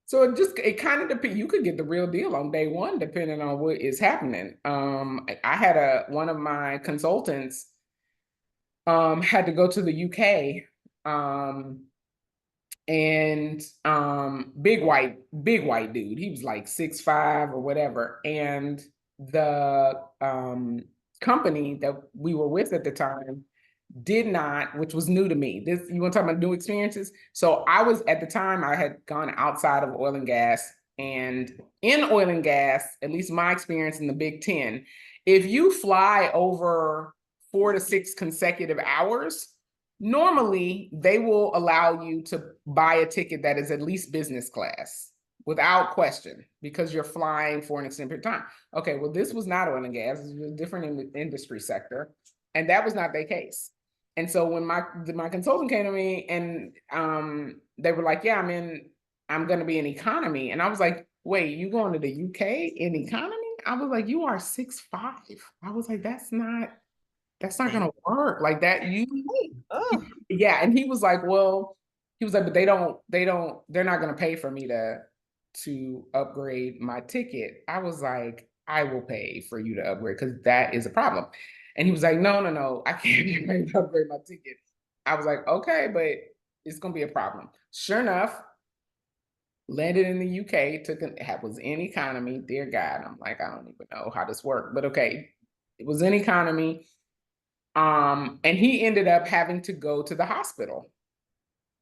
So it kind of depends. You could get the real deal on day one, depending on what is happening. I had one of my consultants had to go to the UK. And big white dude. He was like 6'5" or whatever. And the company that we were with at the time did not, which was new to me. This, you want to talk about new experiences? So I was at the time I had gone outside of oil and gas, and in oil and gas, at least my experience in the Big Ten, if you fly over 4 to 6 consecutive hours, normally they will allow you to buy a ticket that is at least business class without question because you're flying for an extended period of time. Okay, well, this was not oil and gas, it was a different industry sector, and that was not the case. And so when my consultant came to me and they were like, yeah, I'm going to be in economy. And I was like, wait, you going to the UK in economy? I was like, you are 6'5". I was like, that's not Damn. gonna work like that. Oh, Yeah. And he was like, well, he was like, but they're not gonna pay for me to upgrade my ticket. I was like, I will pay for you to upgrade because that is a problem. And he was like, no, no, no, I can't get paid to upgrade my ticket. I was like, okay, but it's gonna be a problem. Sure enough, landed in the UK, was in economy, dear God. I'm like, I don't even know how this worked, but okay, it was in economy. And he ended up having to go to the hospital.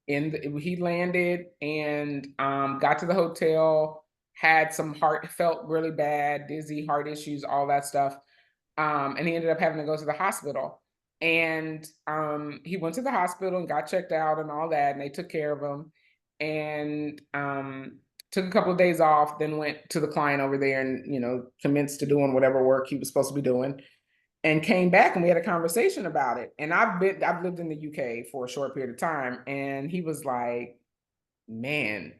He landed and got to the hotel, had some felt really bad, dizzy, heart issues, all that stuff. And he ended up having to go to the hospital. And he went to the hospital and got checked out and all that, and they took care of him. And took a couple of days off, then went to the client over there and commenced to doing whatever work he was supposed to be doing, and came back and we had a conversation about it. And I've lived in the UK for a short period of time, and he was like, man,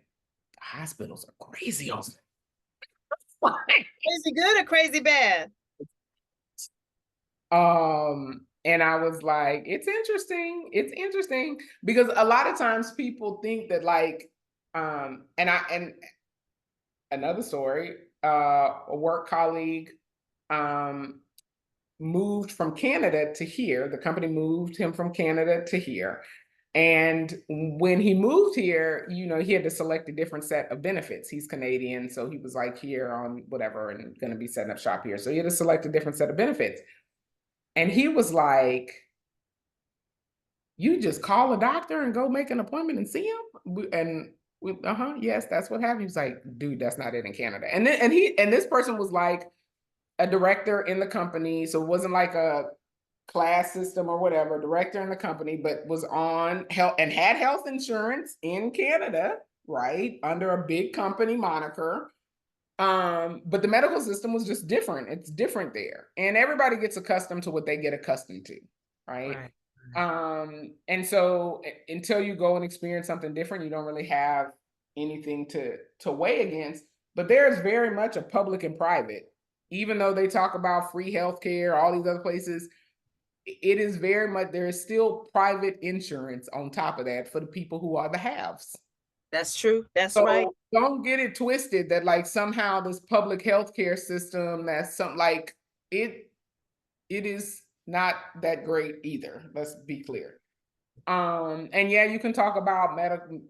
hospitals are crazy on crazy good or crazy bad? and I was like, it's interesting. It's interesting because a lot of times people think that like, and another story, a work colleague, um, moved from Canada to here. The company moved him from Canada to here. And when he moved here, he had to select a different set of benefits. He's Canadian, so he was like here on whatever and going to be setting up shop here. So he had to select a different set of benefits. And he was like, you just call a doctor and go make an appointment and see him? And yes, that's what happened. He was like, dude, that's not it in Canada. And then and this person was like a director in the company. So it wasn't like a class system or whatever, director in the company, but was on health and had health insurance in Canada, right? Under a big company moniker. But the medical system was just different. It's different there. And everybody gets accustomed to what they get accustomed to, right? Right. And so until you go and experience something different, you don't really have anything to weigh against. But there's very much a public and private. Even though they talk about free healthcare, all these other places, it is very much, there is still private insurance on top of that for the people who are the haves. That's true. That's right. So don't get it twisted that like somehow this public healthcare system that's something like it it is not that great either. Let's be clear. And yeah, you can talk about medical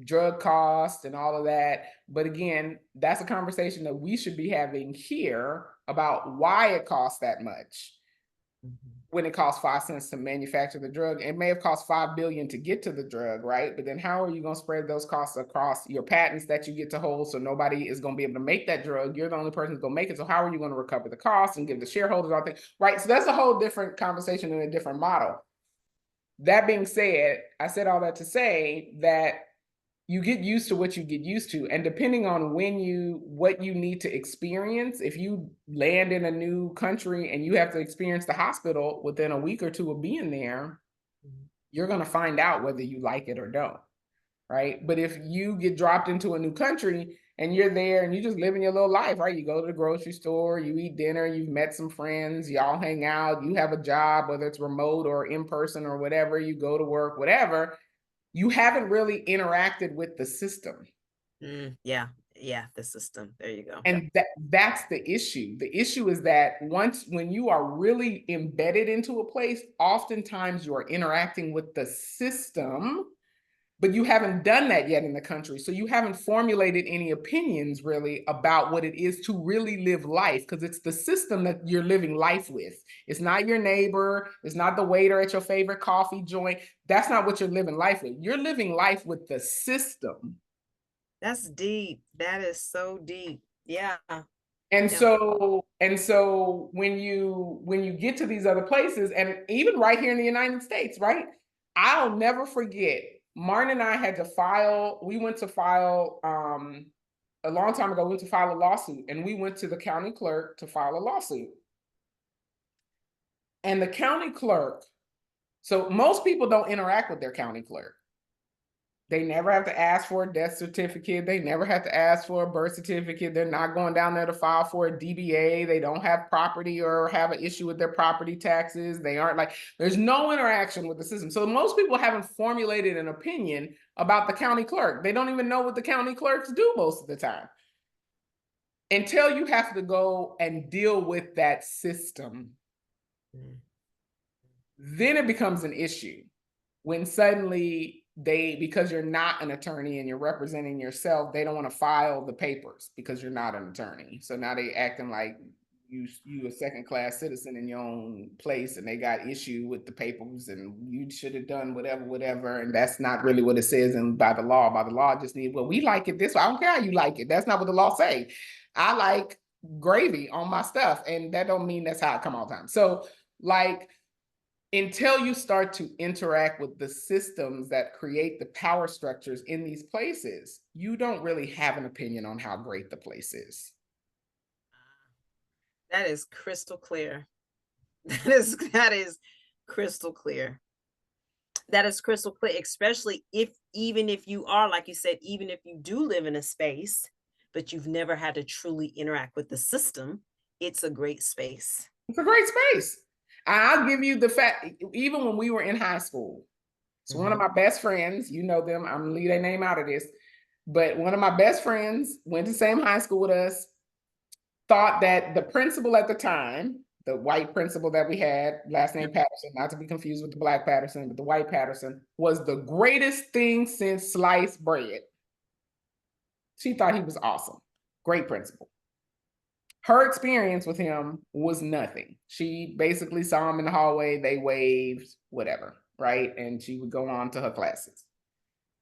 drug costs and all of that, but again, that's a conversation that we should be having here about why it costs that much. Mhm. When it costs 5 cents to manufacture the drug, it may have cost 5 billion to get to the drug, right? But then how are you going to spread those costs across your patents that you get to hold, so nobody is going to be able to make that drug? You're the only person who's going to make it, so how are you going to recover the costs and give the shareholders all things, right? So that's a whole different conversation and a different model. That being said, I said all that to say that you get used to what you get used to, and depending on what you need to experience, if you land in a new country and you have to experience the hospital within a week or two of being there, Mhm. you're going to find out whether you like it or don't, right? But if you get dropped into a new country and you're there and you just living your little life, right? You go to the grocery store, you eat dinner, you've met some friends, y'all hang out, you have a job, whether it's remote or in person or whatever, you go to work, whatever, you haven't really interacted with the system. Yeah. Yeah. The system. There you go. And that's the issue. The issue is that when you are really embedded into a place, oftentimes you are interacting with the system, but you haven't done that yet in the country. So you haven't formulated any opinions really about what it is to really live life, because it's the system that you're living life with. It's not your neighbor. It's not the waiter at your favorite coffee joint. That's not what you're living life with. You're living life with the system. That's deep. That is so deep. Yeah. And Yeah. so when you get to these other places, and even right here in the United States, right? I'll never forget. Martin and I had to file. We went to file a long time ago. We went to file a lawsuit, and we went to the county clerk to file a lawsuit. And the county clerk. So most people don't interact with their county clerk. They never have to ask for a death certificate. They never have to ask for a birth certificate. They're not going down there to file for a DBA. They don't have property or have an issue with their property taxes. They aren't like, there's no interaction with the system. So most people haven't formulated an opinion about the county clerk. They don't even know what the county clerks do most of the time until you have to go and deal with that system. Mm. Then it becomes an issue when suddenly because you're not an attorney and you're representing yourself, they don't want to file the papers because you're not an attorney. So now they acting like you a second class citizen in your own place, and they got issue with the papers, and you should have done whatever, and that's not really what it says. And by the law just need, well, we like it this way. I don't care how you like it. That's not what the law say. I like gravy on my stuff, and that don't mean that's how it come all the time. So like, until you start to interact with the systems that create the power structures in these places, you don't really have an opinion on how great the place is. That is crystal clear. That is crystal clear. That is crystal clear, especially if even if you are, like you said, even if you do live in a space, but you've never had to truly interact with the system, it's a great space. It's a great space. I'll give you the fact, even when we were in high school, so one of Mhm. my best friends, you know them, I'm gonna leave their name out of this, but one of my best friends went to the same high school with us, thought that the principal at the time, the white principal that we had, last name Patterson, not to be confused with the black Patterson, but the white Patterson, was the greatest thing since sliced bread. She thought he was awesome. Great principal. Her experience with him was nothing. She basically saw him in the hallway, they waved, whatever, right? And she would go on to her classes.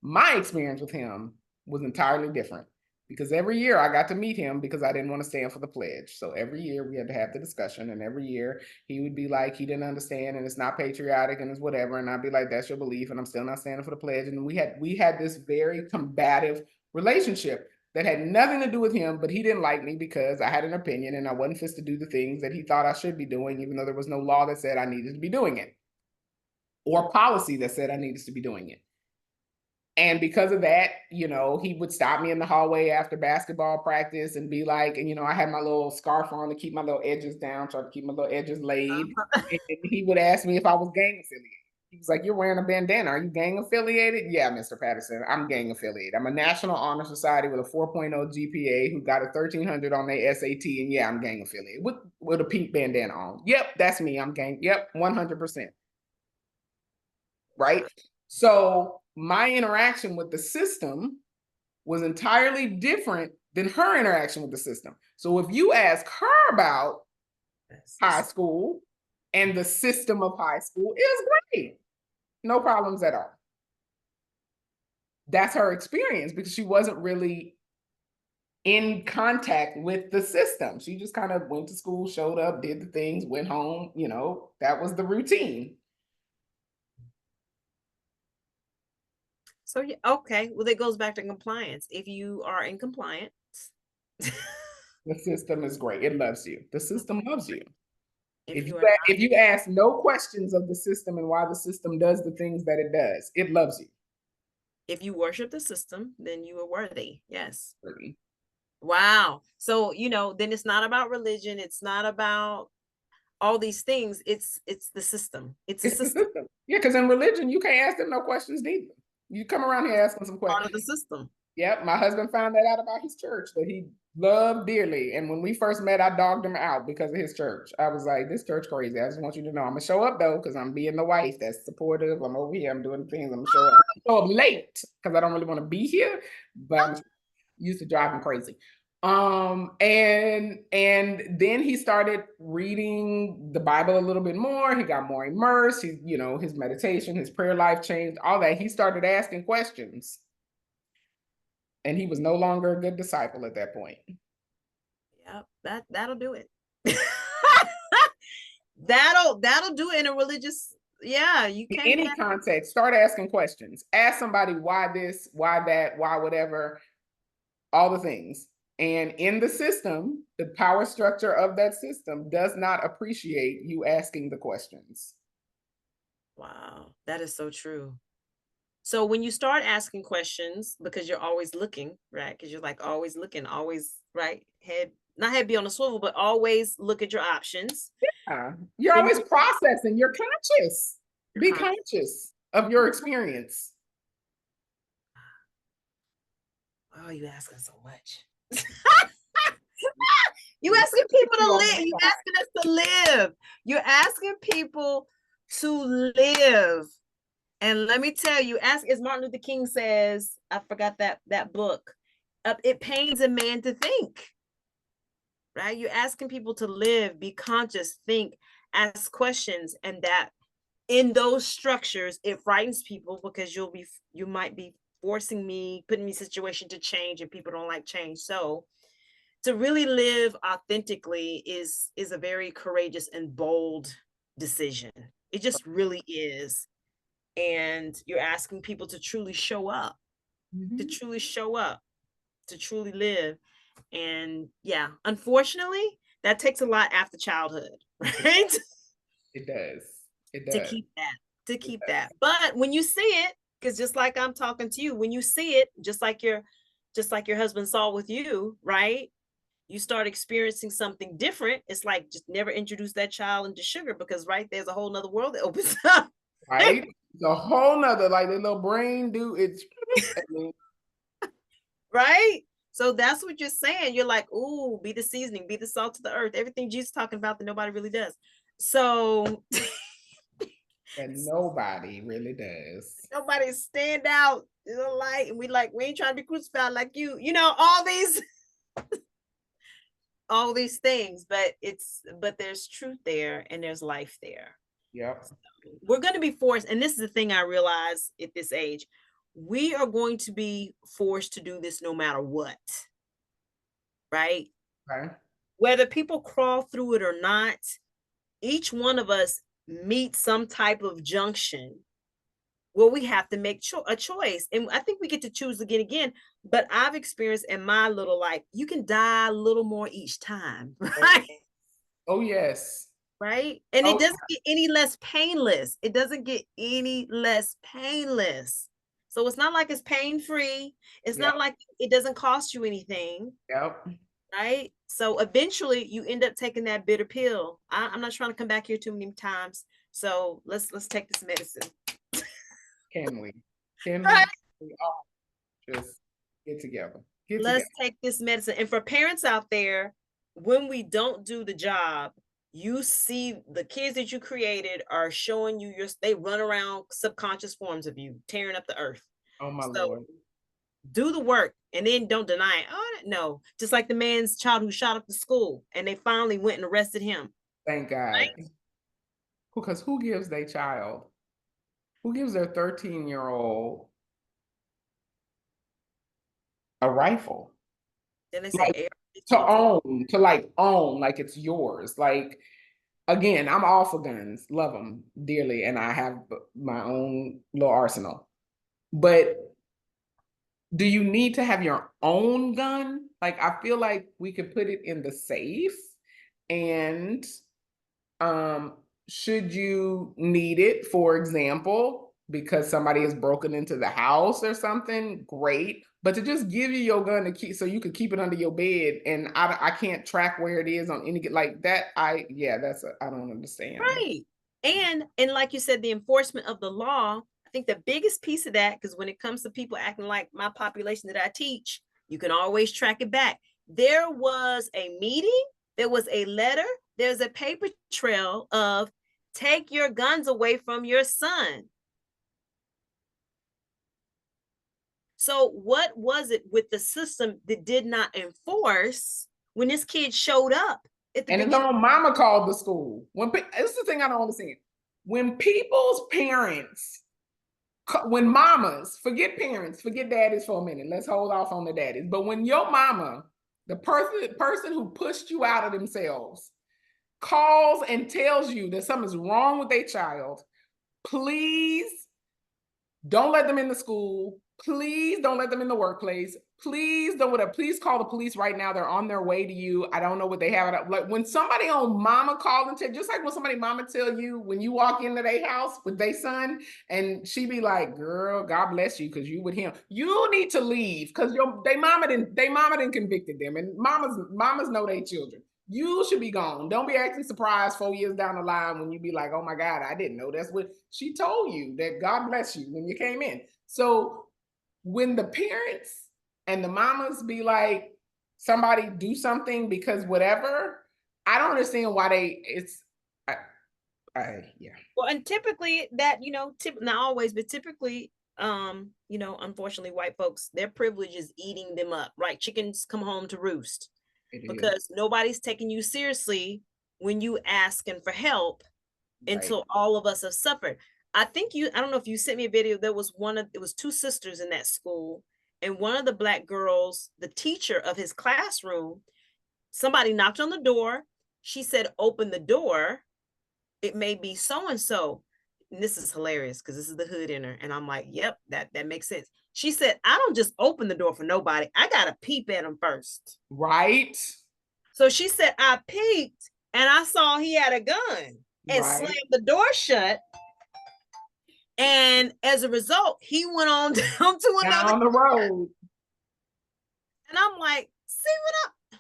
My experience with him was entirely different because every year I got to meet him because I didn't want to stand for the pledge. So every year we had to have the discussion, and every year he would be like, he didn't understand and it's not patriotic and it's whatever. And I'd be like, that's your belief and I'm still not standing for the pledge. And we had this very combative relationship. that had nothing to do with him, but he didn't like me because I had an opinion and I wasn't fit to do the things that he thought I should be doing, even though there was no law that said I needed to be doing it or policy that said I needed to be doing it. And because of that, he would stop me in the hallway after basketball practice and be like, and I had my little scarf on to keep my little edges down, try to keep my little edges laid. And he would ask me if I was gang affiliated. He was like, "You're wearing a bandana. Are you gang affiliated?" "Yeah, Mr. Patterson, I'm gang affiliated. I'm a National Honor Society with a 4.0 GPA who got a 1300 on their SAT. And yeah, I'm gang affiliated with a pink bandana on. Yep, that's me. I'm gang. Yep, 100%. Right? So my interaction with the system was entirely different than her interaction with the system. So if you ask her about high school and the system of high school, is great. No problems at all. That's her experience because she wasn't really in contact with the system. She just kind of went to school, showed up, did the things, went home. That was the routine. So yeah, okay. Well, that goes back to compliance. If you are in compliance, the system is great. It loves you. The system loves you. if If you you are not, if you ask no questions of the system and why the system does the things that it does, it loves you. if you worship the system, then you are worthy. Yes. Really. Wow. So, then it's not about religion. It's not about all these things. It's the system. It's a It's the system. system. Yeah, because in religion, you can't ask them no questions neither. You come around here asking some Part of questions. the system. Yep, my husband found that out about his church that he loved dearly. And when we first met, I dogged him out because of his church. I was like, "This church crazy. I just want you to know I'm gonna show up though, because I'm being the wife that's supportive. I'm over here, I'm doing things, I'm gonna show up. I show up late because I don't really want to be here, but I'm used to drive him crazy." And then he started reading the Bible a little bit more. He got more immersed. His meditation, his prayer life changed, all that. He started asking questions. And he was no longer a good disciple at that point. Yep, that'll do it. that'll do it in a religious. Yeah, you In can't any context, start asking questions. Ask somebody why this, why that, why whatever, all the things. And in the system, the power structure of that system does not appreciate you asking the questions. Wow, that is so true. So when you start asking questions, because you're always looking, right? Because you're like always looking, always right, not head be on a swivel, but always look at your options. Yeah. You're Then always processing. You're conscious. Be conscious of your experience. Oh, you asking so much. You asking people to live. You asking us to live. You're asking people to live. And let me tell you, as Martin Luther King says, I forgot that book. It pains a man to think. Right? You're asking people to live, be conscious, think, ask questions, and that in those structures, it frightens people because you might be forcing me, putting me in a situation to change, and people don't like change. So to really live authentically is a very courageous and bold decision. It just really is. And you're asking people to truly show up, to truly show up, to truly live. And yeah, unfortunately, that takes a lot after childhood, right? It does. It does. To keep that. But when you see it, because just like I'm talking to you, when you see it, just like your husband saw with you, right? You start experiencing something different. It's like just never introduce that child into sugar, because right there's a whole nother world that opens up. Right? It's a whole nother, like the little brain do it's Right? So that's what you're saying. You're like, ooh, be the seasoning, be the salt of the earth, everything Jesus talking about that nobody really does. So and nobody really does. nobody stand out in the light, and we ain't trying to be crucified like you, all these things, but there's truth there and there's life there. Yep. So we're going to be forced, and this is the thing I realize at this age, we are going to be forced to do this no matter what, right? Okay. Whether people crawl through it or not, each one of us meet some type of junction Well, we have to make a choice. And I think we get to choose again. But I've experienced in my little life, you can die a little more each time, Oh, right? oh yes. Right. And it Oh, doesn't get any less painless. It doesn't get any less painless. So it's not like it's pain free. It's yeah. not like it doesn't cost you anything. Yep. Right. So eventually you end up taking that bitter pill. I'm not trying to come back here too many times. So let's take this medicine. Can we? Can Right. we all just get together? Get together. Let's take this medicine. And for parents out there, when we don't do the job, you see the kids that you created are showing you they run around subconscious forms of you, tearing up the earth. Oh my So Lord. do the work and then don't deny it. Oh no, just like the man's child who shot up the school and they finally went and arrested him. Thank God. Right? Because who gives their child? Who gives their 13-year-old a rifle? Then they say Like AR to 15s. own, to like own, like it's yours. Like again, I'm all for guns, love them dearly, and I have my own little arsenal. But do you need to have your own gun? Like I feel like we could put it in the safe, and um should you need it, for example, because somebody has broken into the house or something, great. But to just give you your gun to keep so you could keep it under your bed and I can't track where it is on any like that. I don't understand. Right. And like you said, the enforcement of the law, I think the biggest piece of that, because when it comes to people acting like my population that I teach, you can always track it back. There was a meeting, there was a letter, there's a paper trail of take your guns away from your son. So what was it with the system that did not enforce when this kid showed up at the And his beginning? own mama called the school. This is the thing I don't understand. When people's parents, when mamas, forget parents, forget daddies for a minute. Let's hold off on the daddies. But when your mama, the person who pushed you out of themselves, calls and tells you that something's wrong with their child, please don't let them in the school. Please don't let them in the workplace. Please don't whatever. Please call the police right now. They're on their way to you. I don't know what they have. Like when somebody on mama called and tell, just like when somebody mama tell you when you walk into their house with their son, and she be like, "Girl, God bless you, because you with him. You need to leave because they mama didn't convicted them, and mamas know their children. You should be gone. Don't be acting surprised 4 years down the line when you be like, oh my God, I didn't know that's what she told you, that God bless you when you came in. So when the parents and the mamas be like, somebody do something because whatever, I don't understand why yeah. Well, and typically that, not always, but typically, unfortunately, white folks, their privilege is eating them up, right? Chickens come home to roost It is. because nobody's taking you seriously when you asking for help Right. until all of us have suffered. I don't know if you sent me a video. It was two sisters in that school, and one of the black girls, the teacher of his classroom, somebody knocked on the door. She said, open the door, it may be so and so. And this is hilarious because this is the hood in her. And I'm like, yep, that makes sense. She said, I don't just open the door for nobody. I got to peep at him first. Right. So she said, I peeped and I saw he had a gun and Right. slammed the door shut. And as a result, he went on down to another Down the road. And I'm like, see what up?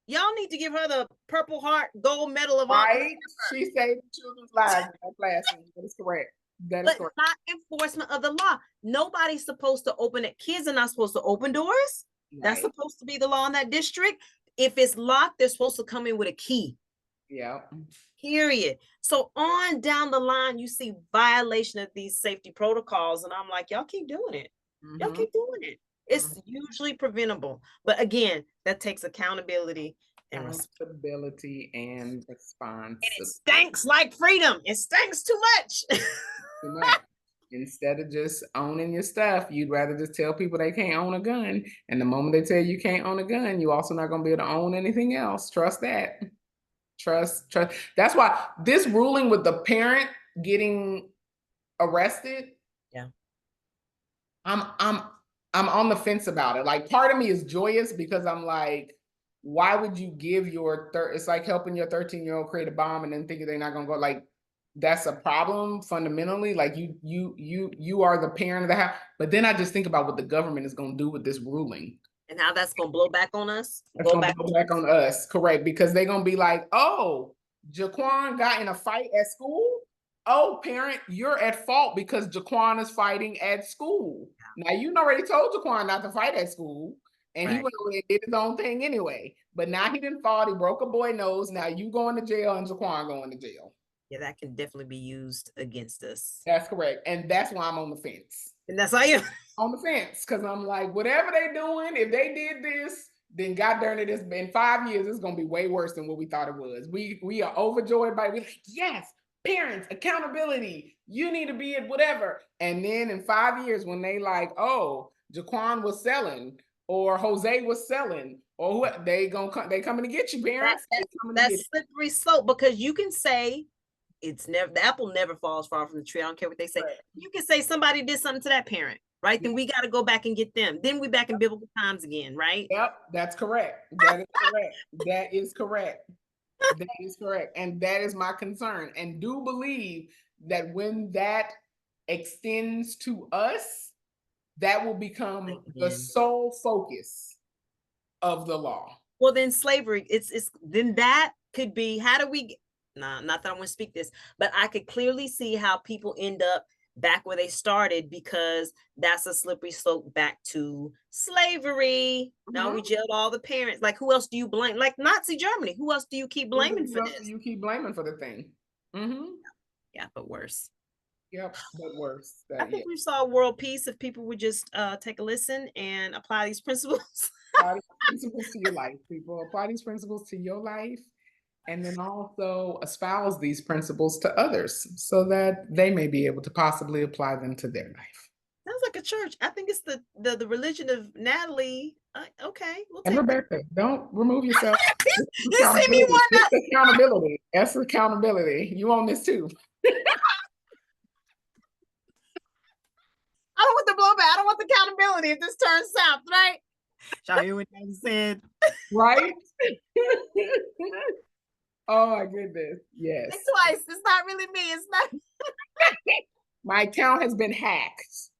Y'all need to give her the Purple Heart Gold Medal of Honor. Right. She saved children's lives in that classroom. That is correct. That is But correct. not enforcement of the law. Nobody's supposed to open it. Kids are not supposed to open doors. That's Right. supposed to be the law in that district. If it's locked, they're supposed to come in with a key. Yeah. Period. So on down the line, you see violation of these safety protocols, and I'm like, y'all keep doing it. Y'all keep doing it. It's usually preventable, but again, that takes accountability and Accountability and responsibility. And it stinks like freedom. It stinks too much. Too much. Instead of just owning your stuff, you'd rather just tell people they can't own a gun. And the moment they tell you can't own a gun, you also not going to be able to own anything else. Trust that. Trust. That's why this ruling with the parent getting arrested, I'm on the fence about it. Like, part of me is joyous because I'm like, why would you give your it's like helping your 13-year-old create a bomb and then thinking they're not gonna go. Like, that's a problem fundamentally. Like, you are the parent of the house. But then I just think about what the government is gonna do with this ruling. And how that's gonna blow back on us. That's gonna blow back on us, correct? Because they're gonna be like, oh, Jaquan got in a fight at school. Oh, parent, you're at fault because Jaquan is fighting at school. Now, you already told Jaquan not to fight at school, and he Right. went over and did his own thing anyway. But now he didn't fall, he broke a boy nose. Now you going to jail and Jaquan going to jail. Yeah, that can definitely be used against us. That's correct. And that's why I'm on the fence. And that's how you On the fence, because I'm like, whatever they doing, if they did this, then God darn it, it's been 5 years. It's gonna be way worse than what we thought it was. We are overjoyed by it. We're like, yes, parents, accountability. You need to be at whatever. And then in 5 years, when they like, oh, Jaquan was selling, or Jose was selling, or who they coming to get you, parents. That's slippery slope, because you can say it's never, the apple never falls far from the tree. I don't care what they say. Right. You can say somebody did something to that parent, right? Then we got to go back and get them. Then we back in biblical times again, right? Yep, that's correct. That is correct. That is correct. That is correct. And that is my concern. And do believe that when that extends to us, that will become the sole focus of the law. Well, then slavery, it's then that could be, how do we, not that I want to speak this, but I could clearly see how people end up back where they started, because that's a slippery slope back to slavery. Now we jailed all the parents. Like, who else do you blame? Like Nazi Germany. Who else do you keep blaming for this? You keep blaming for the thing. Yeah, but worse. Yep, but worse. I think we saw world peace if people would just take a listen and apply these principles. Apply these principles to your life, people. Apply these principles to your life. And then also espouse these principles to others so that they may be able to possibly apply them to their life. Sounds like a church. I think it's the religion of Natalie. Okay, we'll take and Rebecca, don't remove yourself. You see me one accountability. That's accountability. You own this too. I don't want the blowback. I don't want the accountability if this turns south, right? Y'all hear what they said? Right? Oh my goodness. Yes. Think twice. It's not really me. It's not. My account has been hacked.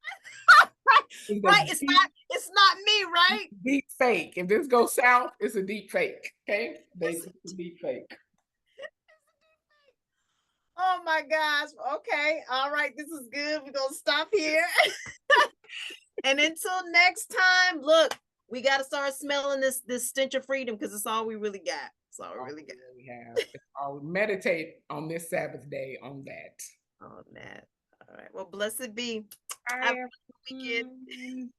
Right. It's not me, right? Deep fake. If this goes south, it's a deep fake. Okay? It's a deep fake. Oh my gosh. Okay. All right. This is good. We're gonna stop here. And until next time, look, we got to start smelling this stench of freedom, because it's all we really got. It's all we really got. We have. I'll meditate on this Sabbath day on that. On that. All right. Well, blessed be. Have a good weekend.